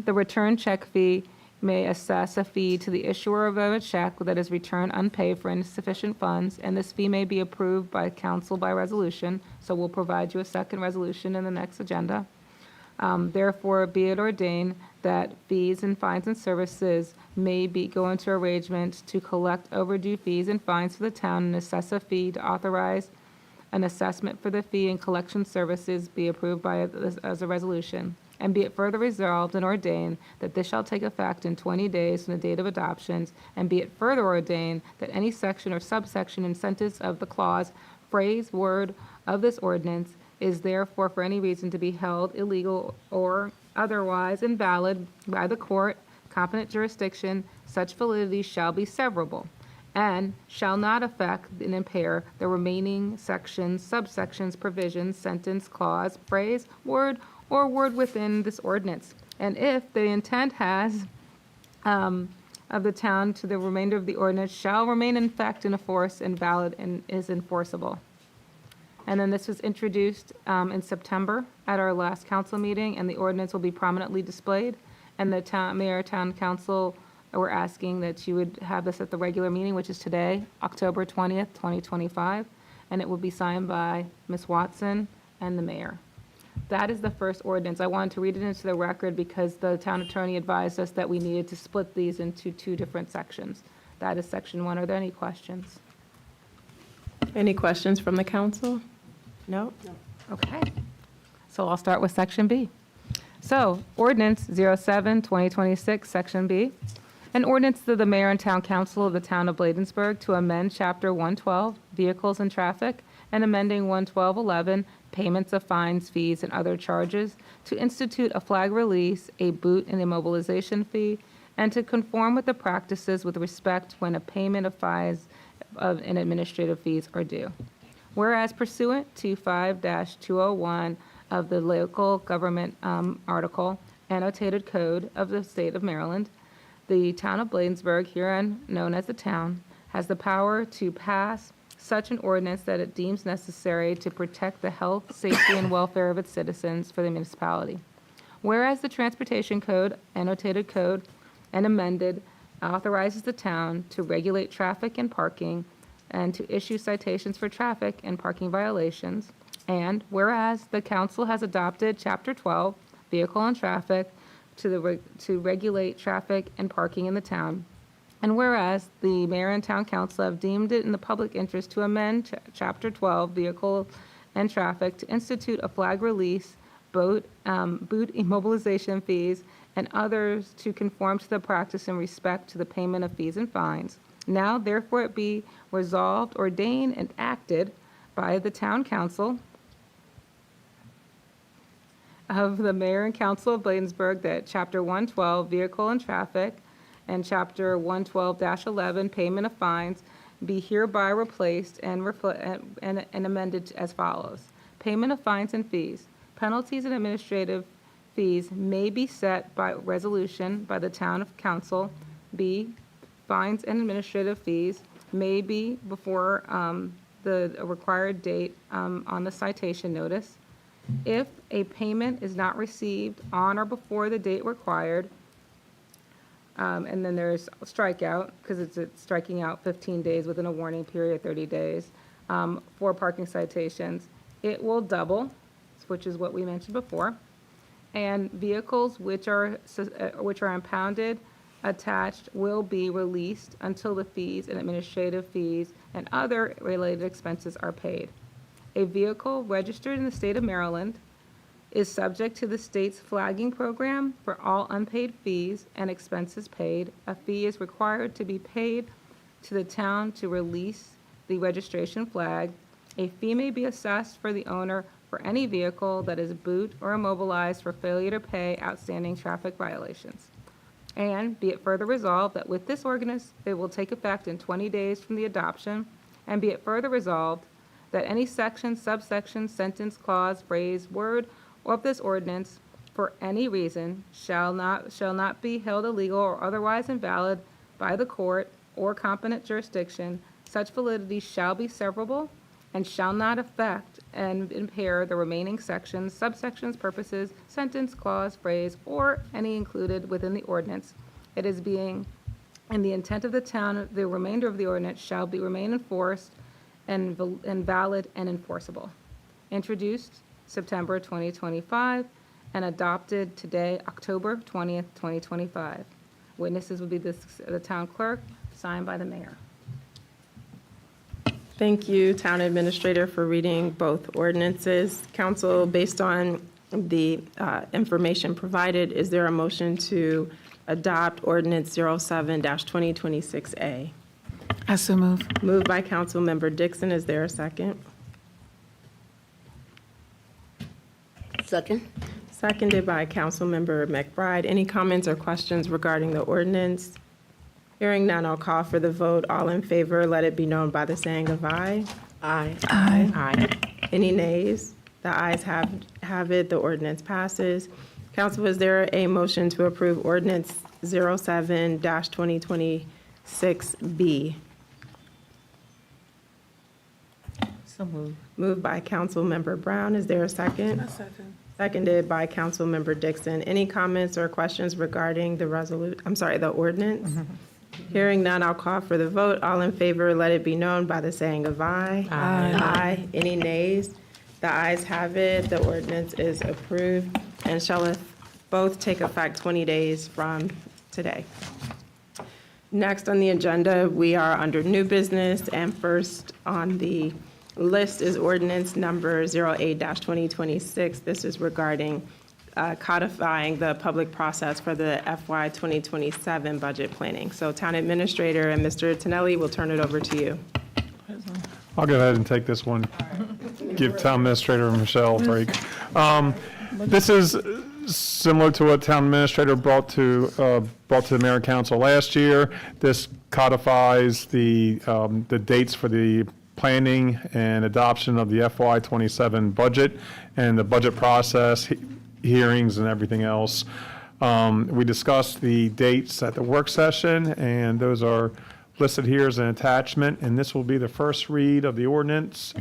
the return check fee may assess a fee to the issuer of a check that is returned unpaid for insufficient funds, and this fee may be approved by council by resolution. So we'll provide you a second resolution in the next agenda. Therefore, be it ordained that fees and fines and services may go into arrangement to collect overdue fees and fines for the town and assess a fee to authorize an assessment for the fee and collection services be approved as a resolution. And be it further resolved and ordained that this shall take effect in 20 days from the date of adoptions, and be it further ordained that any section or subsection and sentence of the clause, phrase, word of this ordinance is therefore for any reason to be held illegal or otherwise invalid by the court, competent jurisdiction, such validity shall be severable, and shall not affect and impair the remaining sections, subsections, provisions, sentence, clause, phrase, word, or word within this ordinance. And if the intent of the town to the remainder of the ordinance shall remain in effect and force and valid and is enforceable. And then this was introduced in September at our last council meeting, and the ordinance will be prominently displayed. And the mayor, town council, we're asking that you would have this at the regular meeting, which is today, October 20th, 2025, and it will be signed by Ms. Watson and the mayor. That is the first ordinance. I wanted to read it into the record because the town attorney advised us that we needed to split these into 2 different sections. That is section 1. Are there any questions? Any questions from the council? No? Okay. So I'll start with section B. So, ordinance 07-2026, section B. An ordinance to the mayor and town council of the town of Bladensburg to amend chapter 112, vehicles and traffic, and amending 11211, payments of fines, fees, and other charges, to institute a flag release, a boot and immobilization fee, and to conform with the practices with respect when a payment of fines and administrative fees are due. Whereas pursuant to 5-201 of the local government article, annotated code of the state of Maryland, the town of Bladensburg, herein known as the town, has the power to pass such an ordinance that it deems necessary to protect the health, safety, and welfare of its citizens for the municipality. Whereas the Transportation Code, annotated code, and amended, authorizes the town to regulate traffic and parking and to issue citations for traffic and parking violations. And whereas the council has adopted Chapter 12, Vehicle and Traffic, to regulate traffic and parking in the town. And whereas the mayor and town council have deemed it in the public interest to amend Chapter 12, Vehicle and Traffic, to institute a flag release, boot immobilization fees, and others to conform to the practice in respect to the payment of fees and fines. Now, therefore, it be resolved, ordained, and acted by the town council of the mayor and council of Bladensburg that Chapter 112, Vehicle and Traffic, and Chapter 112-11, Payment of Fines, be hereby replaced and amended as follows. Payment of fines and fees. penalties and administrative fees may be set by resolution by the town council. B, fines and administrative fees may be before the required date on the citation notice. If a payment is not received on or before the date required, and then there's a strikeout, because it's striking out 15 days within a warning period of 30 days for parking citations, it will double, which is what we mentioned before. And vehicles which are impounded, attached, will be released until the fees and administrative fees and other related expenses are paid. A vehicle registered in the state of Maryland is subject to the state's flagging program for all unpaid fees and expenses paid. A fee is required to be paid to the town to release the registration flag. A fee may be assessed for the owner for any vehicle that is boot or immobilized for failure to pay outstanding traffic violations. And be it further resolved that with this ordinance, it will take effect in 20 days from the adoption, and be it further resolved that any section, subsection, sentence, clause, phrase, word of this ordinance for any reason shall not be held illegal or otherwise invalid by the court or competent jurisdiction. Such validity shall be severable and shall not affect and impair the remaining sections, subsections, purposes, sentence, clause, phrase, or any included within the ordinance. It is being, in the intent of the town, the remainder of the ordinance shall be remain enforced and valid and enforceable. Introduced September 2025 and adopted today, October 20th, 2025. Witnesses will be the town clerk, signed by the mayor. Thank you, Town Administrator, for reading both ordinances. Council, based on the information provided, is there a motion to adopt Ordinance 07-2026A? I so move. Moved by Councilmember Dixon. Is there a second? Second? Seconded by Councilmember McBride. Any comments or questions regarding the ordinance? Hearing none, I'll call for the vote. All in favor, let it be known by the saying of aye. Aye. Aye. Aye. Any nays? The ayes have it. The ordinance passes. Council, is there a motion to approve Ordinance 07-2026B? So moved. Moved by Councilmember Brown. Is there a second? second. Seconded by Councilmember Dixon. Any comments or questions regarding the the ordinance? Hearing none, I'll call for the vote. All in favor, let it be known by the saying of aye. Aye. Aye. Any nays? The ayes have it. The ordinance is approved and shall both take effect 20 days from today. Next on the agenda, we are under new business, and first on the list is ordinance number 08-2026. This is regarding codifying the public process for the FY 2027 budget planning. So Town Administrator and Mr. Tonelli, will turn it over to you. I'll go ahead and take this one. Give Town Administrator Michelle a break. This is similar to what Town Administrator brought to the Mayor and Council last year. This codifies the dates for the planning and adoption of the FY 27 budget and the budget process, hearings and everything else. We discussed the dates at the work session, and those are listed here as an attachment, and this will be the first read of the ordinance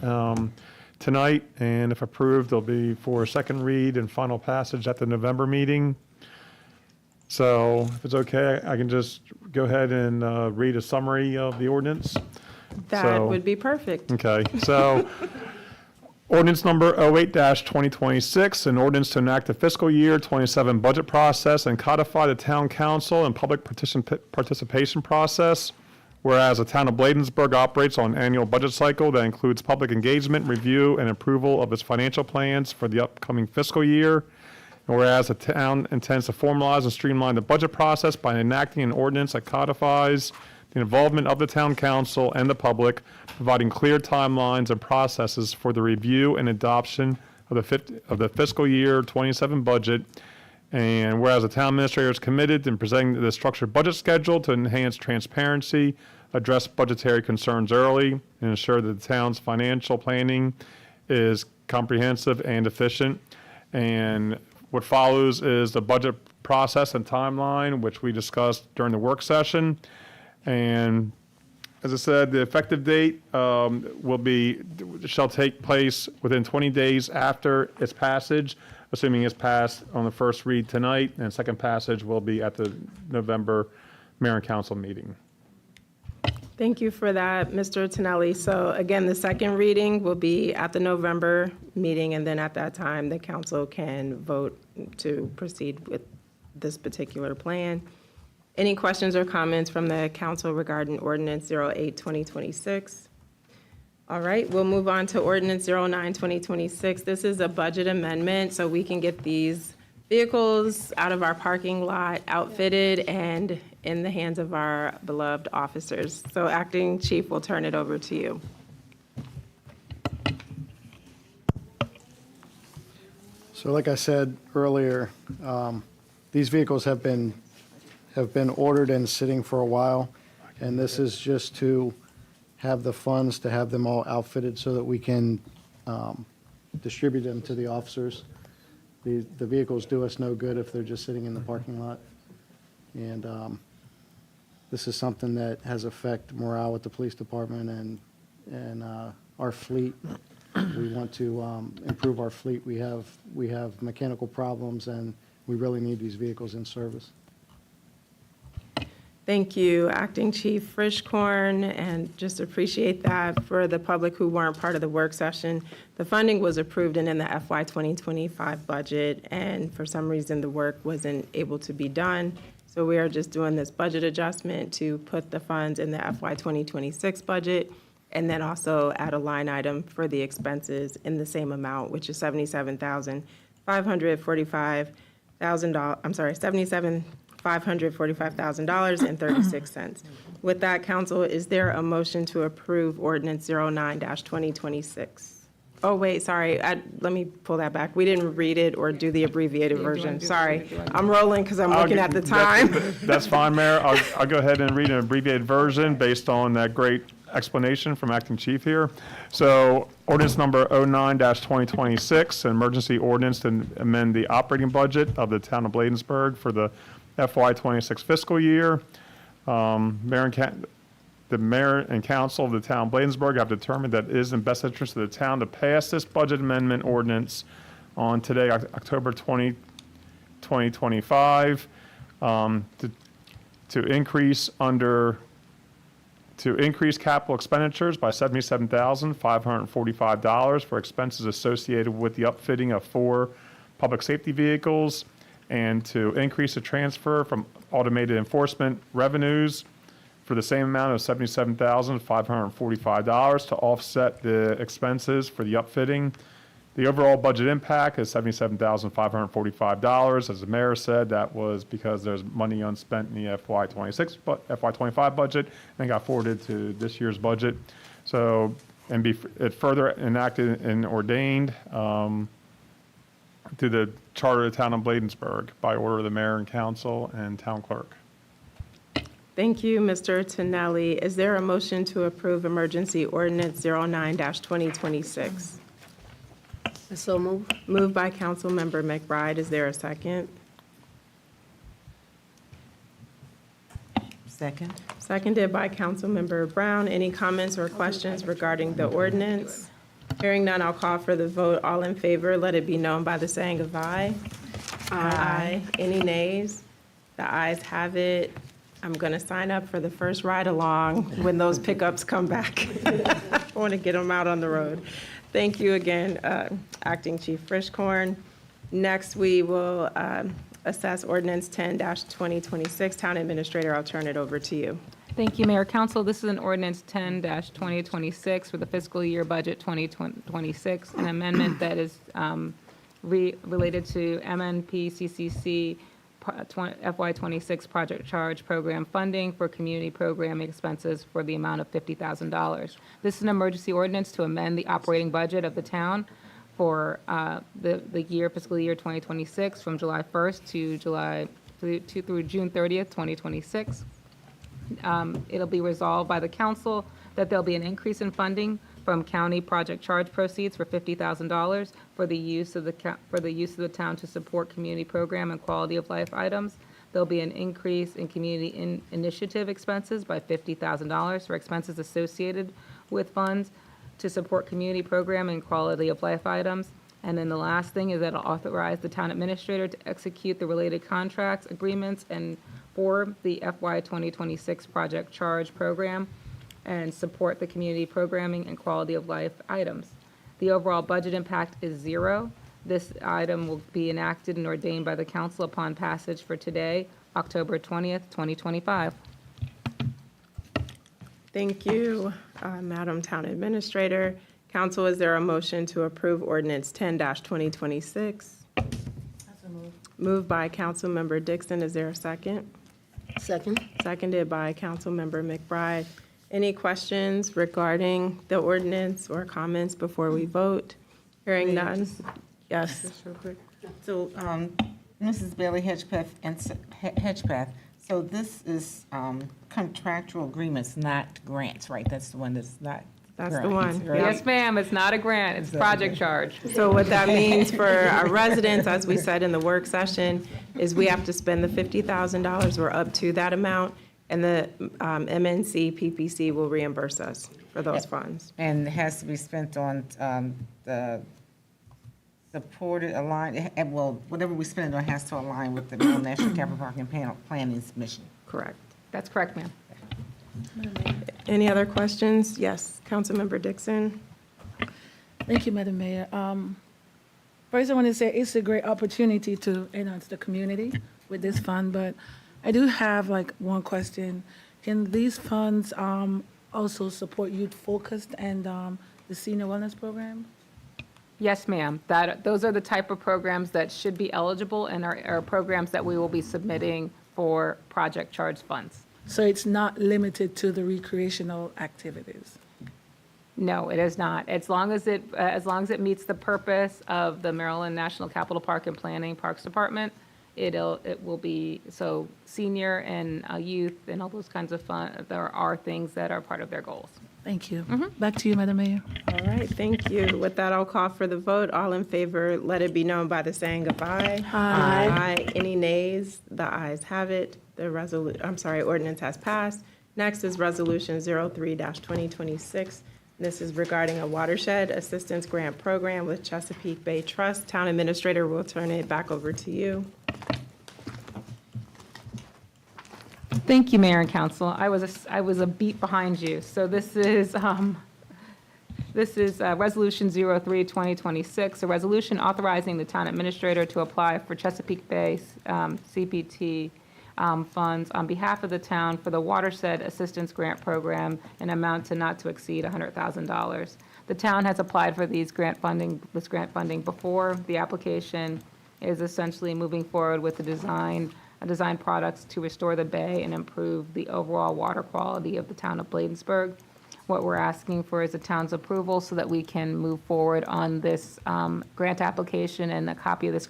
tonight, and if approved, they'll be for a second read and final passage at the November meeting. So if it's okay, I can just go ahead and read a summary of the ordinance. That would be perfect. Okay, so ordinance number 08-2026, an ordinance to enact the fiscal year 27 budget process and codify the town council and public participation process. Whereas the town of Bladensburg operates on an annual budget cycle that includes public engagement, review, and approval of its financial plans for the upcoming fiscal year. And whereas the town intends to formalize and streamline the budget process by enacting an ordinance that codifies the involvement of the town council and the public, providing clear timelines and processes for the review and adoption of the fiscal year 27 budget. And whereas the town administrator is committed in presenting the structured budget schedule to enhance transparency, address budgetary concerns early, and ensure that the town's financial planning is comprehensive and efficient. And what follows is the budget process and timeline, which we discussed during the work session. And as I said, the effective date shall take place within 20 days after its passage, assuming it's passed on the first read tonight, and second passage will be at the November Mayor and Council meeting. Thank you for that, Mr. Tonelli. So again, the second reading will be at the November meeting, and then at that time, the council can vote to proceed with this particular plan. Any questions or comments from the council regarding Ordinance 08-2026? All right, we'll move on to Ordinance 09-2026. This is a budget amendment, so we can get these vehicles out of our parking lot, outfitted, and in the hands of our beloved officers. So Acting Chief, we'll turn it over to you. So like I said earlier, these vehicles have been ordered and sitting for a while, and this is just to have the funds to have them all outfitted so that we can distribute them to the officers. The vehicles do us no good if they're just sitting in the parking lot. And this is something that has affect morale with the police department and our fleet. We want to improve our fleet. We have mechanical problems, and we really need these vehicles in service. Thank you, Acting Chief Frischkorn, and just appreciate that for the public who weren't part of the work session. The funding was approved and in the FY 2025 budget, and for some reason, the work wasn't able to be done. So we are just doing this budget adjustment to put the funds in the FY 2026 budget, and then also add a line item for the expenses in the same amount, which is $545,036. With that, council, is there a motion to approve Ordinance 09-2026? Oh, wait, sorry, let me pull that back. We didn't read it or do the abbreviated version. Sorry, I'm rolling because I'm looking at the time. That's fine, Mayor. I'll go ahead and read an abbreviated version based on that great explanation from Acting Chief here. So ordinance number 09-2026, an emergency ordinance to amend the operating budget of the town of Bladensburg for the FY 26 fiscal year. The mayor and council of the town of Bladensburg have determined that it is in best interest of the town to pass this budget amendment ordinance on today, October 20, 2025, to increase capital expenditures by $77,545 for expenses associated with the upfitting of 4 public safety vehicles, and to increase the transfer from automated enforcement revenues for the same amount of $77,545 to offset the expenses for the upfitting. The overall budget impact is $77,545. As the mayor said, that was because there's money unspent in the FY 25 budget and got forwarded to this year's budget. So, and be it further enacted and ordained to the Charter of the Town of Bladensburg by order of the mayor and council and town clerk. Thank you, Mr. Tonelli. Is there a motion to approve emergency ordinance 09-2026? So moved. Moved by Councilmember McBride. Is there a second? Second. Seconded by Councilmember Brown. Any comments or questions regarding the ordinance? Hearing none, I'll call for the vote. All in favor, let it be known by the saying of aye. Aye. Any nays? The ayes have it. I'm going to sign up for the first ride-along when those pickups come back. I want to get them out on the road. Thank you again, Acting Chief Frischkorn. Next, we will assess Ordinance 10-2026. Town Administrator, I'll turn it over to you. Thank you, Mayor Council. This is an ordinance 10-2026 for the fiscal year budget 2026, an amendment that is related to MNPCCC FY 26 project charge program funding for community programming expenses for the amount of $50,000. This is an emergency ordinance to amend the operating budget of the town for the fiscal year 2026 from July 1st to through June 30th, 2026. It'll be resolved by the council that there'll be an increase in funding from county project charge proceeds for $50,000 for the use of the town to support community program and quality of life items. There'll be an increase in community initiative expenses by $50,000 for expenses associated with funds to support community program and quality of life items. And then the last thing is that it'll authorize the town administrator to execute the related contracts, agreements, and for the FY 2026 project charge program and support the community programming and quality of life items. The overall budget impact is zero. This item will be enacted and ordained by the council upon passage for today, October 20th, 2025. Thank you, Madam Town Administrator. Council, is there a motion to approve ordinance 10-2026? Moved by Councilmember Dixon. Is there a second? Second. Seconded by Councilmember McBride. Any questions regarding the ordinance or comments before we vote? Hearing none. Yes. Just real quick. So, Mrs. Bailey Hedgepeth, so this is contractual agreements, not grants, right? That's the one that's not That's the grants, one. right? Yes, ma'am, it's not a grant, it's project charge. So what that means for our residents, as we said in the work session, is we have to spend the $50,000 or up to that amount, and the MNC PPC will reimburse us for those funds. And it has to be spent on the supported, aligned, well, whatever we spend it on has to align with the Maryland National Capital Park and Planning's mission. Correct. That's correct, ma'am. Any other questions? Yes, Councilmember Dixon. Thank you, Madam Mayor. First, I want to say it's a great opportunity to enhance the community with this fund, but I do have like one question. Can these funds also support youth focused and the senior wellness program? Yes, ma'am. Those are the type of programs that should be eligible and are programs that we will be submitting for project charge funds. So it's not limited to the recreational activities? No, it is not. As long as it meets the purpose of the Maryland National Capital Park and Planning Parks Department, it will be, so senior and youth and all those kinds of fun, there are things that are part of their goals. Thank you. Back to you, Madam Mayor. All right, thank you. With that, I'll call for the vote. All in favor, let it be known by the saying of aye. Aye. Aye. Any nays? The ayes have it. The ordinance has passed. Next is Resolution 03-2026. This is regarding a watershed assistance grant program with Chesapeake Bay Trust. Town Administrator, will turn it back over to you. Thank you, Mayor and Council. I was a beat behind you. So this is Resolution 03-2026, a resolution authorizing the town administrator to apply for Chesapeake Bay CPT funds on behalf of the town for the Watershed Assistance Grant Program, an amount to not to exceed $100,000. The town has applied for this grant funding before. The application is essentially moving forward with the design products to restore the bay and improve the overall water quality of the town of Bladensburg. What we're asking for is the town's approval so that we can move forward on this grant application, and a copy of this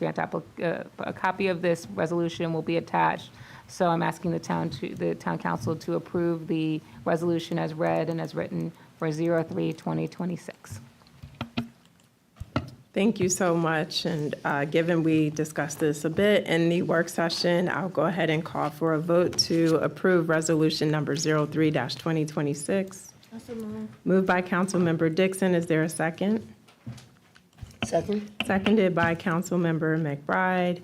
a copy of this resolution will be attached. So I'm asking the town council to approve the resolution as read and as written for 03-2026. Thank you so much. And given we discussed this a bit in the work session, I'll go ahead and call for a vote to approve resolution number 03-2026. Moved by Councilmember Dixon. Is there a second? Second. Seconded by Councilmember McBride.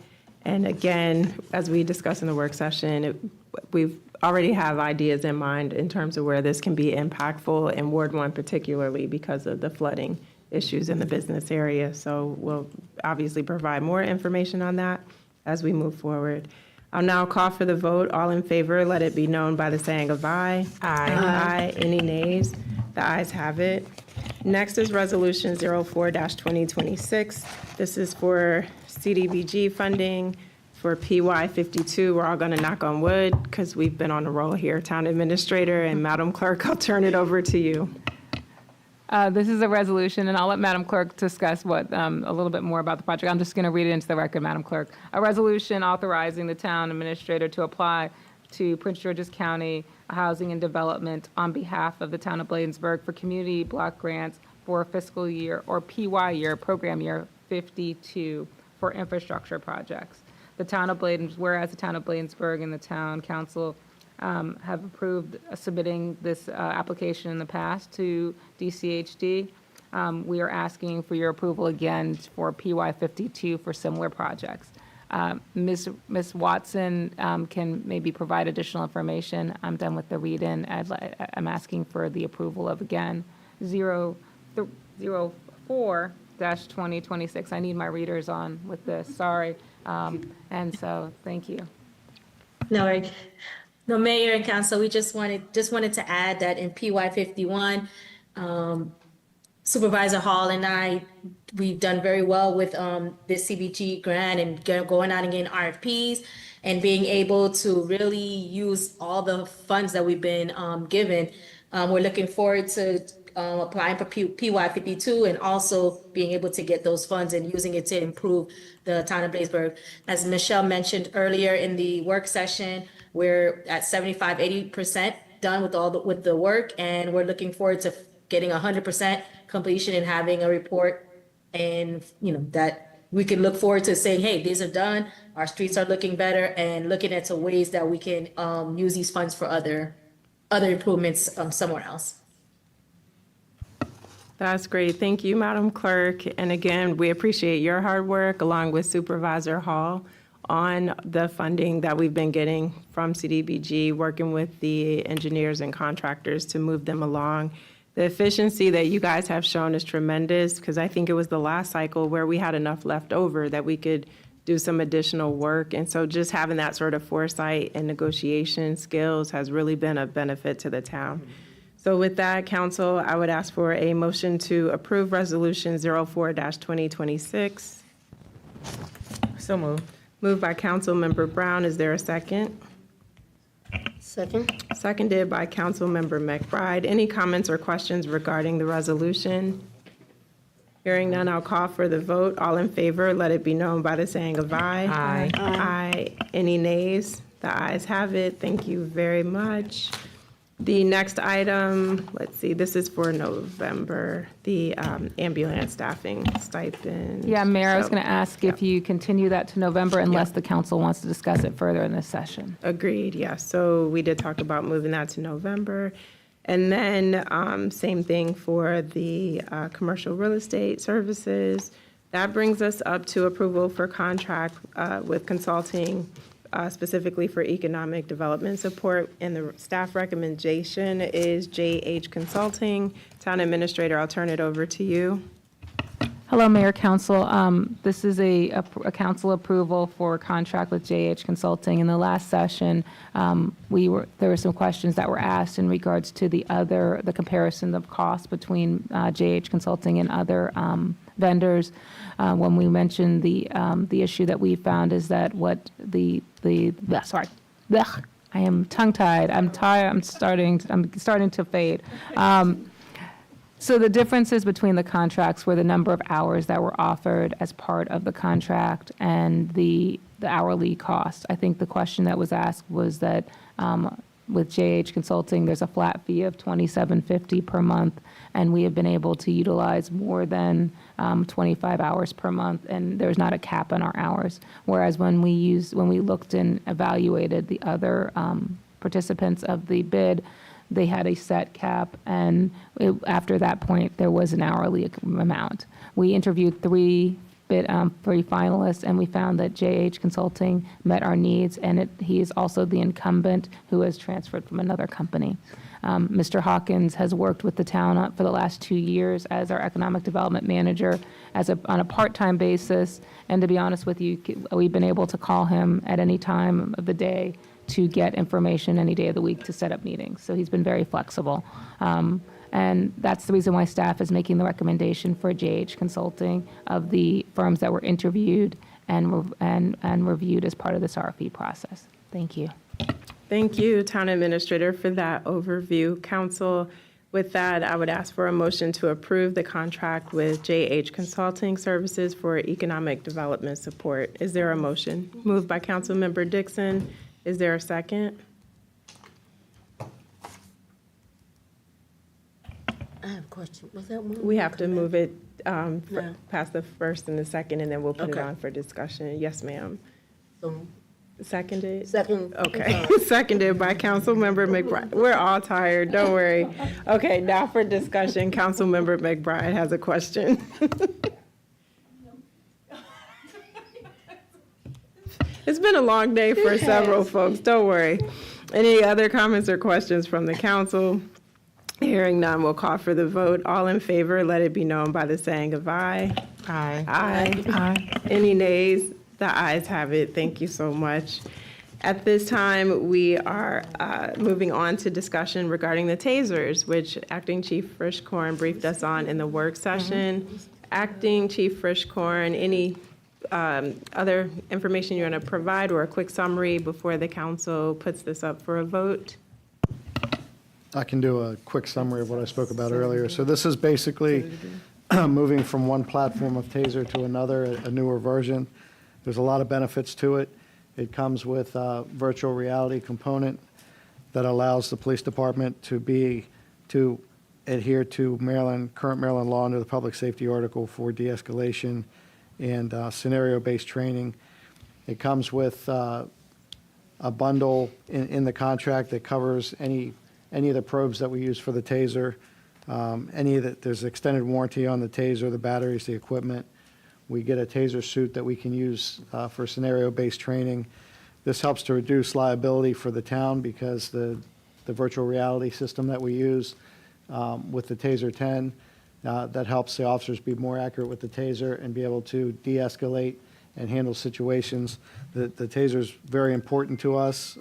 And again, as we discussed in the work session, we've already have ideas in mind in terms of where this can be impactful in Ward 1 particularly because of the flooding issues in the business area. So we'll obviously provide more information on that as we move forward. I'll now call for the vote. All in favor, let it be known by the saying of aye. Aye. Aye. Any nays? The ayes have it. Next is Resolution 04-2026. This is for CDBG funding for PY 52. We're all going to knock on wood because we've been on a roll here. Town Administrator and Madam Clerk, I'll turn it over to you. This is a resolution, and I'll let Madam Clerk discuss a little bit more about the project. I'm just going to read it into the record, Madam Clerk. A resolution authorizing the town administrator to apply to Prince George's County Housing and Development on behalf of the town of Bladensburg for community block grants for fiscal year or PY year, program year 52 for infrastructure projects. The town of whereas the town of Bladensburg and the town council have approved submitting this application in the past to DCHD. We are asking for your approval again for PY 52 for similar projects. Ms. Watson can maybe provide additional information. I'm done with the read-in. I'm asking for the approval of, again, 04-2026. I need my readers on with this, sorry. And so, thank you. No, Mayor and Council, we just wanted to add that in PY 51, Supervisor Hall and I, we've done very well with this CBG grant and going out and getting RFPs and being able to really use all the funds that we've been given. We're looking forward to applying for PY 52 and also being able to get those funds and using it to improve the town of Bladensburg. As Michelle mentioned earlier in the work session, we're at 75-80% done with the work, and we're looking forward to getting 100% completion and having a report, and that we can look forward to saying, hey, these are done, our streets are looking better, and looking at some ways that we can use these funds for other improvements somewhere else. That's great. Thank you, Madam Clerk. And again, we appreciate your hard work along with Supervisor Hall on the funding that we've been getting from CDBG, working with the engineers and contractors to move them along. The efficiency that you guys have shown is tremendous, because I think it was the last cycle where we had enough left over that we could do some additional work. And so just having that sort of foresight and negotiation skills has really been a benefit to the town. So with that, Council, I would ask for a motion to approve Resolution 04-2026. So moved. Moved by Councilmember Brown. Is there a second? Second? Seconded by Councilmember McBride. Any comments or questions regarding the resolution? Hearing none, I'll call for the vote. All in favor, let it be known by the saying of aye. Aye. Aye. Any nays? The ayes have it. Thank you very much. The next item, let's see, this is for November, the ambulance staffing stipend. Yeah, Mayor, I was So- going to ask if you continue that to November unless the council wants to discuss it further in this session. Agreed, yes. So we did talk about moving that to November. And then same thing for the commercial real estate services. That brings us up to approval for contract with consulting specifically for economic development support. And the staff recommendation is JH Consulting. Town Administrator, I'll turn it over to you. Hello, Mayor, Council. This is a council approval for a contract with JH Consulting. In the last session, there were some questions that were asked in regards to the comparison of costs between JH Consulting and other vendors. When we mentioned the issue that we found is that I am tongue-tied. I'm tired. I'm starting to fade. So the differences between the contracts were the number of hours that were offered as part of the contract and the hourly cost. I think the question that was asked was that with JH Consulting, there's a flat fee of $27.50 per month, and we have been able to utilize more than 25 hours per month, and there's not a cap on our hours. Whereas when we looked and evaluated the other participants of the bid, they had a set cap, and after that point, there was an hourly amount. We interviewed three finalists, and we found that JH Consulting met our needs, and he is also the incumbent who has transferred from another company. Mr. Hawkins has worked with the town for the last 2 years as our economic development manager on a part-time basis, and to be honest with you, we've been able to call him at any time of the day to get information any day of the week to set up meetings. So he's been very flexible. And that's the reason why staff is making the recommendation for JH Consulting of the firms that were interviewed and reviewed as part of this RFP process. Thank you. Thank you, Town Administrator, for that overview. Council, with that, I would ask for a motion to approve the contract with JH Consulting Services for economic development support. Is there a motion? Moved by Councilmember Dixon. Is there a second? I have a question. Was that one? We have to move it No. past the first and the second, and then we'll put it Okay. on for discussion. Yes, ma'am. So, Seconded? second. Okay, seconded by Councilmember McBride. We're all tired, don't worry. Okay, now for discussion, Councilmember McBride has a question. It's been a long day for several folks, don't worry. Any other comments or questions from the council? Hearing none, we'll call for the vote. All in favor, let it be known by the saying of aye. Aye. Aye. Aye. Any nays? The ayes have it. Thank you so much. At this time, we are moving on to discussion regarding the tasers, which Acting Chief Frischkorn briefed us on in the work session. Acting Chief Frischkorn, any other information you want to provide or a quick summary before the council puts this up for a vote? I can do a quick summary of what I spoke about earlier. So this is basically moving from one platform of TASER to another, a newer version. There's a lot of benefits to it. It comes with a virtual reality component that allows the police department to adhere to current Maryland law under the public safety article for de-escalation and scenario-based training. It comes with a bundle in the contract that covers any of the probes that we use for the TASER, there's extended warranty on the TASER, the batteries, the equipment. We get a TASER suit that we can use for scenario-based training. This helps to reduce liability for the town because the virtual reality system that we use with the TASER 10, that helps the officers be more accurate with the TASER and be able to de-escalate and handle situations. The TASER is very important to us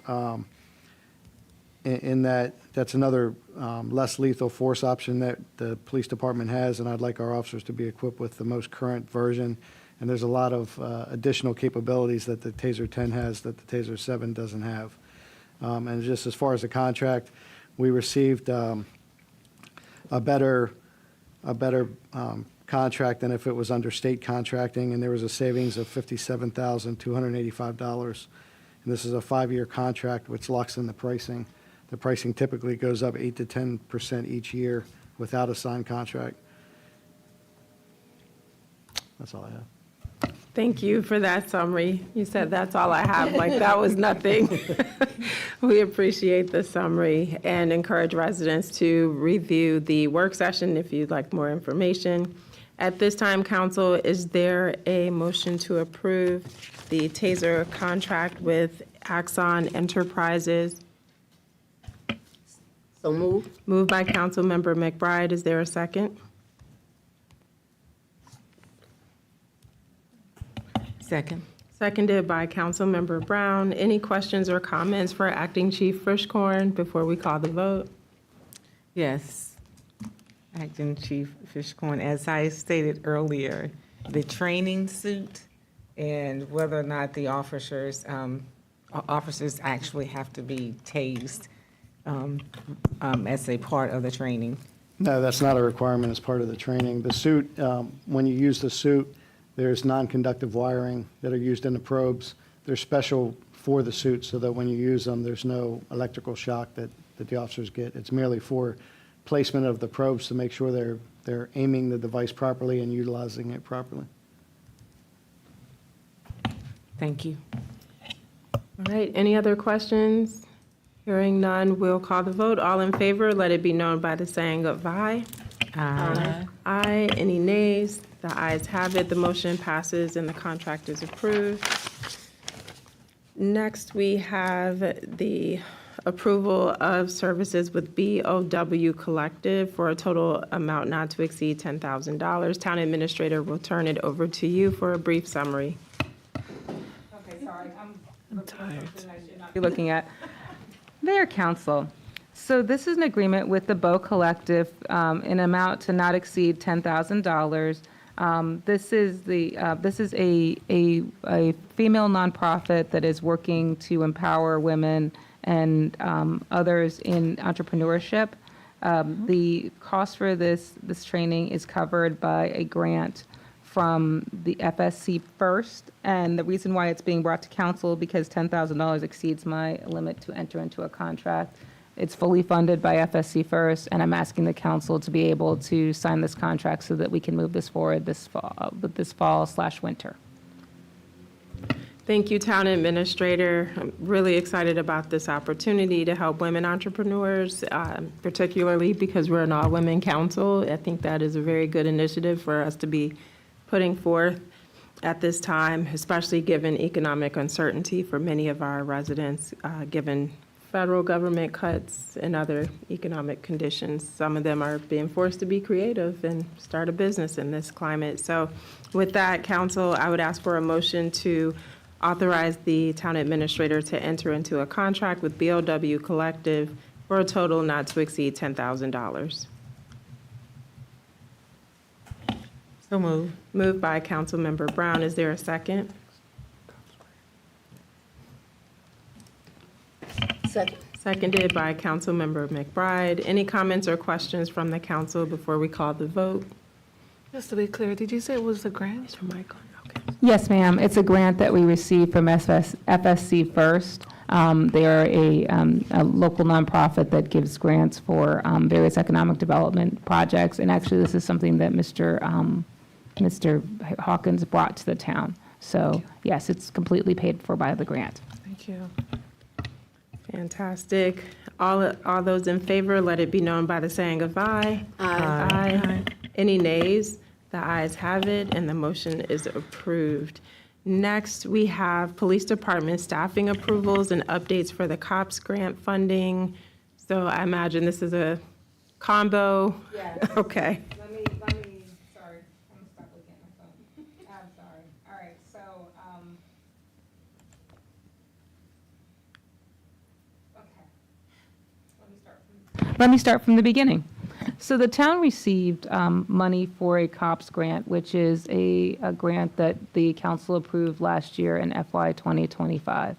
in that that's another less lethal force option that the police department has, and I'd like our officers to be equipped with the most current version. And there's a lot of additional capabilities that the TASER 10 has that the TASER 7 doesn't have. And just as far as the contract, we received a better contract than if it was under state contracting, and there was a savings of $57,285. And this is a 5-year contract, which locks in the pricing. The pricing typically goes up 8 to 10% each year without a signed contract. That's all I have. Thank you for that summary. You said that's all I have, like that was nothing. We appreciate the summary and encourage residents to review the work session if you'd like more information. At this time, council, is there a motion to approve the TASER contract with Axon Enterprises? So moved. Moved by Councilmember McBride. Is there a second? Second. Seconded by Councilmember Brown. Any questions or comments for Acting Chief Frischkorn before we call the vote? Yes. Acting Chief Frischkorn, as I stated earlier, the training suit and whether or not the officers actually have to be tased as a part of the training. No, that's not a requirement as part of the training. The suit, when you use the suit, there's non-conductive wiring that are used in the probes. They're special for the suit so that when you use them, there's no electrical shock that the officers get. It's merely for placement of the probes to make sure they're aiming the device properly and utilizing it properly. Thank you. All right, any other questions? Hearing none, we'll call the vote. All in favor, let it be known by the saying of aye. Aye. Aye. Any nays? The ayes have it. The motion passes and the contract is approved. Next, we have the approval of services with BOW Collective for a total amount not to exceed $10,000. Town Administrator will turn it over to you for a brief summary. Okay, sorry, I'm tired. be looking at. Mayor Council, so this is an agreement with the Bow Collective in amount to not exceed $10,000. This is a female nonprofit that is working to empower women and others in entrepreneurship. The cost for this training is covered by a grant from the FSC First, and the reason why it's being brought to council because $10,000 exceeds my limit to enter into a contract It's fully funded by FSC First, and I'm asking the council to be able to sign this contract so that we can move this forward this fall/winter. Thank you, Town Administrator. I'm really excited about this opportunity to help women entrepreneurs, particularly because we're an all-women council. I think that is a very good initiative for us to be putting forth at this time, especially given economic uncertainty for many of our residents, given federal government cuts and other economic conditions. Some of them are being forced to be creative and start a business in this climate. So with that, Council, I would ask for a motion to authorize the Town Administrator to enter into a contract with BOW Collective for a total not to exceed $10,000. So move. Moved by Councilmember Brown. Is there a second? Second. Seconded by Councilmember McBride. Any comments or questions from the council before we call the vote? Just to be clear, did you say it was a grant? Mr. Michael, okay. Yes, ma'am. It's a grant that we received from FSC First. They are a local nonprofit that gives grants for various economic development projects. And actually, this is something that Mr. Hawkins brought to the town. So yes, it's completely paid for by the grant. Thank you. Fantastic. All those in favor, let it be known by the saying of aye. Aye. Any nays? The ayes have it, and the motion is approved. Next, we have Police Department staffing approvals and updates for the COPS grant funding. So I imagine this is a combo? Yes. Okay. Let me, sorry, I'm stuck looking at my phone. I'm sorry. All right, so, okay. Let me start from the beginning. So the town received money for a COPS grant, which is a grant that the council approved last year in FY 2025.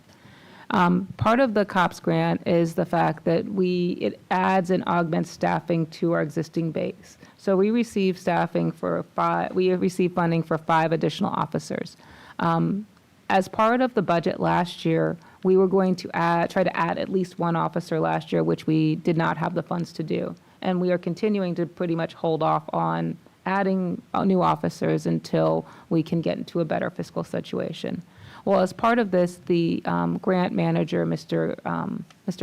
Part of the COPS grant is the fact that it adds and augments staffing to our existing base. So we received funding for 5 additional officers. As part of the budget last year, we were going to try to add at least 1 officer last year, which we did not have the funds to do. And we are continuing to pretty much hold off on adding new officers until we can get into a better fiscal situation. Well, as part of this, the grant manager, Mr.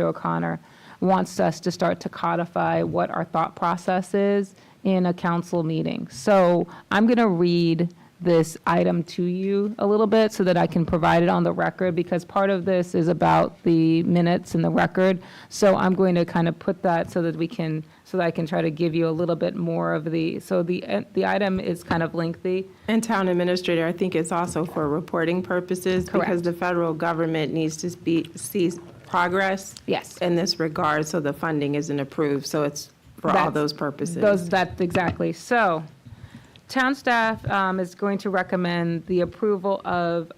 O'Connor, wants us to start to codify what our thought process is in a council meeting. So I'm going to read this item to you a little bit so that I can provide it on the record, because part of this is about the minutes and the record. So I'm going to kind of put that so that I can try to give you a little bit more of so the item is kind of lengthy. And Town Administrator, I think it's also for reporting purposes. Correct. Because the federal government needs to see progress. Yes. In this regard, so the funding isn't approved. So it's for all those purposes. That's exactly. So town staff is going to recommend the approval of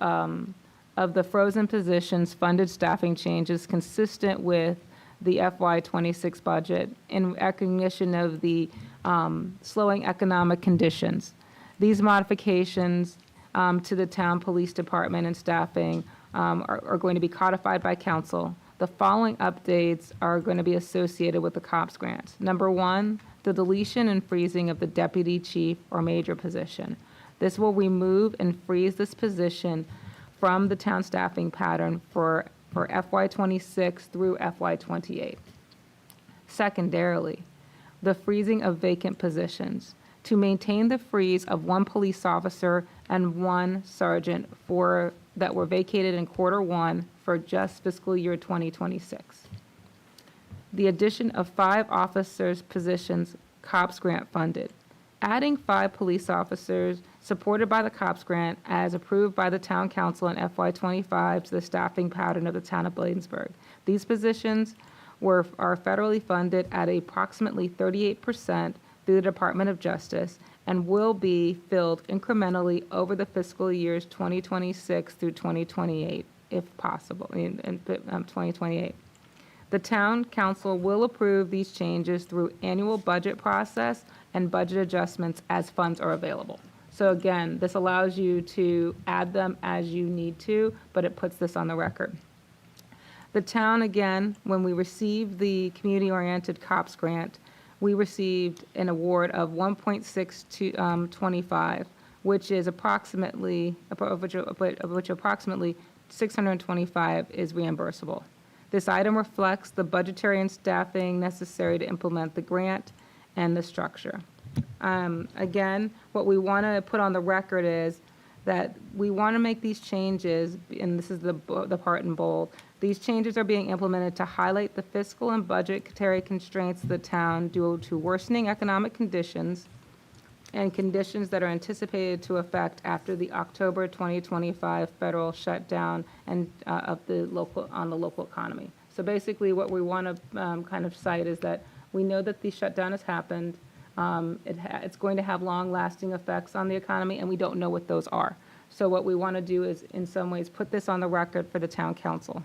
the frozen positions funded staffing changes consistent with the FY 26 budget in recognition of the slowing economic conditions. These modifications to the town police department and staffing are going to be codified by council. The following updates are going to be associated with the COPS grant. Number 1, the deletion and freezing of the deputy chief or major position. This will remove and freeze this position from the town staffing pattern for FY 26 through FY 28. Secondarily, the freezing of vacant positions to maintain the freeze of 1 police officer and 1 sergeant that were vacated in Q1 for just fiscal year 2026. The addition of 5 officers' positions COPS grant funded. Adding 5 police officers supported by the COPS grant as approved by the town council in FY 25 to the staffing pattern of the town of Bladensburg. These positions are federally funded at approximately 38% through the Department of Justice and will be filled incrementally over the fiscal years 2026 through 2028, if possible, in 2028. The town council will approve these changes through annual budget process and budget adjustments as funds are available. So again, this allows you to add them as you need to, but it puts this on the record. The town, again, when we received the community-oriented COPS grant, we received an award of 1.625, which is approximately, of which approximately 625 is reimbursable. This item reflects the budgetary and staffing necessary to implement the grant and the structure. Again, what we want to put on the record is that we want to make these changes, and this is the part in bold. These changes are being implemented to highlight the fiscal and budgetary constraints of the town due to worsening economic conditions and conditions that are anticipated to affect after the October 2025 federal shutdown and on the local economy. So basically, what we want to kind of cite is that we know that the shutdown has happened. It's going to have long-lasting effects on the economy, and we don't know what those are. So what we want to do is, in some ways, put this on the record for the town council.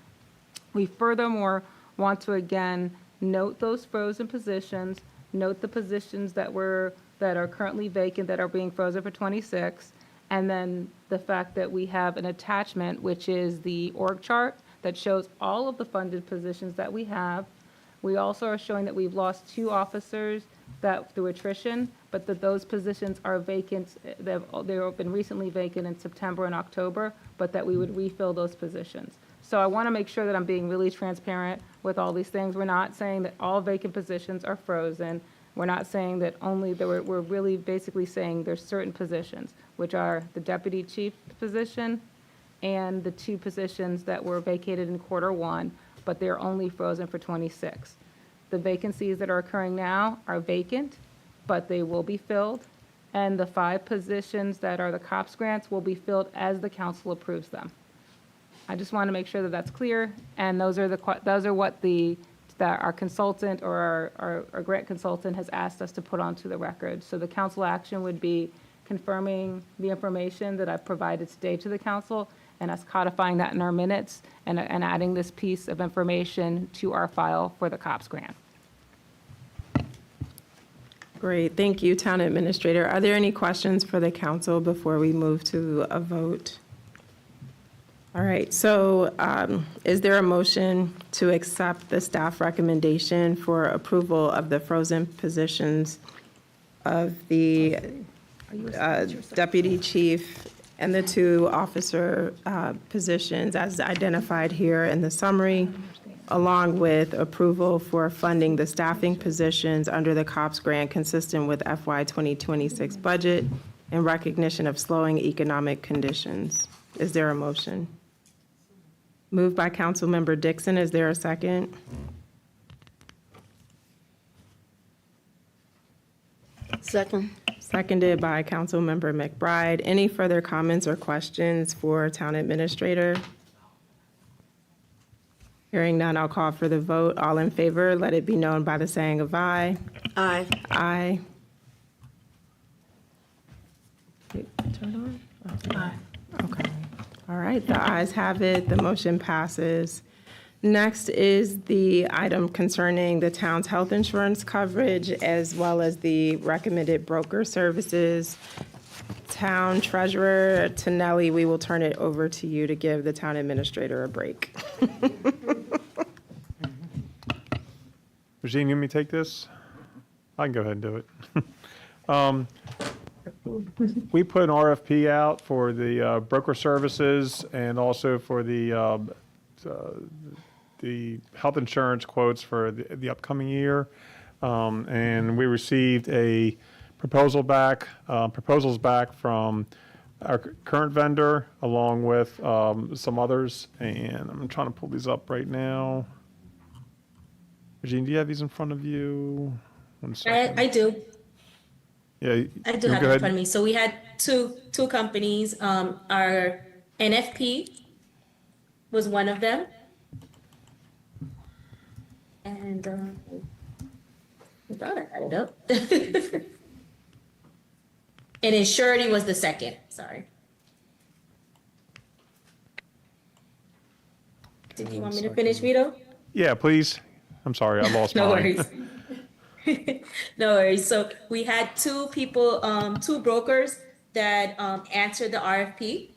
We furthermore want to, again, note those frozen positions, note the positions that are currently vacant that are being frozen for 26, and then the fact that we have an attachment, which is the org chart that shows all of the funded positions that we have. We also are showing that we've lost 2 officers through attrition, but that those positions are vacant. They've been recently vacant in September and October, but that we would refill those positions. So I want to make sure that I'm being really transparent with all these things. We're not saying that all vacant positions are frozen. We're not saying that we're really basically saying there's certain positions, which are the deputy chief position and the 2 positions that were vacated in Q1, but they're only frozen for 26. The vacancies that are occurring now are vacant, but they will be filled, and the 5 positions that are the COPS grants will be filled as the council approves them. I just want to make sure that that's clear, and those are what our consultant or our grant consultant has asked us to put onto the record. So the council action would be confirming the information that I've provided today to the council, and us codifying that in our minutes and adding this piece of information to our file for the COPS grant. Great, thank you, Town Administrator. Are there any questions for the council before we move to a vote? All right, so is there a motion to accept the staff recommendation for approval of the frozen positions of the deputy chief and the 2 officer positions as identified here in the summary, along with approval for funding the staffing positions under the COPS grant consistent with FY 2026 budget in recognition of slowing economic conditions? Is there a motion? Moved by Councilmember Dixon. Is there a second? Second. Seconded by Councilmember McBride. Any further comments or questions for Town Administrator? Hearing none, I'll call for the vote. All in favor, let it be known by the saying of aye. Aye. Aye. Turn on? Aye. Okay. All right, the ayes have it. The motion passes. Next is the item concerning the town's health insurance coverage as well as the recommended broker services. Town Treasurer Tonelli, we will turn it over to you to give the Town Administrator a break. Regine, you want me to take this? I can go ahead and do it. We put an RFP out for the broker services and also for the health insurance quotes for the upcoming year. And we received proposals back from our current vendor along with some others. And I'm trying to pull these up right now. Regine, do you have these in front of you? One second. I do. Yeah, I do have it in front of me. So we had two companies. Our NFP was one of them. And I thought I had it up. And then Surety was the second, sorry. Did you want me to finish, Vito? Yeah, please. I'm sorry, I lost No mine. worries. No worries. So we had 2 people, 2 brokers that answered the RFP.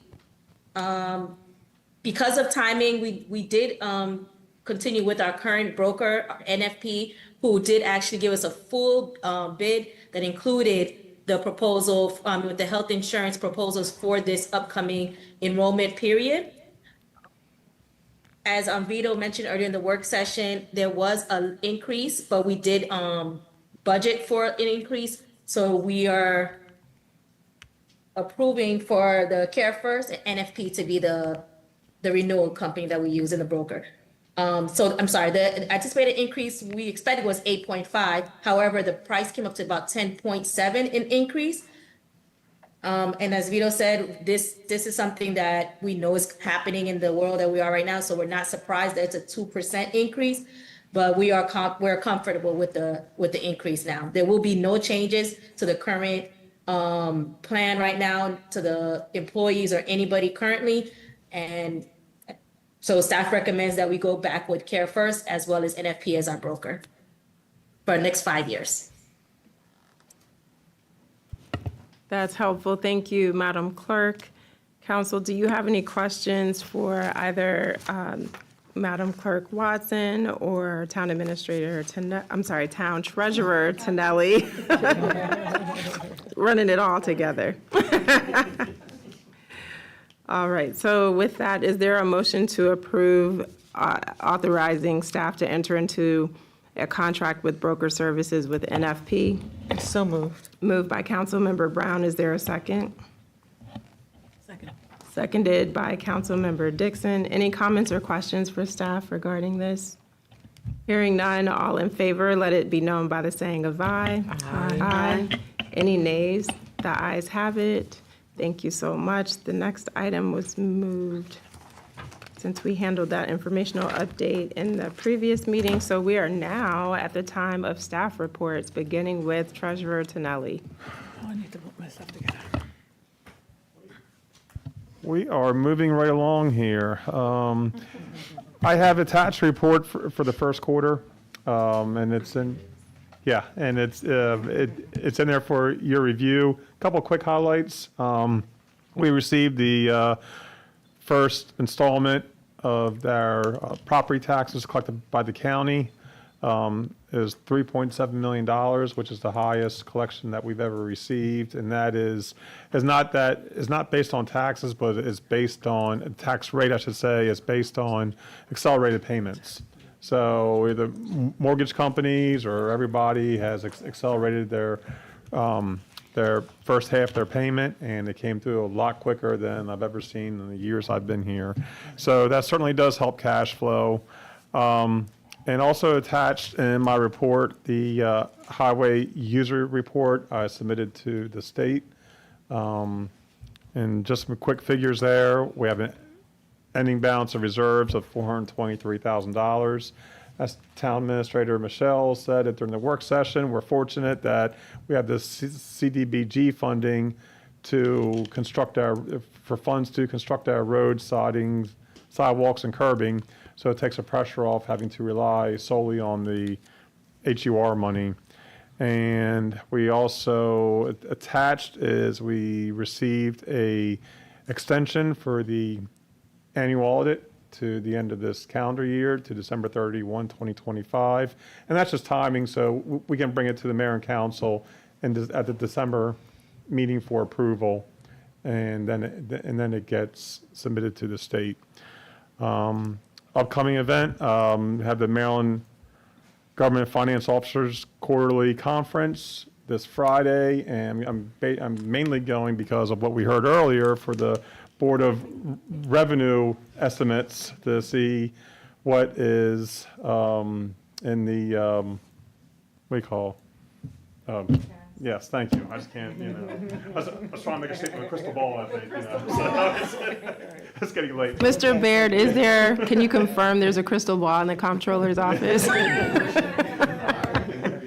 Because of timing, we did continue with our current broker, NFP, who did actually give us a full bid that included the proposal with the health insurance proposals for this upcoming enrollment period. As Vito mentioned earlier in the work session, there was an increase, but we did budget for an increase. So we are approving for the Care First and NFP to be the renewal company that we use in the broker. So I'm sorry, the anticipated increase we expected was 8.5. However, the price came up to about 10.7 in increase. And as Vito said, this is something that we know is happening in the world that we are right now. So we're not surprised that it's a 2% increase, but we're comfortable with the increase now. There will be no changes to the current plan right now to the employees or anybody currently. And so staff recommends that we go back with Care First as well as NFP as our broker for the next 5 years. That's helpful. Thank you, Madam Clerk. Council, do you have any questions for either Madam Clerk Watson or Town Administrator, Town Treasurer Tonelli? Running it all together. All right, so with that, is there a motion to approve authorizing staff to enter into a contract with broker services with NFP? So moved. Moved by Councilmember Brown. Is there a second? Second. Seconded by Councilmember Dixon. Any comments or questions for staff regarding this? Hearing none, all in favor, let it be known by the saying of aye. Aye. Any nays? The ayes have it. Thank you so much. The next item was moved since we handled that informational update in the previous meeting. So we are now at the time of staff reports, beginning with Treasurer Tonelli. Oh, I need to put myself together. We are moving right along here. I have attached report for the first quarter, and it's in, yeah, and it's in there for your review. Couple quick highlights. We received the first installment of their property taxes collected by the county. It was $3.7 million, which is the highest collection that we've ever received, and that is not based on taxes, but is based on tax rate, I should say, is based on accelerated payments. So either mortgage companies or everybody has accelerated their first half their payment, and it came through a lot quicker than I've ever seen in the years I've been here. So that certainly does help cash flow. And also attached in my report, the highway user report I submitted to the state. And just some quick figures there. We have an ending balance of reserves of $423,000. As Town Administrator Michelle said it during the work session, we're fortunate that we have this CDBG funding to construct for funds to construct our roads, sidings, sidewalks, and curbing. So it takes the pressure off having to rely solely on the HUR money. And we also attached is we received a extension for the annual audit to the end of this calendar year, to December 31, 2025. And that's just timing, so we can bring it to the mayor and council at the December meeting for approval, and then it gets submitted to the state. Upcoming event, have the Maryland Government Finance Officers Quarterly Conference this Friday, and I'm mainly going because of what we heard earlier for the Board of Revenue estimates to see what is in the, what do you call? Yes, thank you. I just can't, I was trying to make a statement with a crystal ball, I think, so it's getting late. Mr. Baird, can you confirm there's a crystal ball in the comptroller's office?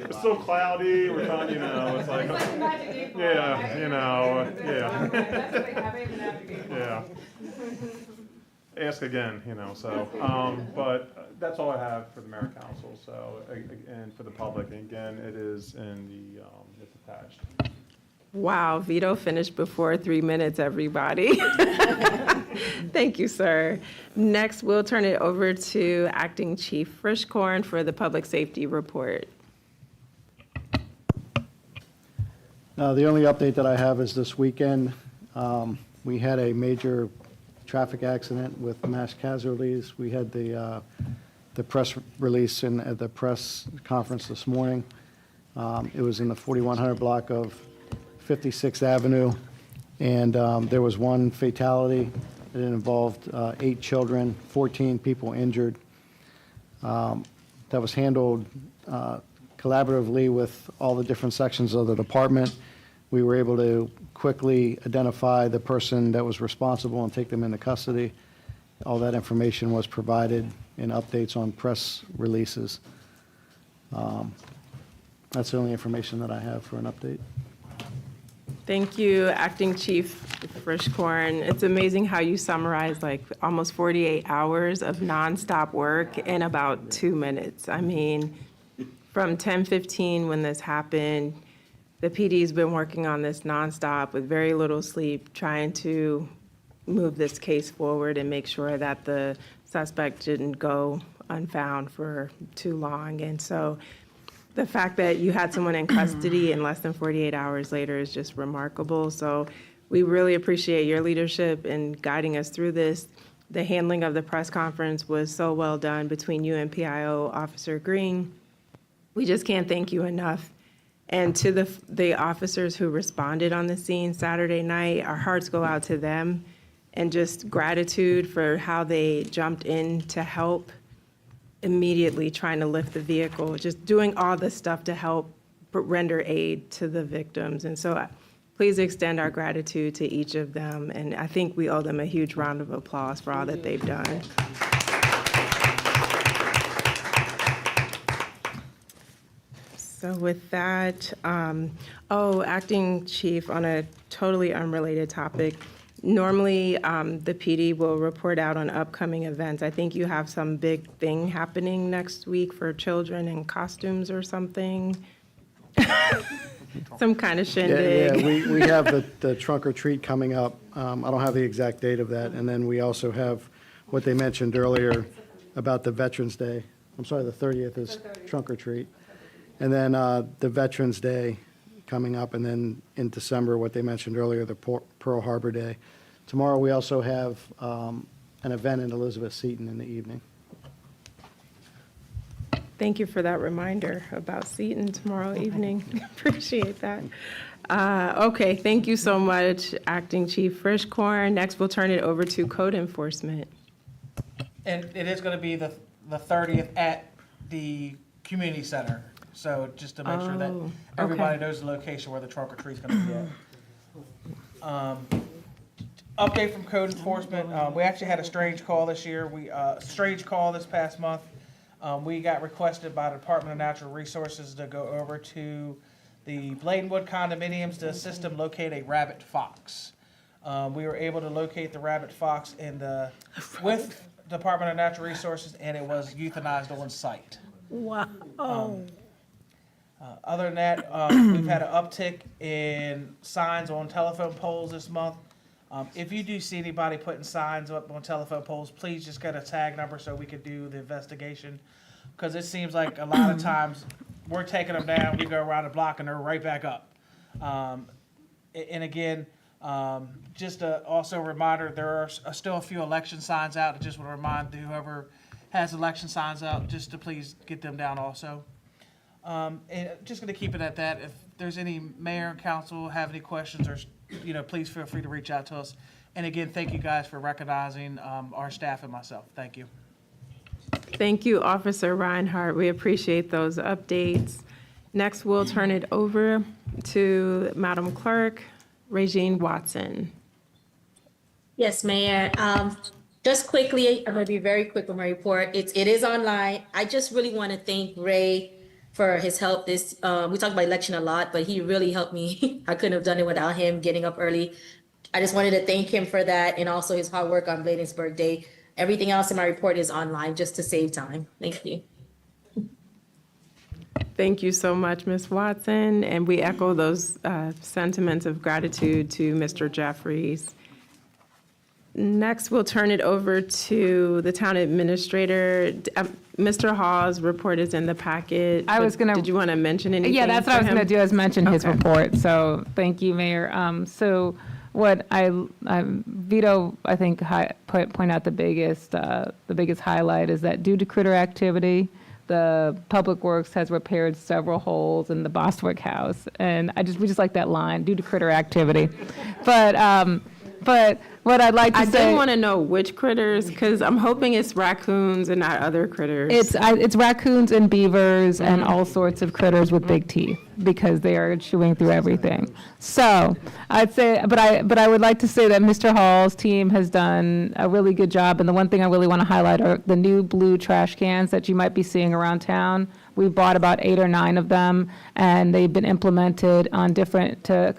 It's still cloudy, we're trying, it's like, yeah, yeah. Ask again, so, but that's all I have for the mayor and council, so, and for the public, and again, it is in the, it's attached. Wow, Vito finished before 3 minutes, everybody. Thank you, sir. Next, we'll turn it over to Acting Chief Frischkorn for the Public Safety Report. The only update that I have is this weekend, we had a major traffic accident with mass casualties. We had the press release at the press conference this morning. It was in the 4100 block of 56th Avenue, and there was one fatality. It involved 8 children, 14 people injured. That was handled collaboratively with all the different sections of the department. We were able to quickly identify the person that was responsible and take them into custody. All that information was provided in updates on press releases. That's the only information that I have for an update. Thank you, Acting Chief Frischkorn. It's amazing how you summarize like almost 48 hours of nonstop work in about 2 minutes. I mean, from 10:15 when this happened, the PD's been working on this nonstop with very little sleep, trying to move this case forward and make sure that the suspect didn't go unfound for too long. And so the fact that you had someone in custody in less than 48 hours later is just remarkable. So we really appreciate your leadership in guiding us through this. The handling of the press conference was so well done between you and PIO Officer Green. We just can't thank you enough. And to the officers who responded on the scene Saturday night, our hearts go out to them, and just gratitude for how they jumped in to help, immediately trying to lift the vehicle, just doing all the stuff to help render aid to the victims. And so please extend our gratitude to each of them. And I think we owe them a huge round of applause for all that they've done. So with that, Acting Chief, on a totally unrelated topic, normally the PD will report out on upcoming events. I think you have some big thing happening next week for children in costumes or something. Some kind of shindig. Yeah, we have the trunk or treat coming up. I don't have the exact date of that. And then we also have what they mentioned earlier about the Veterans Day. I'm sorry, the 30th is trunk or treat. And then the Veterans Day coming up, and then in December, what they mentioned earlier, the Pearl Harbor Day. Tomorrow, we also have an event in Elizabeth Seton in the evening. Thank you for that reminder about Seton tomorrow evening. Appreciate that. Okay, thank you so much, Acting Chief Frischkorn. Next, we'll turn it over to Code Enforcement. And it is going to be the 30th at the community center. So just to make sure that everybody knows the location where the trunk or treat's going to be at. Update from Code Enforcement. We actually had a strange call this year. Strange call this past month. We got requested by the Department of Natural Resources to go over to the Bladenwood condominiums to assist them locate a rabbit fox. We were able to locate the rabbit fox with Department of Natural Resources, and it was euthanized on site. Wow. Other than that, we've had an uptick in signs on telephone poles this month. If you do see anybody putting signs up on telephone poles, please just get a tag number so we can do the investigation. Because it seems like a lot of times we're taking them down, we go around the block, and they're right back up. And again, just also a reminder, there are still a few election signs out. I just want to remind whoever has election signs out just to please get them down also. And just going to keep it at that. If there's any mayor and council have any questions, or please feel free to reach out to us. And again, thank you guys for recognizing our staff and myself. Thank you. Thank you, Officer Reinhardt. We appreciate those updates. Next, we'll turn it over to Madam Clerk, Regine Watson. Yes, Mayor. Just quickly, I'm going to be very quick with my report. It is online. I just really want to thank Ray for his help. We talked about election a lot, but he really helped me. I couldn't have done it without him getting up early. I just wanted to thank him for that, and also his hard work on Bladensburg Day. Everything else in my report is online just to save time. Thank you. Thank you so much, Ms. Watson, and we echo those sentiments of gratitude to Mr. Jeffries. Next, we'll turn it over to the town administrator. Mr. Hall's report is in the packet. I was but gonna- Did you want to mention anything? Yeah, that's what I for was going to him? do, is mention his Okay. report. So thank you, Mayor. So what Vito, I think, point out the biggest highlight is that due to critter activity, the Public Works has repaired several holes in the Bostwick House. And we just like that line, due to critter activity. But what I'd like to I say. did want to know which critters, because I'm hoping it's raccoons and not other critters. It's raccoons and beavers and all sorts of critters with big teeth, because they are chewing through everything. So I'd say, but I would like to say that Mr. Hall's team has done a really good job. And the one thing I really want to highlight are the new blue trash cans that you might be seeing around town. We bought about 8 or 9 of them, and they've been implemented on different to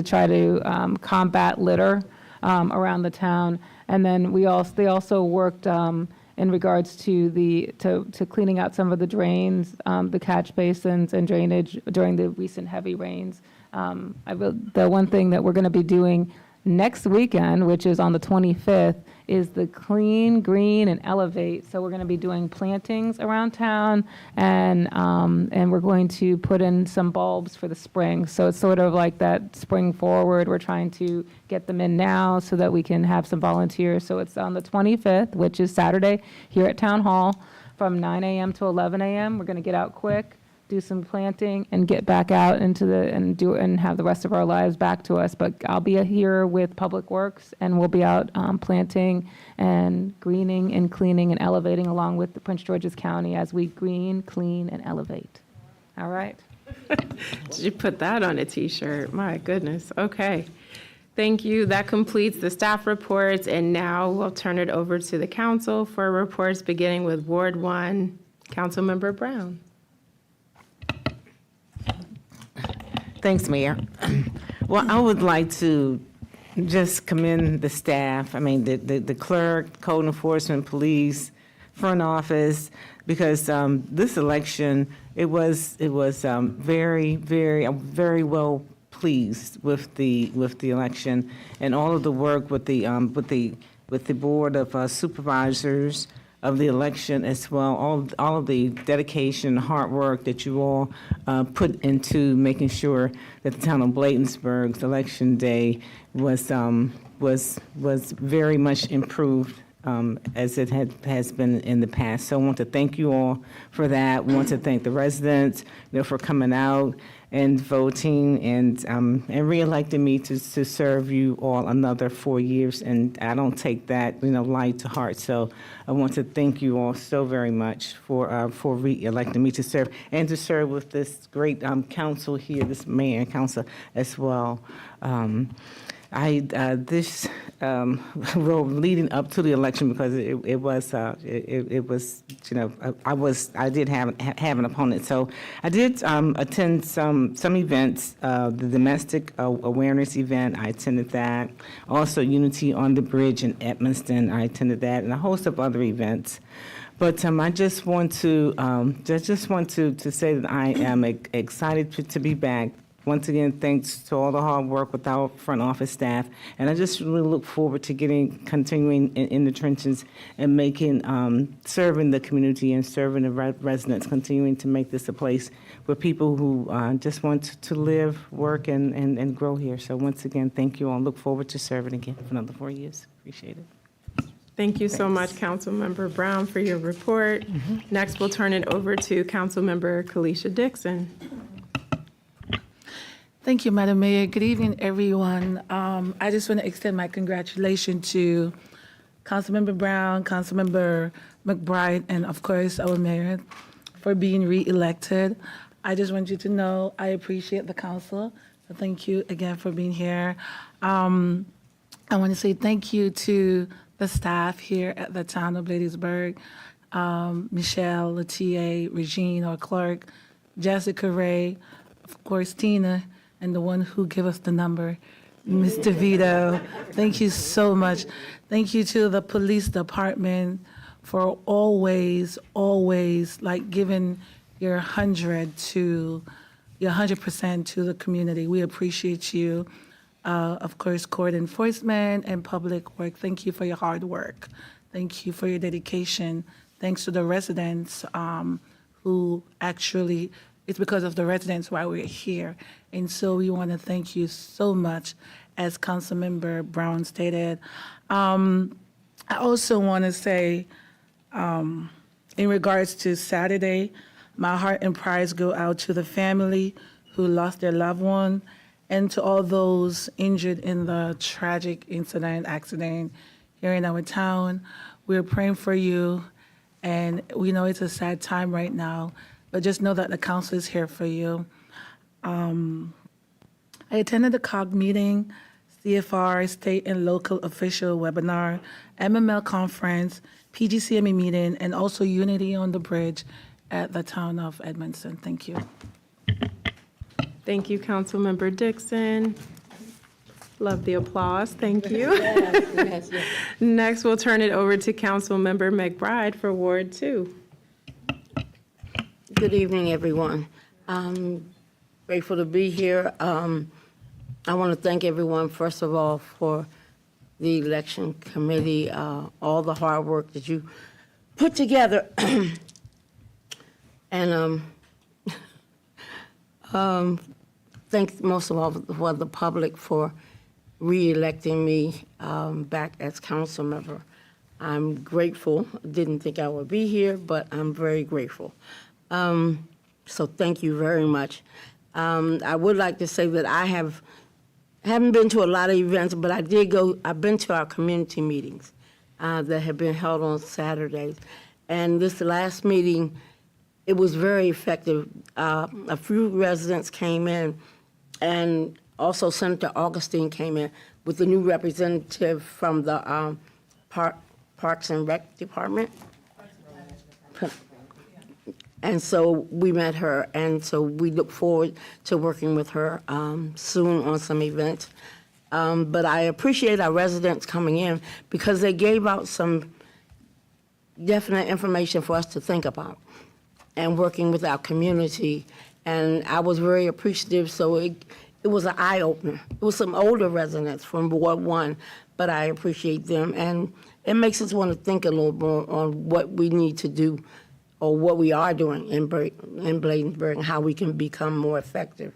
try to combat litter around the town. And then they also worked in regards to to cleaning out some of the drains, the catch basins and drainage during the recent heavy rains. The one thing that we're going to be doing next weekend, which is on the 25th, is the Clean, Green, and Elevate. So we're going to be doing plantings around town, and we're going to put in some bulbs for the spring. So it's sort of like that spring forward. We're trying to get them in now so that we can have some volunteers. So it's on the 25th, which is Saturday, here at Town Hall from 9 a.m. to 11 a.m. We're going to get out quick, do some planting, and get back out and have the rest of our lives back to us. But I'll be here with Public Works, and we'll be out planting and greening and cleaning and elevating along with the Prince George's County as we green, clean, and elevate. All right. Did you put that on a T-shirt? My goodness. Okay. Thank you. That completes the staff reports, and now we'll turn it over to the council for reports, beginning with Ward 1, Councilmember Brown. Thanks, Mayor. Well, I would like to just commend the staff, the clerk, code enforcement, police, front office, because this election, I'm very well pleased with the election and all of the work with the board of supervisors of the election as well, all of the dedication, hard work that you all put into making sure that the town of Bladensburg's election day was very much improved as it has been in the past. So I want to thank you all for that. We want to thank the residents, for coming out and voting and reelecting me to serve you all another 4 years. And I don't take that, light to heart. So I want to thank you all so very much for reelecting me to serve and to serve with this great council here, this mayor and council as well. Leading up to the election, because I did have an opponent. So I did attend some events, the domestic awareness event. I attended that. Also, Unity on the Bridge in Edmonston. I attended that, and a host of other events. But I just want to say that I am excited to be back. Once again, thanks to all the hard work with our front office staff. And I just really look forward to continuing in the trenches and serving the community and serving the residents, continuing to make this a place where people who just want to live, work, and grow here. So once again, thank you all. Look forward to serving again for another 4 years. Appreciate it. Thank you so much, Councilmember Brown, for your report. Next, we'll turn it over to Councilmember Kalisha Dixon. Thank you, Madam Mayor. Good evening, everyone. I just want to extend my congratulations to Councilmember Brown, Councilmember McBride, and of course, our mayor for being re-elected. I just want you to know I appreciate the council. So thank you again for being here. I want to say thank you to the staff here at the town of Bladensburg, Michelle, Latia, Regine, our clerk, Jessica Ray, of course, Tina, and the one who gave us the number, Mr. Vito. Thank you so much. Thank you to the police department for always giving your 100% to the community. We appreciate you. Of course, court enforcement and public work. Thank you for your hard work. Thank you for your dedication. Thanks to the residents who actually, it's because of the residents why we're here. And so we want to thank you so much, as Councilmember Brown stated. I also want to say, in regards to Saturday, my heart and prayers go out to the family who lost their loved one and to all those injured in the tragic accident here in our town. We're praying for you, and we know it's a sad time right now, but just know that the council is here for you. I attended the COG meeting, CFR state and local official webinar, MML conference, PGCME meeting, and also Unity on the Bridge at the town of Edmondson. Thank you. Thank you, Councilmember Dixon. Love the applause. Thank you. Yes, yes. Next, we'll turn it over to Councilmember McBride for Ward 2. Good evening, everyone. I'm grateful to be here. I want to thank everyone, first of all, for the election committee, all the hard work that you put together. And thanks most of all for the public for re-electing me back as council member. I'm grateful. Didn't think I would be here, but I'm very grateful. So thank you very much. I would like to say that I haven't been to a lot of events, but I've been to our community meetings that have been held on Saturdays. And this last meeting, it was very effective. A few residents came in, and also Senator Augustine came in with the new representative from the Parks and Rec Department. And so we met her, and so we look forward to working with her soon on some events. But I appreciate our residents coming in because they gave out some definite information for us to think about and working with our community. And I was very appreciative, so it was an eye-opener. It was some older residents from Ward 1, but I appreciate them. And it makes us want to think a little more on what we need to do or what we are doing in Bladensburg and how we can become more effective.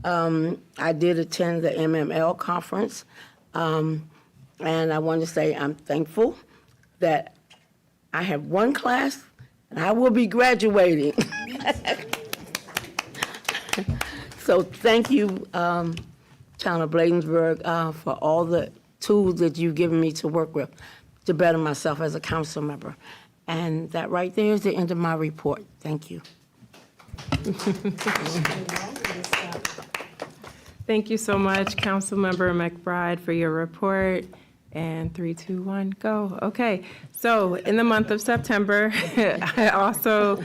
I did attend the MML conference, and I want to say I'm thankful that I have one class and I will be graduating. So thank you, Town of Bladensburg, for all the tools that you've given me to work with to better myself as a council member. And that right there is the end of my report. Thank you. Thank you so much, Councilmember McBride, for your report. And 3, 2, 1, go. Okay, so in the month of September, I also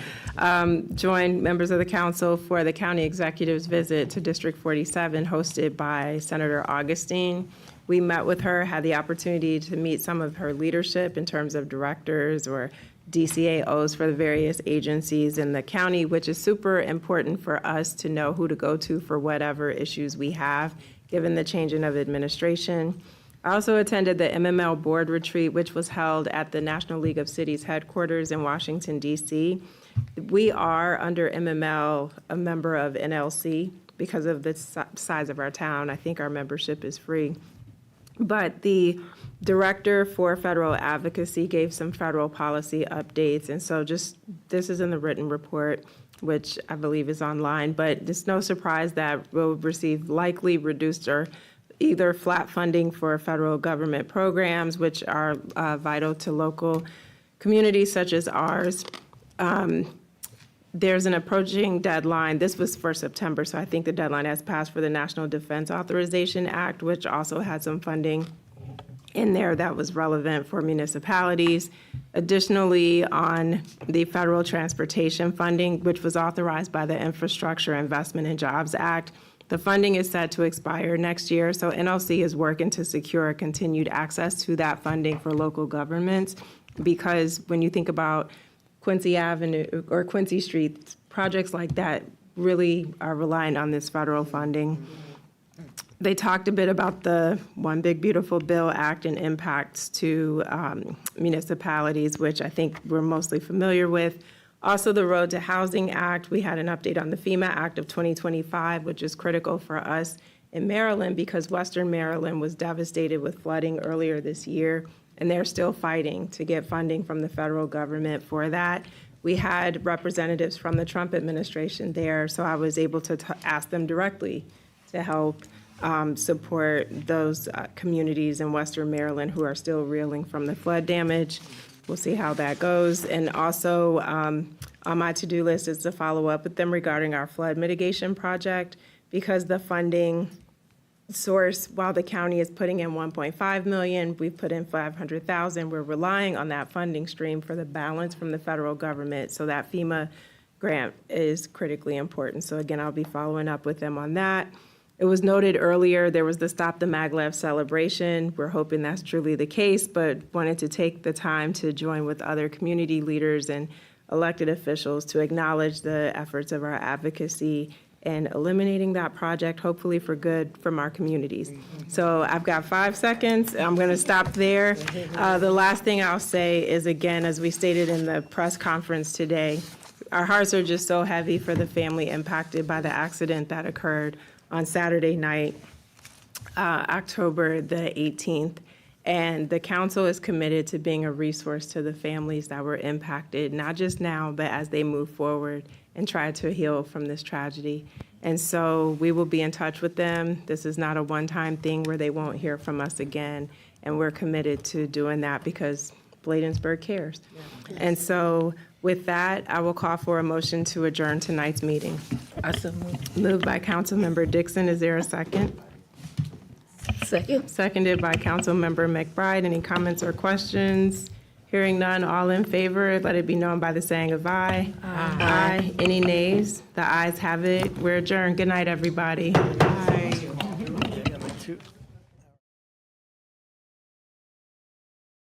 joined members of the council for the county executive's visit to District 47, hosted by Senator Augustine. We met with her, had the opportunity to meet some of her leadership in terms of directors or DCAOs for the various agencies in the county, which is super important for us to know who to go to for whatever issues we have, given the changing of administration. I also attended the MML board retreat, which was held at the National League of Cities headquarters in Washington, D.C. We are, under MML, a member of NLC because of the size of our town. I think our membership is free. But the director for federal advocacy gave some federal policy updates. And so this is in the written report, which I believe is online, but it's no surprise that we'll receive likely reduced or either flat funding for federal government programs, which are vital to local communities such as ours. There's an approaching deadline. This was for September, so I think the deadline has passed for the National Defense Authorization Act, which also had some funding in there that was relevant for municipalities. Additionally, on the federal transportation funding, which was authorized by the Infrastructure Investment and Jobs Act, the funding is set to expire next year, so NLC is working to secure continued access to that funding for local governments, because when you think about Quincy Avenue or Quincy Street, projects like that really are relying on this federal funding. They talked a bit about the One Big Beautiful Bill Act and impacts to municipalities, which I think we're mostly familiar with. Also, the Road to Housing Act, we had an update on the FEMA Act of 2025, which is critical for us in Maryland because Western Maryland was devastated with flooding earlier this year, and they're still fighting to get funding from the federal government for that. We had representatives from the Trump administration there, so I was able to ask them directly to help support those communities in Western Maryland who are still reeling from the flood damage. We'll see how that goes. And also on my to-do list is to follow up with them regarding our flood mitigation project because the funding source, while the county is putting in 1.5 million, we've put in 500,000. We're relying on that funding stream for the balance from the federal government. So that FEMA grant is critically important. So again, I'll be following up with them on that. It was noted earlier, there was the Stop the Maglev celebration. We're hoping that's truly the case, but wanted to take the time to join with other community leaders and elected officials to acknowledge the efforts of our advocacy and eliminating that project, hopefully for good from our communities. So I've got 5 seconds. I'm going to stop there. The last thing I'll say is, again, as we stated in the press conference today, our hearts are just so heavy for the family impacted by the accident that occurred on Saturday night, October the 18th. And the council is committed to being a resource to the families that were impacted, not just now, but as they move forward and try to heal from this tragedy. And so we will be in touch with them. This is not a one-time thing where they won't hear from us again. And we're committed to doing that because Bladensburg cares. And so with that, I will call for a motion to adjourn tonight's meeting. Moved by Councilmember Dixon. Is there a second? Second. Seconded by Councilmember McBride. Any comments or questions? Hearing none, all in favor, let it be known by the saying of aye. Aye. Any nays? The ayes have it. We're adjourned. Good night, everybody. Aye.